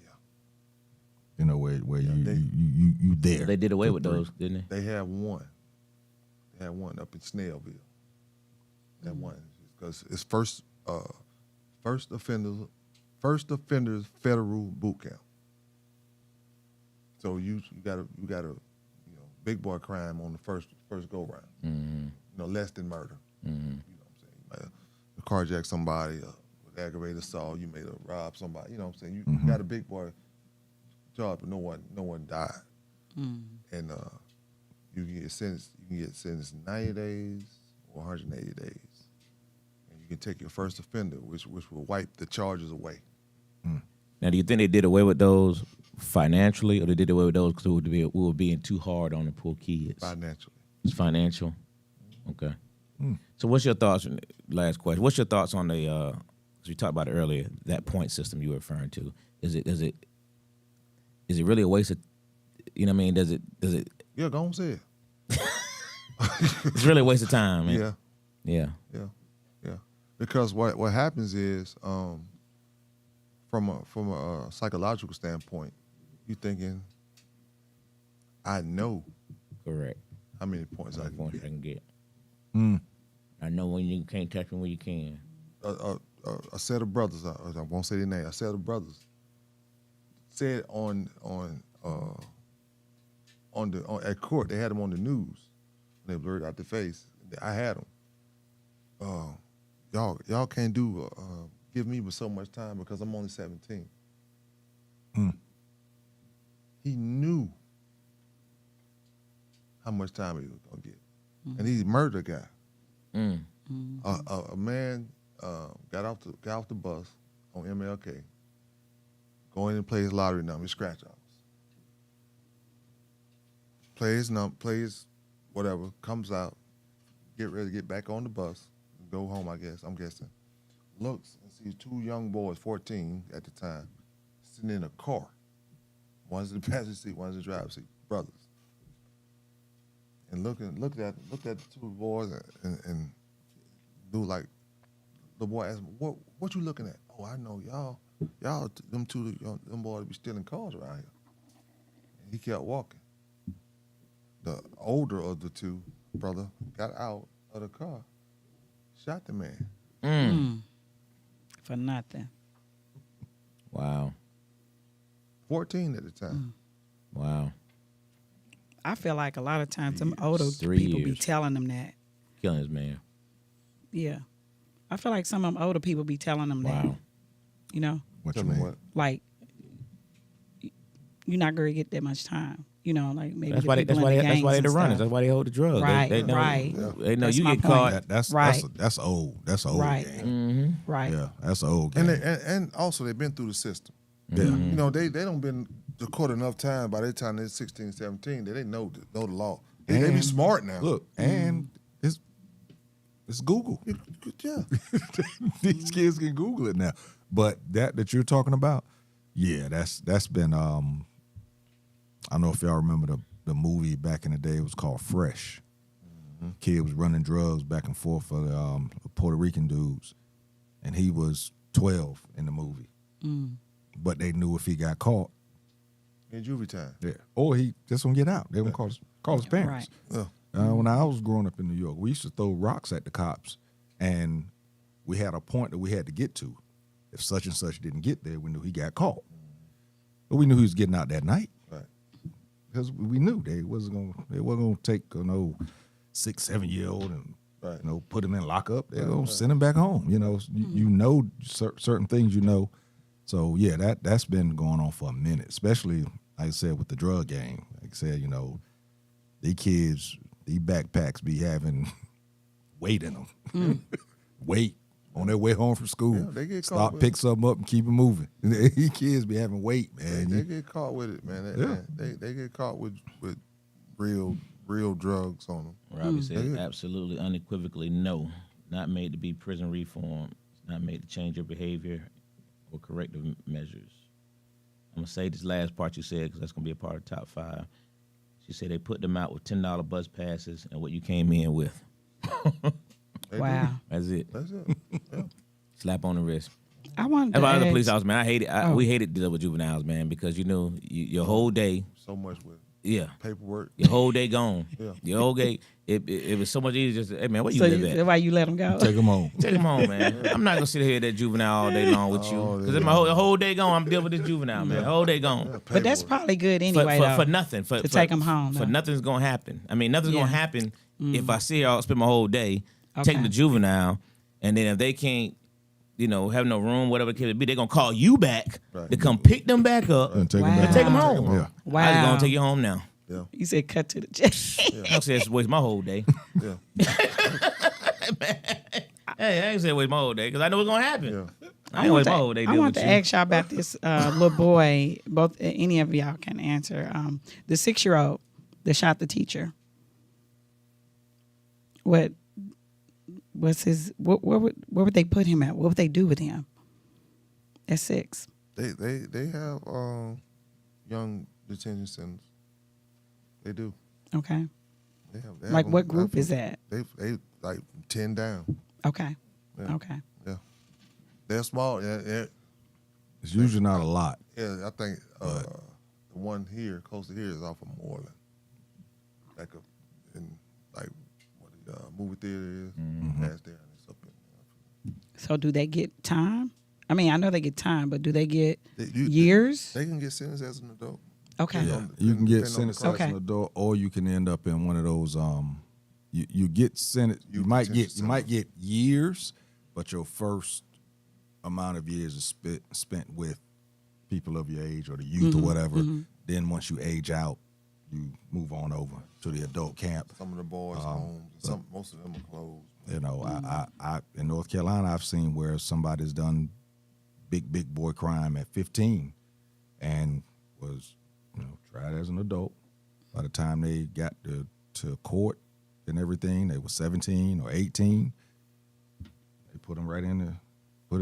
Yeah. Where Yeah, you there. They did away with those, didn't they? They have one. They had one up in Snellville. That one because it's first offenders federal boot camp. So you got a big boy crime on the first go round. Mm-hmm. Less than murder. Mm-hmm. You know what I'm saying? You might have carjacked somebody with aggravated assault. You may have robbed somebody. You know what I'm saying? You got a big boy job, but no one died. And you can get sentenced 90 days or 180 days. And you can take your first offender, which will wipe the charges away. Now, do you think they did away with those financially, or they did away with those because we were being too hard on the poor kids? Financially. It's financial. Okay. So, what's your thoughts? Last question. What's your thoughts on the? Because we talked about it earlier, that point system you were referring to. Is it really a waste of? You know what I mean? Does it? Yeah, go on say it. It's really a waste of time. Man. Yeah. Yeah. Yeah. Because what happens is, from a psychological standpoint, you thinking, I know Correct. how many points I How can much I get. can get. Mm. I know when you can't touch me when you can. A set of brothers, I won't say their name, a set of brothers said at court, they had them on the news. They blurred out the face. I had them. Y'all can't give me but so much time because I'm only 17. Mm. He knew how much time he was gonna get, and he's a murder guy. Mm. A man got off the bus on MLK, go in and play his lottery number, his scratch offs. Plays whatever, comes out, get ready to get back on the bus, go home, I'm guessing. Looks and sees two young boys, 14 at the time, sitting in a car. One's in the passenger seat, one's in the driver's seat, brothers. And looked at the two boys and knew, like, the boy asked him, what you looking at? Oh, I know y'all them boys be stealing cars around here. And he kept walking. The older of the two brother got out of the car, shot the man. For nothing. Wow. 14 at the time. Wow. I feel like a lot of times them older 3 people be years. telling them that. Killing his man. Yeah. I feel like some of them older people be telling them that. Wow. You know? What you Tell me mean? what? Like, you're not going to get that much time. you know, like maybe That's the why people in the that's gangs why they and the runners. stuff. That's why they hold the drugs. Right, They know, right. They know That's you my get point. caught. That's old. That's an old Right. game. Right. Yeah, that's an old game. And also they've been through the system. Yeah. You know, they don't been to court enough time. By the time they're 16, 17, they know the law. They be And smart now. Look, and it's Google. Yeah. These kids can Google it now. But that you're talking about, yeah, that's been I don't know if y'all remember the movie back in the day. It was called Fresh. Kid was running drugs back and forth for the Puerto Rican dudes, and he was 12 in the movie. But they knew if he got caught, In juvie time. yeah, or he just gonna get out. They gonna call his parents. Yeah. When I was growing up in New York, we used to throw rocks at the cops, and we had a point that we had to get to. If such and such didn't get there, we knew he got caught. But we knew he was getting out that night Right. because we knew they wasn't gonna take 6, 7-year-old and Right. put him in lockup. They're gonna send him back home. You know certain things. So yeah, that's been going on for a minute, especially like I said with the drug game. Like I said, these kids, these backpacks be having weight in them. Weight on their way home from school. Yeah, they get caught Stop, with pick something up, and keep it moving. These kids be having weight, man. They get caught with it, man. They get caught with real drugs on them. Robbie said absolutely unequivocally no. Not made to be prison reform. It's not made to change your behavior or corrective measures. I'm going to say this last part you said because that's going to be a part of top 5. She said they put them out with $10 bus passes and what you came in with. Wow. That's it. That's it. Yeah. Slap on the wrist. I wanted That's to why the ask, police officer, man. I hate it. We hated dealing with juveniles, man, because your whole day, So much with yeah, paperwork. your whole day gone. Yeah. Your whole day, it was so much easier just, hey, man, where you so live at? that's why you let them go. Take them home. Take him home, man. I'm not gonna sit here at that juvenile all day long with you. All day Because my whole day gone, I'm dealing with this juvenile, man. Whole day gone. But that's probably good anyway, though. For nothing. For take 'em home, For though. nothing's gonna happen. I mean, nothing's Yeah. gonna happen if I see y'all spend my whole day Okay. taking the juvenile, and then if they can't, have no room, whatever the case be, they're gonna call you back to come pick them back up And take Wow. them back. take them home. Yeah. Wow. I just gonna take you home now. Yeah. You said cut to the chase. I don't say it's waste my whole day. Yeah. Hey, I ain't say waste my whole day because I know what's gonna happen. Yeah. I ain't waste my whole day I dealing want with to you. ask y'all about this little boy. Both any of y'all can answer. The 6-year-old that shot the teacher. What was his? Where would they put him at? What would they do with him at 6? They have young detention centers. They do. Okay. They have Like them. what group is that? They like 10 down. Okay. Yeah. Okay. Yeah. They're small. Yeah. It's usually not a lot. Yeah. I think the one here, close to here, is off of Moreland. Like what the movie theater is. Past there, and it's up in. So do they get time? I mean, I know they get time, but do they get You- years? They can get sentenced as an adult. Okay. Yeah, on- you can get depending on the sentenced as crime. an adult, or you can end up in one of those. You get sentenced. You Youth might detention get years, but your first amount of years is spent with people of your age or the youth or whatever. Then once you age out, you move on over to the adult camp. Some of the boys' homes. Most of them are closed. I in North Carolina, I've seen where somebody's done big boy crime at 15, and was tried as an adult. By the time they got to court and everything, they were 17 or 18. They put them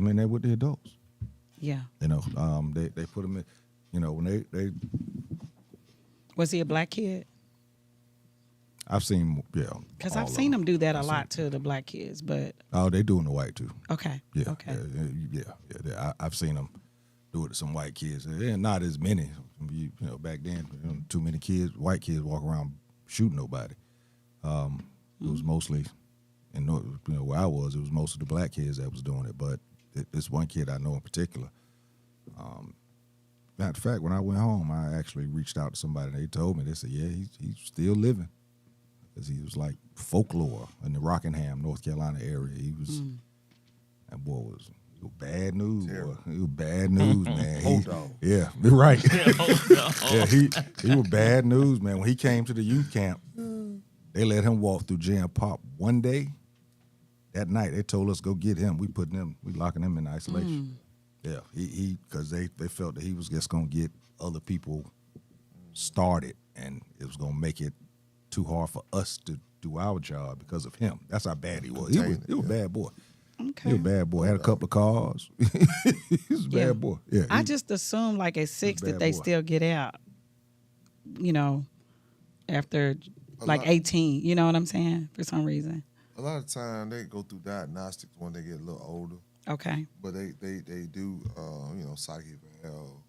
in there with the adults. Yeah. They put them in. When they Was he a black kid? I've seen Because all I've of seen them do that a lot to the black kids. But Oh, they doing the white too. okay. Yeah. Okay. I've seen them do it to some white kids. And not as many. Back then, too many white kids walk around shooting nobody. It was mostly, where I was, it was most of the black kids that was doing it. But this one kid I know in particular. Matter of fact, when I went home, I actually reached out to somebody. And they told me, they said, yeah, he's still living. Because he was like folklore in the Rockingham, North Carolina area. He was, that boy was He was bad news, boy. Terrible. He was bad news, man. Old dog. Yeah, you're right. Yeah, he was bad news, man. When he came to the youth camp, they let him walk through jam pop one day. That night, they told us go get him. We locking him in isolation. Yeah, he because they felt that he was just gonna get other people started, and it was gonna make it too hard for us to do our job because of him. That's how bad he was. He was a bad boy. Okay. He was a bad boy. Had a couple of cars. He was a bad boy. Yeah. I just assumed like at 6 that they boy. still get out, after like lot- 18. You know what I'm saying? For some reason. A lot of time they go through diagnostics when they get a little older, Okay. but they do psych eval,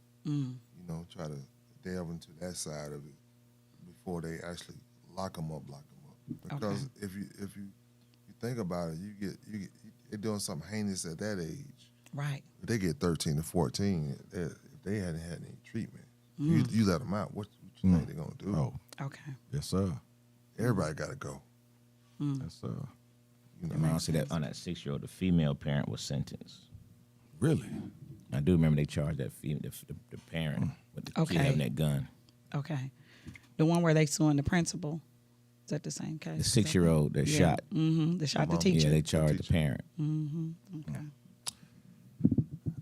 try to delve into that side of it before they actually lock them up. Because if you think about it, they're doing something heinous at that age. Right. If they get 13 to 14, if they hadn't had any treatment, you let them out. What you think they're gonna do? Oh, Okay. yes, sir. Everybody got to go. Yes, sir. I see that on that 6-year-old, the female parent was sentenced. Really? I do remember they charged that the parent with the kid having that gun. Okay. The one where they suing the principal. Is that the same case? The 6-year-old that shot. Mm-hmm. They shot the teacher. Yeah, they charged the parent. Okay.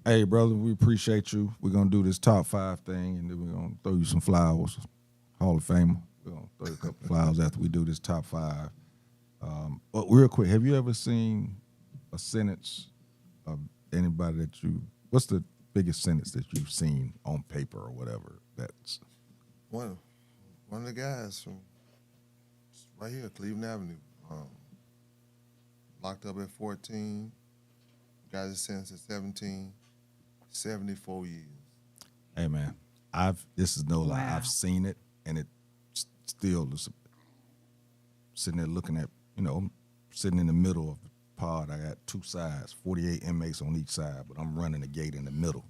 Hey, brother, we appreciate you. We're gonna do this top 5 thing, and then we're gonna throw you some flowers. Hall of Famer. We're gonna throw you a couple flowers after we do this top 5. But real quick, have you ever seen a sentence of anybody what's the biggest sentence that you've seen on paper or whatever? That's One of the guys from right here, Cleveland Avenue, locked up at 14, got his sentence at 17, 74 years. Hey man, this is no lie. Wow. I've seen it, and it still is sitting there looking at. I'm sitting in the middle of the pod. I got 2 sides, 48 inmates on each side, but I'm running the gate in the middle.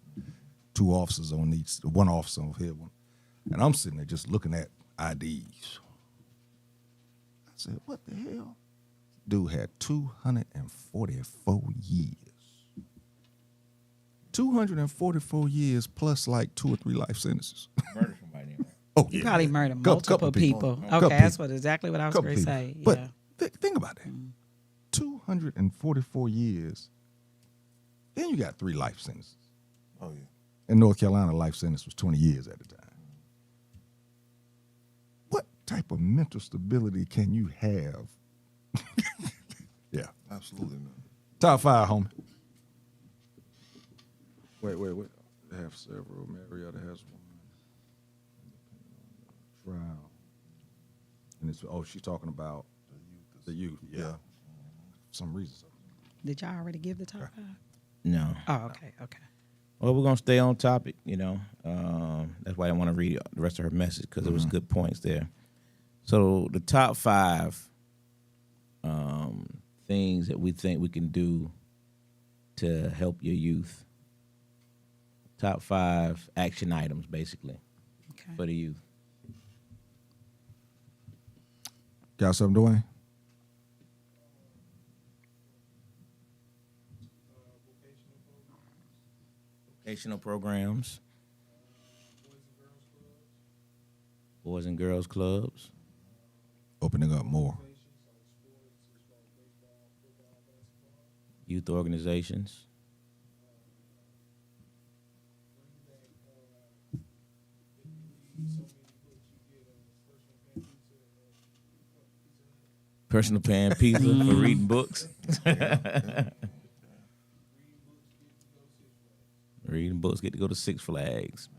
2 officers on each, 1 officer on here, and I'm sitting there just looking at IDs. I said, "What the hell?" Dude had 244 years. 244 years plus like 2 or 3 life sentences. Murder somebody, right? Oh, You yeah. probably murdered Couple multiple people. Couple Okay, that's people. exactly what I was Couple going to people. say. But Yeah. think about that. 244 years. Then you got 3 life sentences. Oh, yeah. In North Carolina, life sentence was 20 years at the time. What type of mental stability can you have? Yeah. Absolutely not. Top 5, homie. Wait. I have several. Marietta has one. Trial. And she's talking about the youth. Yeah. For some reason. Did y'all already give the top 5? No. Oh, okay. Well, we're gonna stay on topic. That's why I want to read the rest of her message because there was good points there. So the top 5 things that we think we can do to help your youth. Top 5 action items, basically, Okay. for the youth. Got something, Dwayne? Vocational programs. Boys and girls clubs. Opening up more. Youth organizations. Personal pan pizza for reading books. Reading books, get to go to Six Flags.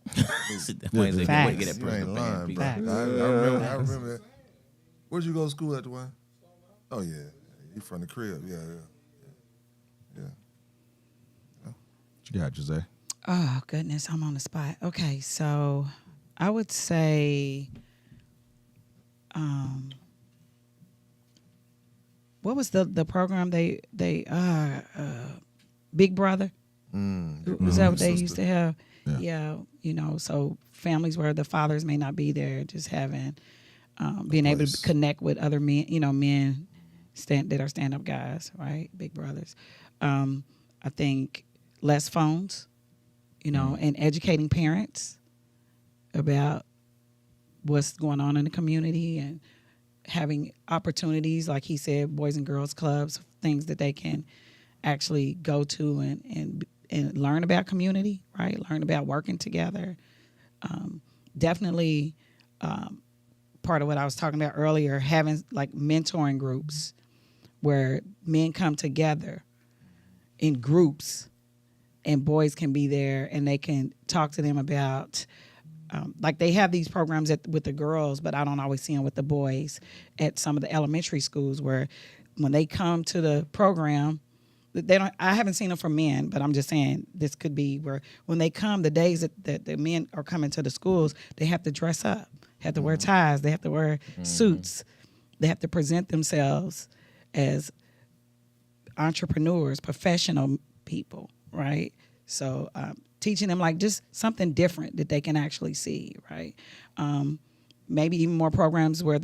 Dwayne said, "Can't wait to get that You ain't personal pan lying, pizza." bro. Facts. I remember that. Where'd you go to school at, Dwayne? Oh, yeah. You from the crib. Yeah. What you got, Jose? Oh, goodness. I'm on the spot. Okay. So I would say, what was the program Big Brother? Was that what they used to have? Yeah, so families where the fathers may not be there, just having being able to connect with other men, men that are stand-up guys, right? Big brothers. I think less phones, and educating parents about what's going on in the community and having opportunities, like he said, boys and girls clubs, things that they can actually go to and learn about community, right? Learn about working together. Definitely part of what I was talking about earlier, having like mentoring groups where men come together in groups and boys can be there and they can talk to them about, like they have these programs with the girls, but I don't always see them with the boys at some of the elementary schools where when they come to the program, I haven't seen them for men, but I'm just saying this could be where when they come, the days that the men are coming to the schools, they have to dress up, have to wear ties, they have to wear suits, they have to present themselves as entrepreneurs, professional people, right? So teaching them like just something different that they can actually see, right? Maybe even more programs where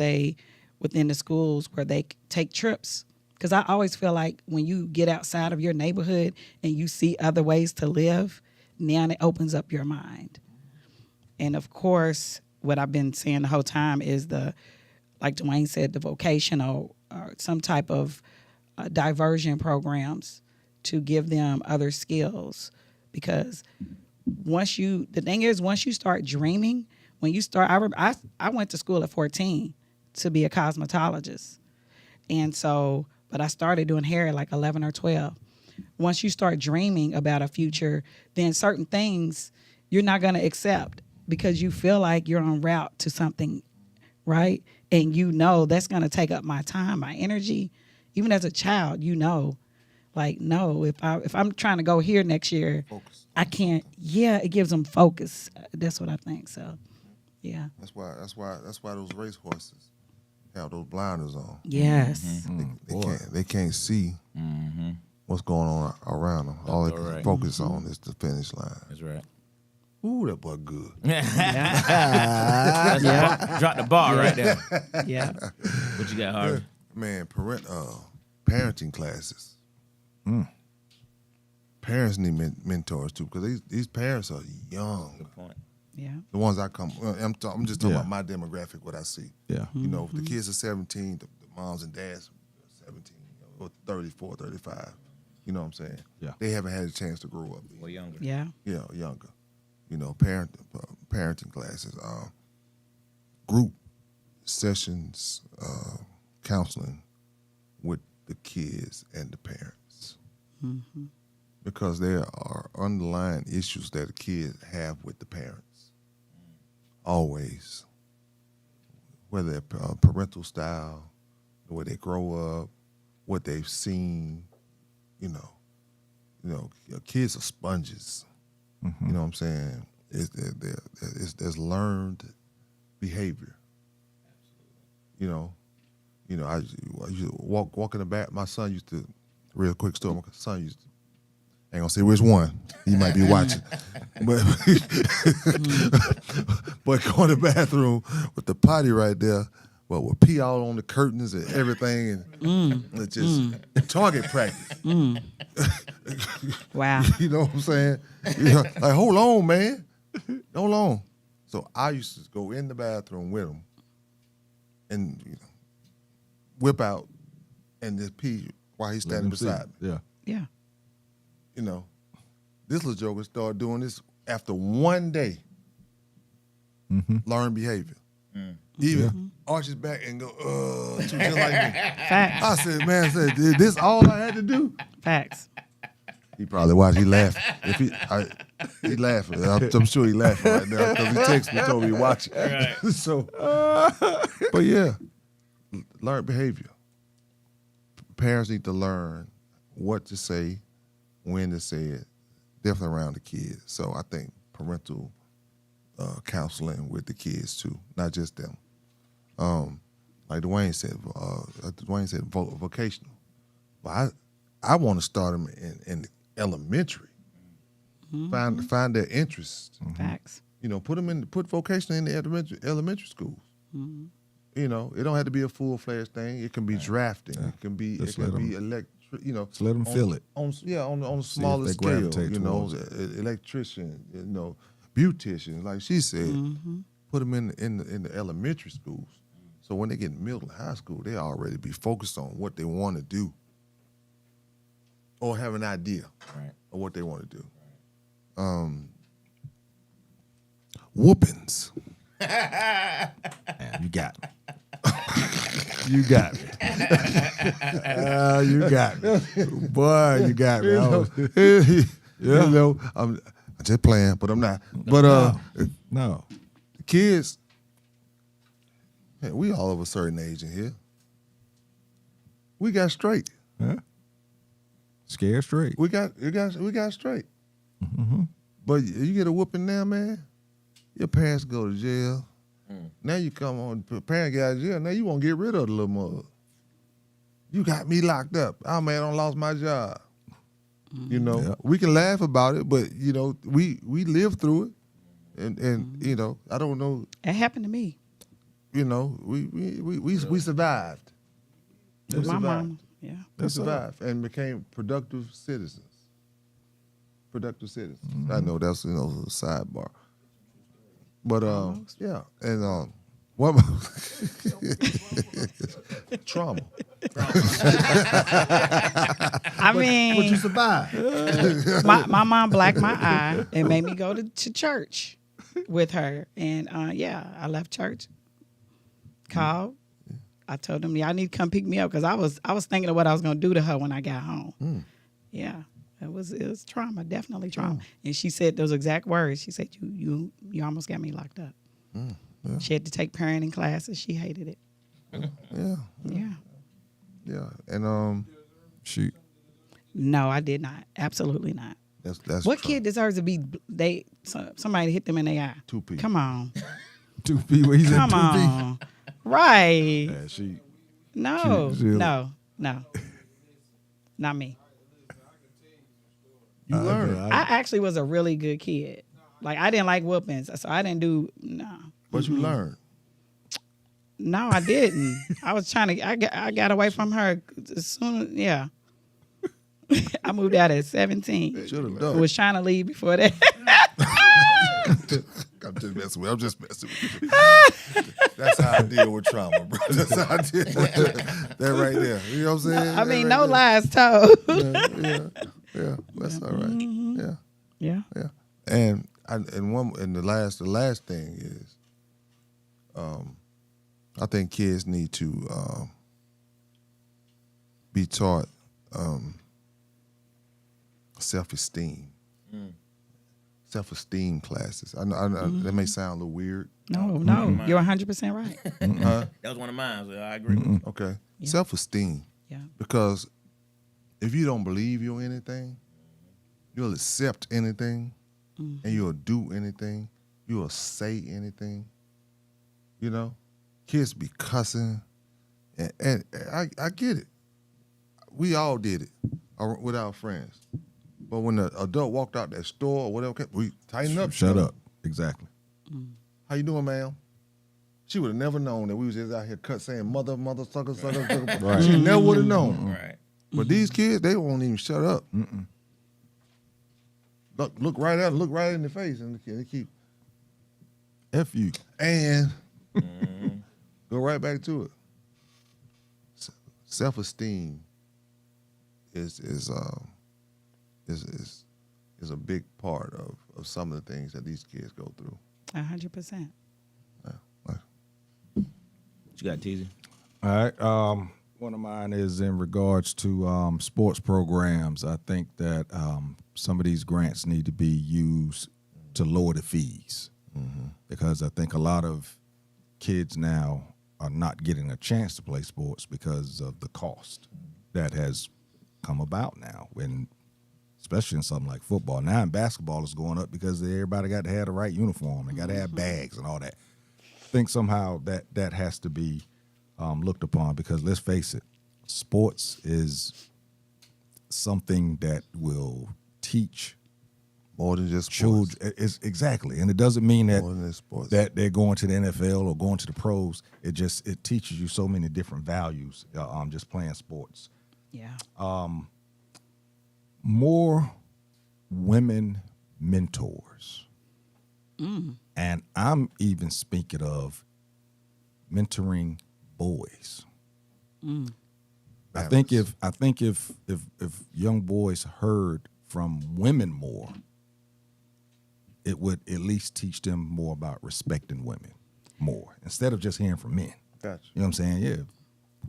within the schools where they take trips. Because I always feel like when you get outside of your neighborhood and you see other ways to live, now it opens up your mind. And of course, what I've been saying the whole time is like Dwayne said, the vocational or some type of diversion programs to give them other skills. Because once you start dreaming, I went to school at 14 to be a cosmetologist. And so, but I started doing hair at like 11 or 12. Once you start dreaming about a future, then certain things you're not going to accept because you feel like you're en route to something, right? And that's going to take up my time, my energy. Even as a child, like, no, if I'm trying to go here next year, Focus. I can't. Yeah, it gives them focus. That's what I think. So, yeah. That's why those race horses have those blinders on. Yes. They can't see what's going on around them. All they can focus on is the finish line. That's right. Ooh, that boy good. Drop the bar right there. Yeah. What you got, Harvey? Man, parenting classes. Parents need mentors too, because these parents are young. Good point. Yeah. The ones I'm just talking about my demographic, what I see. Yeah. If the kids are 17, the moms and dads are 17, or 34, 35. You know what I'm saying? Yeah. They haven't had a chance to grow up. Or younger. Yeah. Yeah, younger. Parenting classes, group sessions, counseling with the kids and the parents. Because there are underlying issues that the kids have with the parents. Always. Whether parental style, the way they grow up, what they've seen, kids are sponges. You know what I'm saying? There's learned behavior. I used to walk in the back. My son used to, real quick story, my son used to, I ain't gonna say which one. He might be watching. But go in the bathroom with the potty right there, with pee all on the curtains and everything, and it's just target practice. Wow. You know what I'm saying? Like, hold on, man. Hold on. So I used to go in the bathroom with him and whip out and just pee while he's standing beside me. Yeah. Yeah. This little joker started doing this after one day. Learn behavior. Even arch his back and go, just like me. Facts. I said, man, is this all I had to do? Facts. He probably watched. He laughed. He laughing. I'm sure he laughing right now because he texted me, told me to watch it. Right. So, but yeah, learn behavior. Parents need to learn what to say, when to say it, definitely around the kids. So I think parental counseling with the kids too, not just them. Like Dwayne said, vocational. But I want to start them in elementary. find their interest. Facts. You know, put vocational in the elementary schools. You know, it don't have to be a full-fledged thing. It can be drafting. It can be Just you let know, Just let them feel it. on a if smaller they scale. gravitate You know, towards electrician. You know, beautician. Like she said, put them in the elementary schools. So when they get in middle and high school, they already be focused on what they want to do, or have an idea of what they want to do. Whoopings. Man, you got me. You got me. You got me. Boy, you got me. You know, I'm just playing, but I'm not. But No. kids, man, we all of a certain age in here. We got straight. Huh? Scared straight. We got straight. But you get a whooping now, man. Your parents go to jail. Now you come on, parent get out of jail. Now you want to get rid of the little mug. You got me locked up. Oh man, I lost my job. You know, we can laugh about it, but you know, we lived through it, and you know, I don't know. It happened to me. You know, we survived. With my mom. Yeah. We survived and became productive citizens. I know that's, you know, a sidebar. But yeah, and what trauma. I mean, But you survived. my mom blacked my eye and made me go to church with her. And yeah, I left church. Called. I told them, y'all need to come pick me up because I was thinking of what I was gonna do to her when I got home. Yeah. It was trauma, definitely trauma. And she said those exact words. She said, you almost got me locked up. Yeah. She had to take parenting classes. She hated it. Yeah. Yeah. Yeah. And Shoot. No, I did not. Absolutely not. that's What trauma. kid deserves to be somebody hit them in their eye? 2P. Come on. 2P, what he said, Come 2P. on. Right. Yeah, she. No. She- No. Not me. You learn. I actually was a really good kid. Like, I didn't like whoopings, so I didn't do, no. But you learn. No, I didn't. I was trying to, I got away from her as soon as, yeah. I moved out at 17. Should have done. Was trying to leave before that. I'm just messing with you. That's how I deal with trauma, bro. That's how I deal with that right there. You know what I'm saying? I mean, That no right lies told. there. Yeah. That's all right. Yeah. Yeah. And the last thing is, I think kids need to be taught self-esteem. Self-esteem classes. I know that may sound a little weird. No, you're 100% right. Huh? That was one of mine, so I agree. Okay. Yeah. Self-esteem. Yeah. Because if you don't believe you're anything, you'll accept anything, and you'll do anything. You'll say anything. You know, kids be cussing, and I get it. We all did it with our friends. But when the adult walked out that store or whatever, we tighten up. Shut up. Exactly. How you doing, ma'am? She would have never known that we was just out here saying mother, sucker. Right. She never would have known. Right. But these kids, they won't even shut up. Look right at them, look right in the face, and they keep F you. and go right back to it. Self-esteem is a big part of some of the things that these kids go through. 100%. What you got, Teasy? All right. One of mine is in regards to sports programs. I think that some of these grants need to be used to lower the fees because I think a lot of kids now are not getting a chance to play sports because of the cost that has come about now, when especially in something like football. Now in basketball is going up because everybody got to have the right uniform and got to have bags and all that. I think somehow that has to be looked upon because let's face it, sports is something that will teach More than just sports. children. It's exactly, and it doesn't mean that More than just sports. that they're going to the NFL or going to the pros. It teaches you so many different values. Just playing sports. Yeah. More women mentors, and I'm even speaking of mentoring boys. I think if young boys heard from women more, it would at least teach them more about respecting women more instead of just hearing from men. Gotcha. You know what I'm saying? Yeah,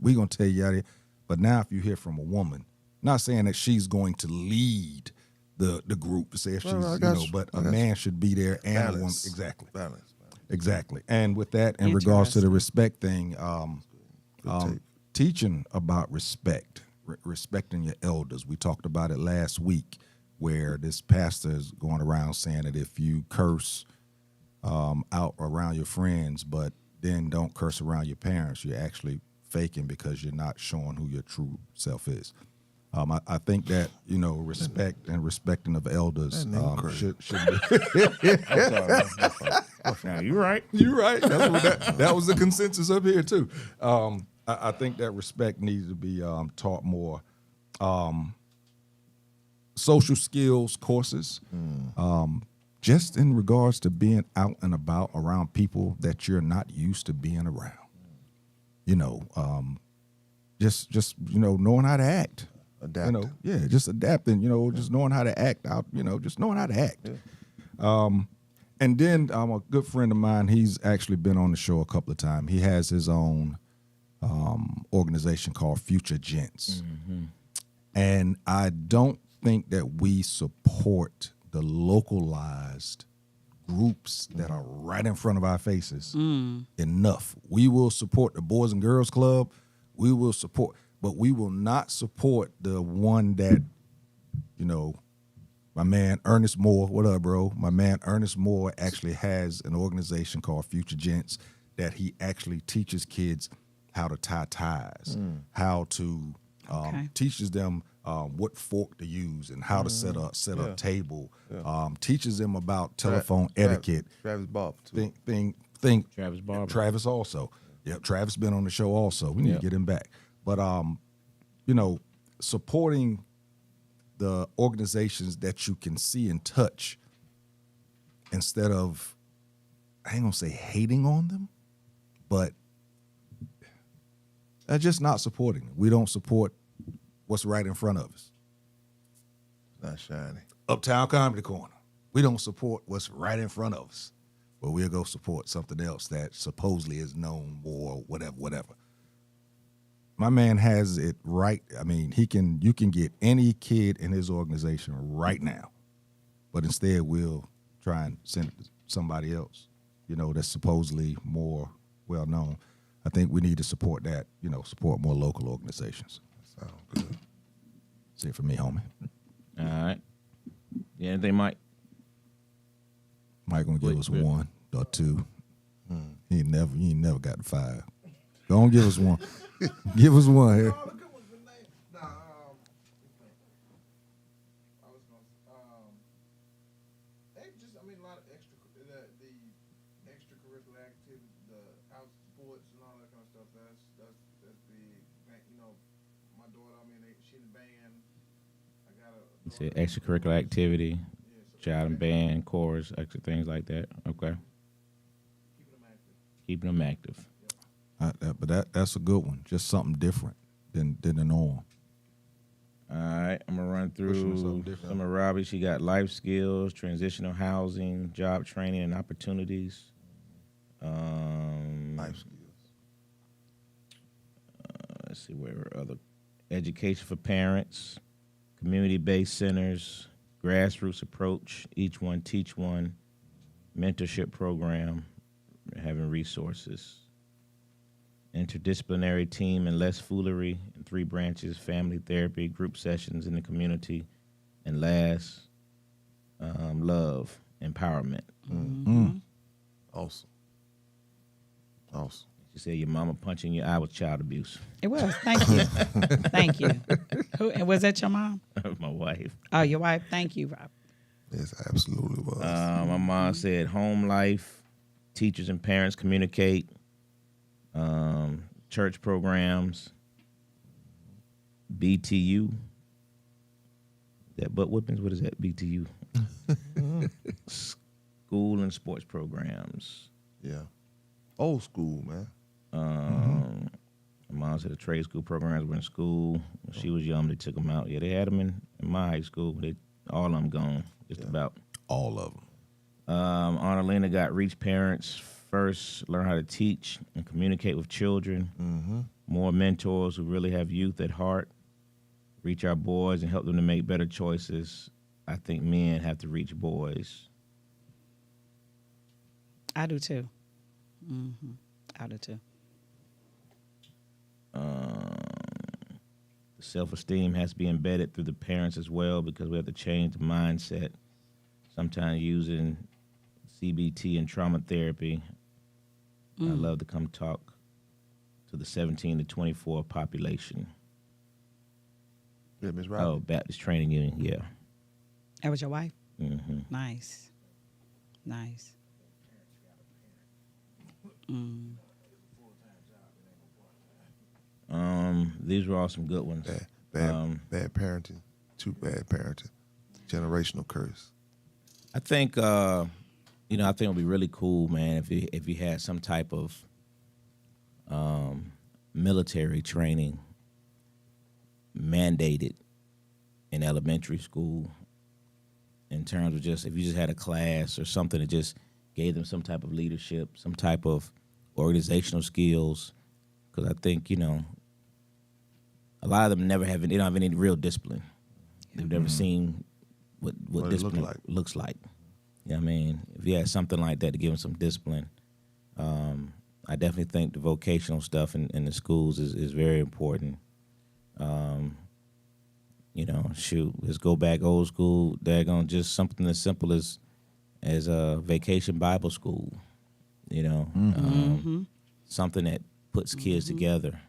we gonna tell you out here, but now if you hear from a woman, not saying that she's going to lead the group to say if she's but a man should be there and a woman. Balance. Exactly. Balance. Exactly. And with that, in regards to the respect thing, take. teaching about respect, respecting your elders. We talked about it last week, where this pastor is going around saying that if you curse out around your friends, but then don't curse around your parents, you're actually faking because you're not showing who your true self is. I think that respect and respecting of elders should be. I'm sorry. Now you're right. You're right. That was the consensus up here too. I think that respect needs to be taught more. Social skills courses, just in regards to being out and about around people that you're not used to being around. Just knowing how to act. Adapt. Just adapting. Just knowing how to act out. Just knowing how to act. Yeah. And then a good friend of mine, he's actually been on the show a couple of times. He has his own organization called Future Gents. And I don't think that we support the localized groups that are right in front of our faces enough. We will support the Boys and Girls Club. We will support, but we will not support the one that, my man Ernest Moore, what up, bro? My man Ernest Moore actually has an organization called Future Gents that he actually teaches kids how to tie ties, how to teaches them what fork to use and how to set up table. Teaches them about telephone etiquette. Travis Bob too. Travis Barber. Travis also. Yep, Travis been on the show also. We need to get him back. But supporting the organizations that you can see and touch instead of, I ain't gonna say hating on them, but just not supporting them. We don't support what's right in front of us. Not shiny. Uptown Comedy Corner. We don't support what's right in front of us, but we'll go support something else that supposedly is known more, whatever. My man has it right. I mean, you can get any kid in his organization right now, but instead we'll try and send it to somebody else, that's supposedly more well known. I think we need to support that, support more local organizations. Sound good. That's it for me, homie. All right. Yeah, anything, Mike? Mike gonna give us one or two. He ain't never got to 5. Go on, give us one. Give us one here. A lot of the extracurricular activities, the out sports and all that kind of stuff. That's big. My daughter, she in the band. I got a. You said extracurricular activity, child and band, chorus, extra things like that. Okay. Keeping them active. But that's a good one. Just something different than the norm. All right, I'm gonna run through some of Robbie. She got life skills, transitional housing, job training and opportunities. Life skills. Let's see where are other education for parents, community-based centers, grassroots approach, each one teach one, mentorship program, having resources. Interdisciplinary team and less foolery in 3 branches, family therapy, group sessions in the community, and last, love, empowerment. Awesome. She said your mama punching your eye with child abuse. It was. Thank you. Thank you. And was that your mom? My wife. Oh, your wife. Thank you, Rob. Yes, absolutely was. My mom said home life, teachers and parents communicate, church programs, BTU. That butt whippings, what is that? BTU. School and sports programs. Yeah. Old school, man. My mom said the trade school programs were in school. When she was young, they took them out. Yeah, they had them in my high school. All of them gone, just about. All of them. Aunt Alena got reach parents first, learn how to teach and communicate with children. More mentors who really have youth at heart. Reach our boys and help them to make better choices. I think men have to reach boys. I do too. I do too. Self-esteem has to be embedded through the parents as well because we have to change the mindset. Sometimes using CBT and trauma therapy. I love to come talk to the 17 to 24 population. Yeah, Miss Robin. Oh, Baptist Training Union, yeah. That was your wife? Mm-hmm. Nice. These were all some good ones. Bad parenting. Too bad parenting. Generational curse. I think I think it'd be really cool, man, if you had some type of military training mandated in elementary school in terms of just if you just had a class or something that just gave them some type of leadership, some type of organizational skills, because I think, a lot of them they don't have any real discipline. They've never seen what discipline looks like. You know what I mean? If you had something like that to give them some discipline, I definitely think the vocational stuff in the schools is very important. Let's go back old school. Daggone, just something as simple as a vacation Bible school. Something that puts kids together.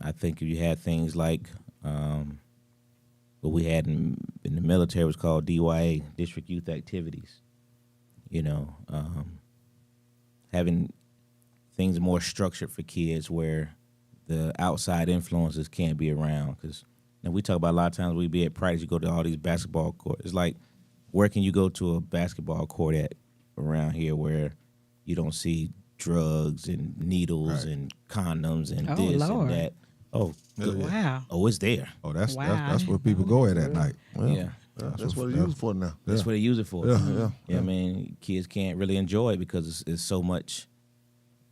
I think if you had things like what we had in the military was called DYA, District Youth Activities. Having things more structured for kids where the outside influences can't be around. Because we talk about a lot of times we be at practice, you go to all these basketball courts. It's like, where can you go to a basketball court at around here where you don't see drugs and needles and condoms and this Lord. and that? Oh, good. Wow. Oh, it's there. Oh, that's Wow. that's where people go at night. Yeah. That's what it's used for now. That's what they use it for. Yeah. You know what I mean? Kids can't really enjoy it because it's so much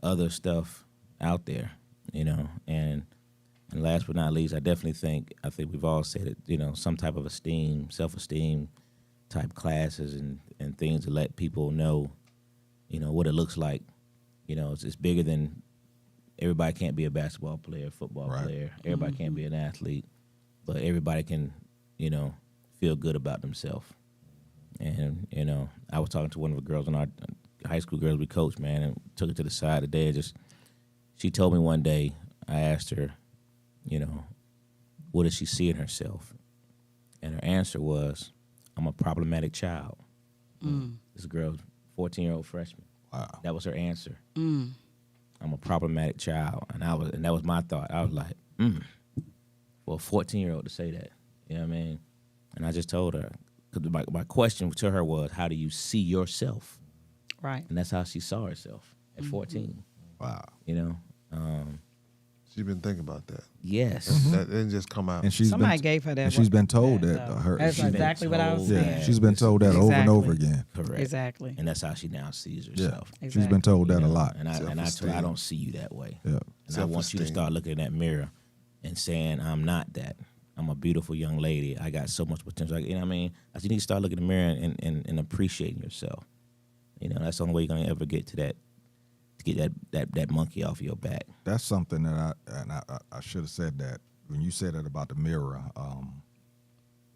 other stuff out there, And last but not least, I think we've all said it, some type of self-esteem type classes and things to let people know, what it looks like. It's bigger than everybody can't be a basketball player, football player. Everybody can't be an athlete, but everybody can, feel good about themselves. And, I was talking to one of the girls in our high school girls we coached, man, and took her to the side today. She told me one day, I asked her, what does she see in herself? And her answer was, I'm a problematic child. This girl, 14-year-old freshman. Wow. That was her answer. I'm a problematic child. And that was my thought. I was like, for a 14-year-old to say that, you know what I mean? And I just told her, because my question to her was, how do you see yourself? Right. And that's how she saw herself at 14. Wow. She's been thinking about that. Yes. That didn't just come out. And Somebody gave her that. And she's been told that, that. though. That's she's been exactly what I was told saying. Yeah, she's been told that over and over Exactly. again. Correct. Exactly. And that's how she now sees Yeah, herself. she's been told that a lot. And I told her, I Self-esteem. don't see you that way. Yeah. And I want you to Self-esteem. start looking in that mirror and saying, I'm not that. I'm a beautiful young lady. I got so much potential. You know what I mean? I said, you need to start looking in the mirror and appreciating yourself. That's the only way you're going to ever get to that, to get that monkey off your back. That's something that I should have said that when you said that about the mirror.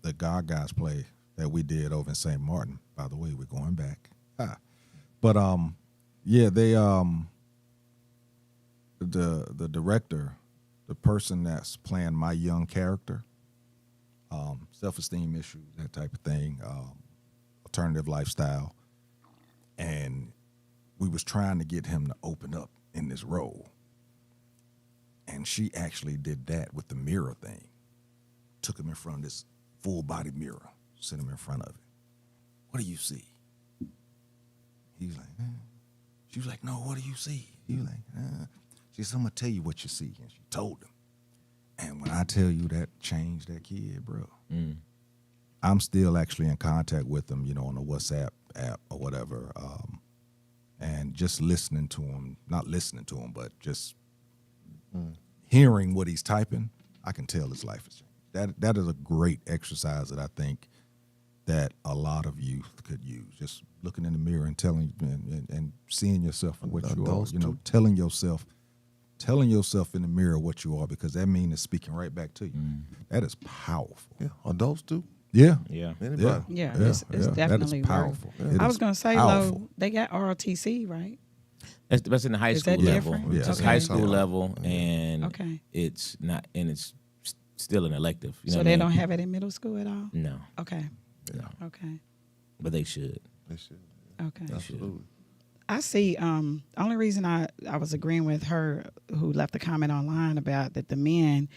The God Guys play that we did over in St. Martin. By the way, we're going back. But they the director, the person that's playing my young character, self-esteem issues, that type of thing, alternative lifestyle. And we was trying to get him to open up in this role. And she actually did that with the mirror thing. Took him in front of this full-body mirror, set him in front of it. What do you see? He was like, She was like, no, what do you see? He was like, She said, I'm going to tell you what you see. And she told him. And when I tell you that changed that kid, bro, I'm still actually in contact with him, on the WhatsApp app or whatever. And just listening to him, not listening to him, but just hearing what he's typing, I can tell his life has changed. That is a great exercise that I think that a lot of youth could use. Just looking in the mirror and telling and seeing yourself for what you are. Telling yourself in the mirror what you are, because that means it's speaking right back to you. That is powerful. Yeah, adults do. Yeah. Anybody. Yeah, it's definitely that is powerful. I was going to say, powerful. they got ROTC, right? That's in the high Is school that level. different? Yeah. It's Okay. high school level, and Okay. it's not, and it's still an elective. You know So what they I mean? don't have it in middle school at all? No, Okay. no, Okay. but they should. They should. Okay. Absolutely. I see. Only reason I was agreeing with her who left a comment online about that the men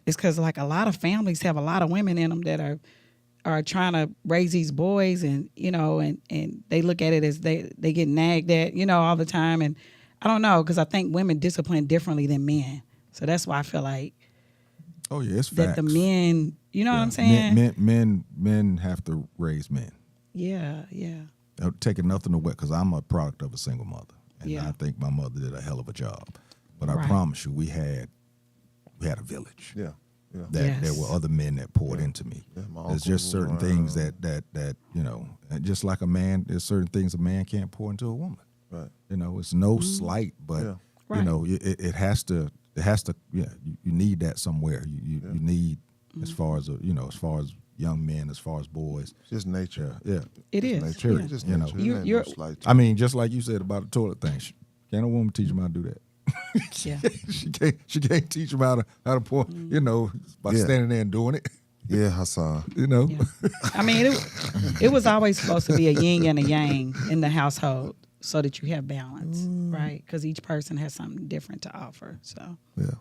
is because like a lot of families have a lot of women in them that are trying to raise these boys, and and they look at it as they get nagged at all the time, and I don't know, because I think women discipline differently than men, so that's why I feel like Oh yeah, it's that facts. the men, what I'm saying? Men have to raise men. Yeah. Taking nothing away, because I'm a product of a single mother, and Yeah. I think my mother did a hell of a job. But I Right. promise you, we had a village. Yeah. That Yes. there were other men that poured into me. Yeah, my There's uncles just certain was things around. that and just like a man, there's certain things a man can't pour into a woman. Right. It's no slight, but Yeah. Right. it has to. Yeah, you need that somewhere. You need as far as young men, as far as boys. It's just nature. Yeah. It is. Nature. Yeah. It's just You know. nature. You- It ain't you're- no slight I mean, just like you said about the toilet thing. Can't a woman teach them how to do that? Yeah. She can't teach them how to pour. By Yeah. standing there and doing it. Yeah, Hassan. Yeah. I mean, it was always supposed to be a yin and a yang in the household so that you have balance, right? Because each person has something different to offer. So, Yeah.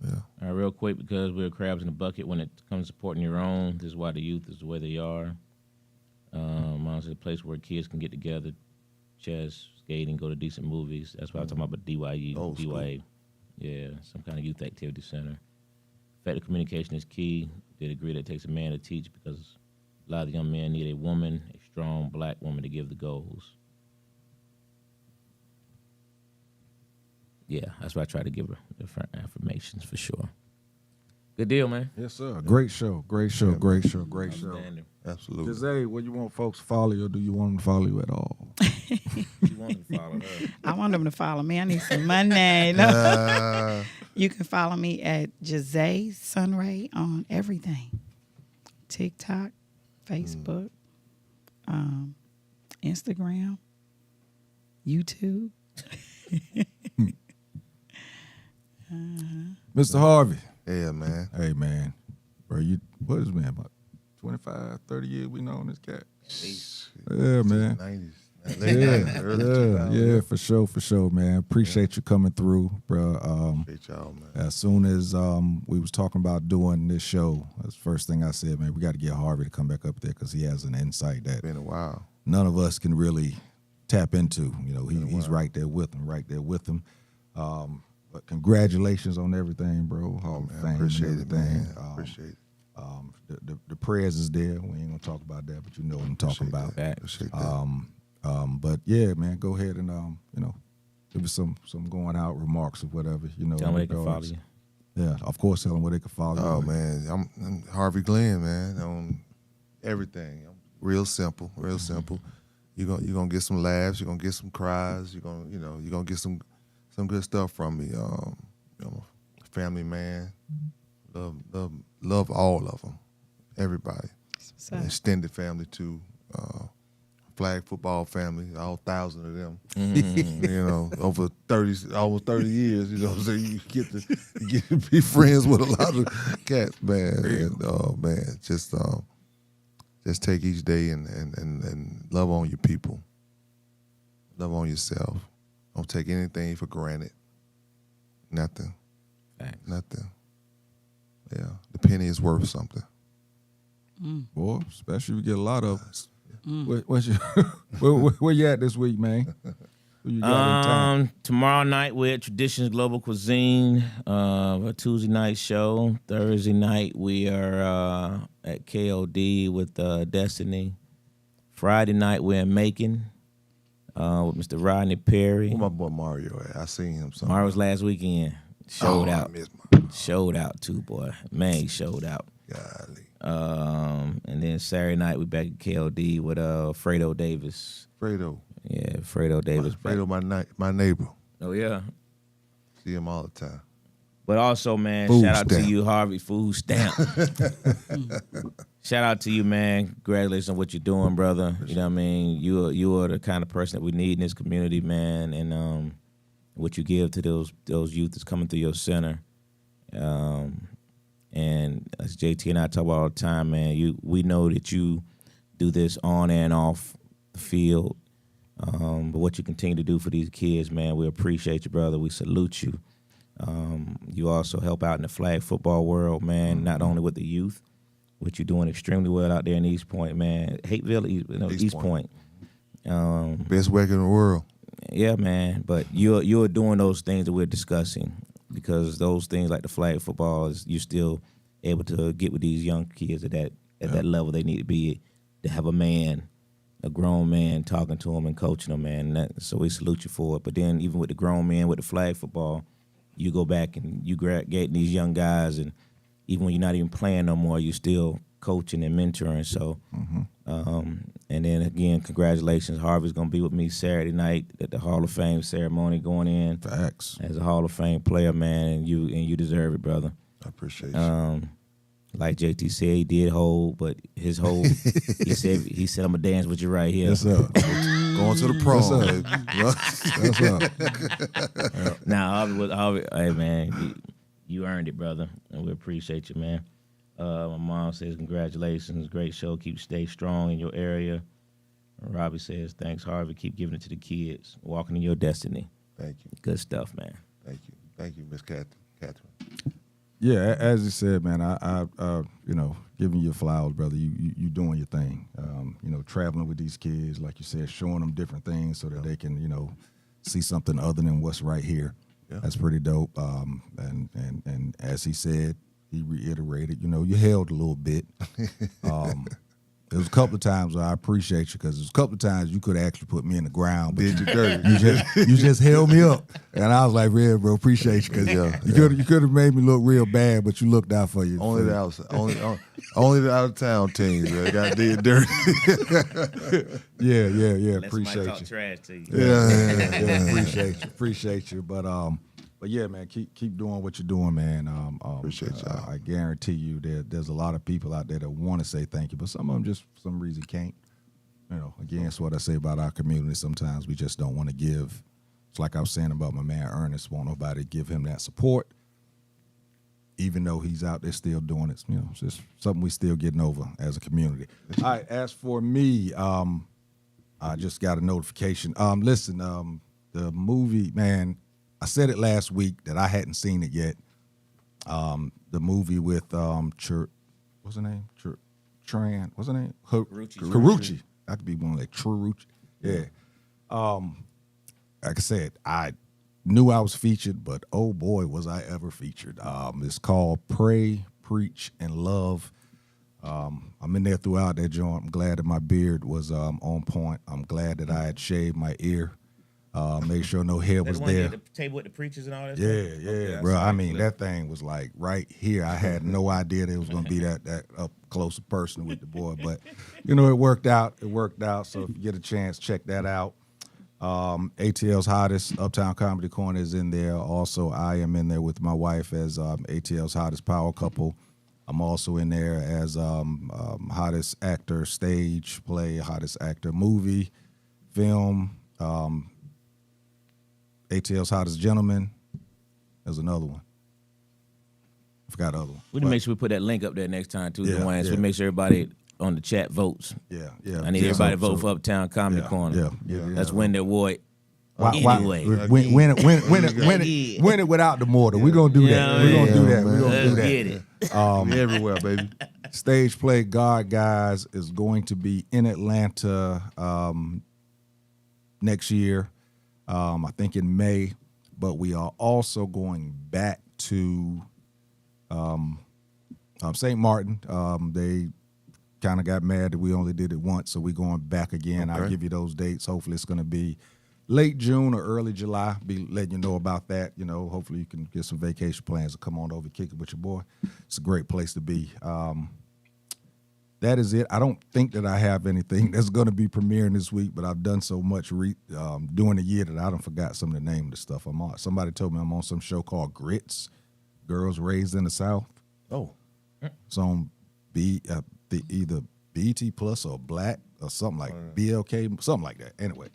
All right, real quick, because we're crabs in the bucket when it comes to supporting your own. This is why the youth is the way they are. Honestly, a place where kids can get together, chess, skating, go to decent movies. That's why I'm talking about DYU, Old school. DYA. Yeah, some kind of youth activity center. Effective communication is key. They agree that it takes a man to teach, because a lot of the young men need a woman, a strong black woman, to give the goals. Yeah, that's why I try to give her different affirmations for sure. Good deal, man. Yes, sir. Great show. Great show. Great show. Great show. Outstanding. Absolutely. Jose, what you want folks to follow you, or do you want them to follow you at all? You want to follow her. I want them to follow me. I need some money. No. You can follow me at Jose Sunray on everything. TikTok, Facebook, Instagram, YouTube. Mr. Harvey. Yeah, man. Hey, man. Bro, what is, man, about 25, 30 years we known this cat? Yeah, man. 90s. Yeah, for sure, man. Appreciate you coming through, bro. Appreciate y'all, man. As soon as we was talking about doing this show, that's the first thing I said, man, we got to get Harvey to come back up there, because he has an insight that Been a while. none of us can really tap into. He's right there with him, But congratulations on everything, bro. Hall of Man, Fame, appreciate and it, everything. man. Appreciate it. The prayers is there. We ain't gonna talk about that, but you know what I'm talking about. Appreciate that. But yeah, man, go ahead and give us some going out remarks or whatever. Tell them where they can follow you. Yeah, of course, tell them where they can follow Oh you. man, I'm Harvey Glenn, man, on everything. I'm real simple. You're gonna get some laughs. You're gonna get some cries. You're gonna get some good stuff from me. Family man, love all of them, everybody. So, Extended family too. flag football family, all 1,000 of them. You know, over 30, almost 30 years. You know, so you get to be friends with a lot of cats, man. And, oh man, just take each day and love on your people, love on yourself. Don't take anything for granted. Nothing. Thanks. Nothing. Yeah, the penny is worth something. Boy, especially if you get a lot of. Where you at this week, man? Who you got in town? Tomorrow night we're at Traditions Global Cuisine, a Tuesday night show. Thursday night we are at KOD with Destiny. Friday night we're in Macon with Mr. Rodney Perry. Where my boy Mario at? I seen him somewhere. Tomorrow's last weekend. Showed out. I missed my Showed out too, boy. Man, he showed out. golly. And then Saturday night we back at KOD with Fredo Davis. Fredo. Yeah, Fredo Davis. back. Fredo, my neighbor. Oh yeah. See him all the time. But also, man, Food shout out to stamp. you, Harvey Food Stamp. Shout out to you, man. Congratulations on what you're doing, brother. You know what I mean? You are the kind of person that we need in this community, man. And what you give to those youth that's coming through your center. And as JT and I talk about all the time, man, we know that you do this on and off the field. But what you continue to do for these kids, man, we appreciate you, brother. We salute you. You also help out in the flag football world, man, not only with the youth, which you're doing extremely well out there in East Point, man. Hateville, East Point. Best work in the world. Yeah, man. But you're doing those things that we're discussing, because those things like the flag football you're still able to get with these young kids at that level they need to be, to have a grown man talking to them and coaching them, man. So we salute you for it. But then even with the grown men with the flag football, you go back and you getting these young guys, and even when you're not even playing no more, you're still coaching and mentoring. So, and then again, congratulations. Harvey's gonna be with me Saturday night at the Hall of Fame ceremony, going in Facts. as a Hall of Fame player, man. And you deserve it, brother. I appreciate you. Like JT said, he did hold, but his hold, he said, I'm gonna dance with you right here. What's up? Going to the prom. What's up? Nah, Harvey, hey man, you earned it, brother, and we appreciate you, man. My mom says congratulations, great show, stay strong in your area. Robbie says thanks, Harvey, keep giving it to the kids, walking in your destiny. Thank you. Good stuff, man. Thank you, Miss Catherine. Yeah, as you said, man, I giving you flowers, brother. You doing your thing. Traveling with these kids, like you said, showing them different things so that they can, see something other than what's right here. Yeah. That's pretty dope. And as he said, he reiterated, you held a little bit. There was a couple of times where I appreciate you, because there was a couple of times you could actually put me in the ground, but you just held me up, and I was like, "Real, bro, appreciate you," because you could have made me look real bad, but you looked out for you. Only the outside, only the out of town teams that got did dirty. Yeah. Let Appreciate somebody talk you. trash to you. Yeah. Appreciate you. But yeah, man, keep doing what you're doing, man. Appreciate y'all. I guarantee you there's a lot of people out there that want to say thank you, but some of them just for some reason can't. Again, it's what I say about our community. Sometimes we just don't want to give. It's like I was saying about my man Ernest. Won't nobody give him that support, even though he's out there still doing it. It's just something we still getting over as a community. All right, as for me, I just got a notification. Listen, the movie, man, I said it last week that I hadn't seen it yet. The movie with what's her name? Tran. What's her name? Carucci. I could be one like Carucci. Yeah. Like I said, I knew I was featured, but oh boy, was I ever featured. It's called Pray, Preach, and Love. I'm in there throughout that joint. I'm glad that my beard was on point. I'm glad that I had shaved my ear. Made sure no hair was there. At the table with the preachers and all that. Yeah, stuff? bro. I mean, that thing was like right here. I had no idea there was going to be that up close person with the boy, but it worked out. So if you get a chance, check that out. ATL's Hottest, Uptown Comedy Corner is in there. Also, I am in there with my wife as ATL's Hottest Power Couple. I'm also in there as hottest actor stage play, hottest actor movie, film, ATL's Hottest Gentleman. There's another one. I forgot the other one. We need to make sure we put that link up there next time too, Yeah, Dwayne. So we yeah. make sure everybody on the chat votes. Yeah. I need everybody to vote for Uptown Comedy yeah, Corner. yeah. Let's win the award. Anyway, Anyway. win it without the mortar. We're gonna do that. We're gonna do that. We're gonna do Let's that. get it. We everywhere, baby. Stage play God Guys is going to be in Atlanta next year, I think in May. But we are also going back to St. Martin. They kind of got mad that we only did it once, so we're going back again. Okay. I'll give you those dates. Hopefully it's going to be late June or early July. Be letting you know about that. You know, hopefully you can get some vacation plans to come on over, kick it with your boy. It's a great place to be. That is it. I don't think that I have anything that's going to be premiering this week, but I've done so much during the year that I done forgot some of the name of the stuff I'm on. Somebody told me I'm on some show called Grits, Girls Raised in the South. Oh, It's on either BET Plus or Black or something like BLK, something like that. Anyway,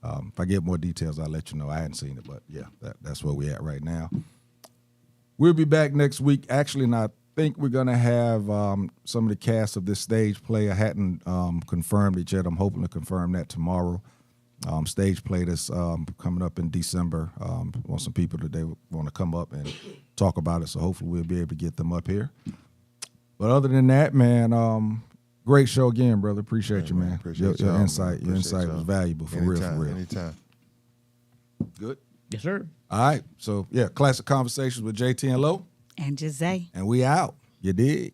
if I get more details, I'll let you know. I hadn't seen it, but yeah, that's where we're at right now. We'll be back next week. Actually, I think we're going to have some of the cast of this stage play. I hadn't confirmed it yet. I'm hoping to confirm that tomorrow. Stage play that's coming up in December. Want some people that they want to come up and talk about it, so hopefully we'll be able to get them up here. But other than that, man, great show again, brother. Appreciate you, man. Appreciate Your y'all, insight, man. your Appreciate insight y'all. was valuable for Anytime, real. Anytime. Good. Yes, sir. All right. So yeah, Classic Conversations with JT and Lo, And Jose. and we out. You dig?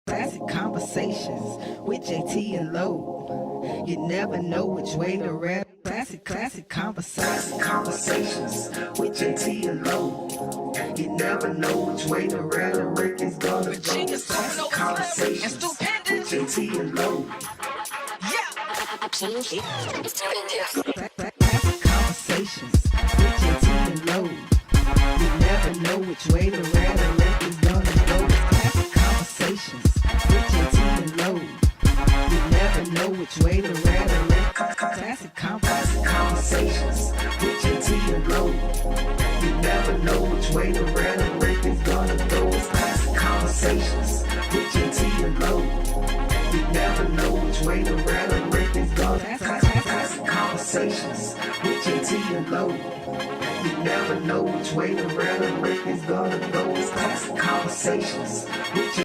Classic Conversations with JT and Lo. You never know which way to rap. Classic Conversations with JT and Lo. You never know which way to rap. The record's gonna go. Classic Conversations with JT and Lo. Classic Conversations with JT and Lo. You never know which way to rap. The record's gonna go. Classic Conversations with JT and Lo. You never know which way to rap. Classic Conversations with JT and Lo. You never know which way to rap. The record's gonna go. It's Classic Conversations with JT and Lo. You never know which way to rap. The record's gonna go. Classic Conversations with JT and Lo. You never know which way to rap. The record's gonna go. It's Classic Conversations with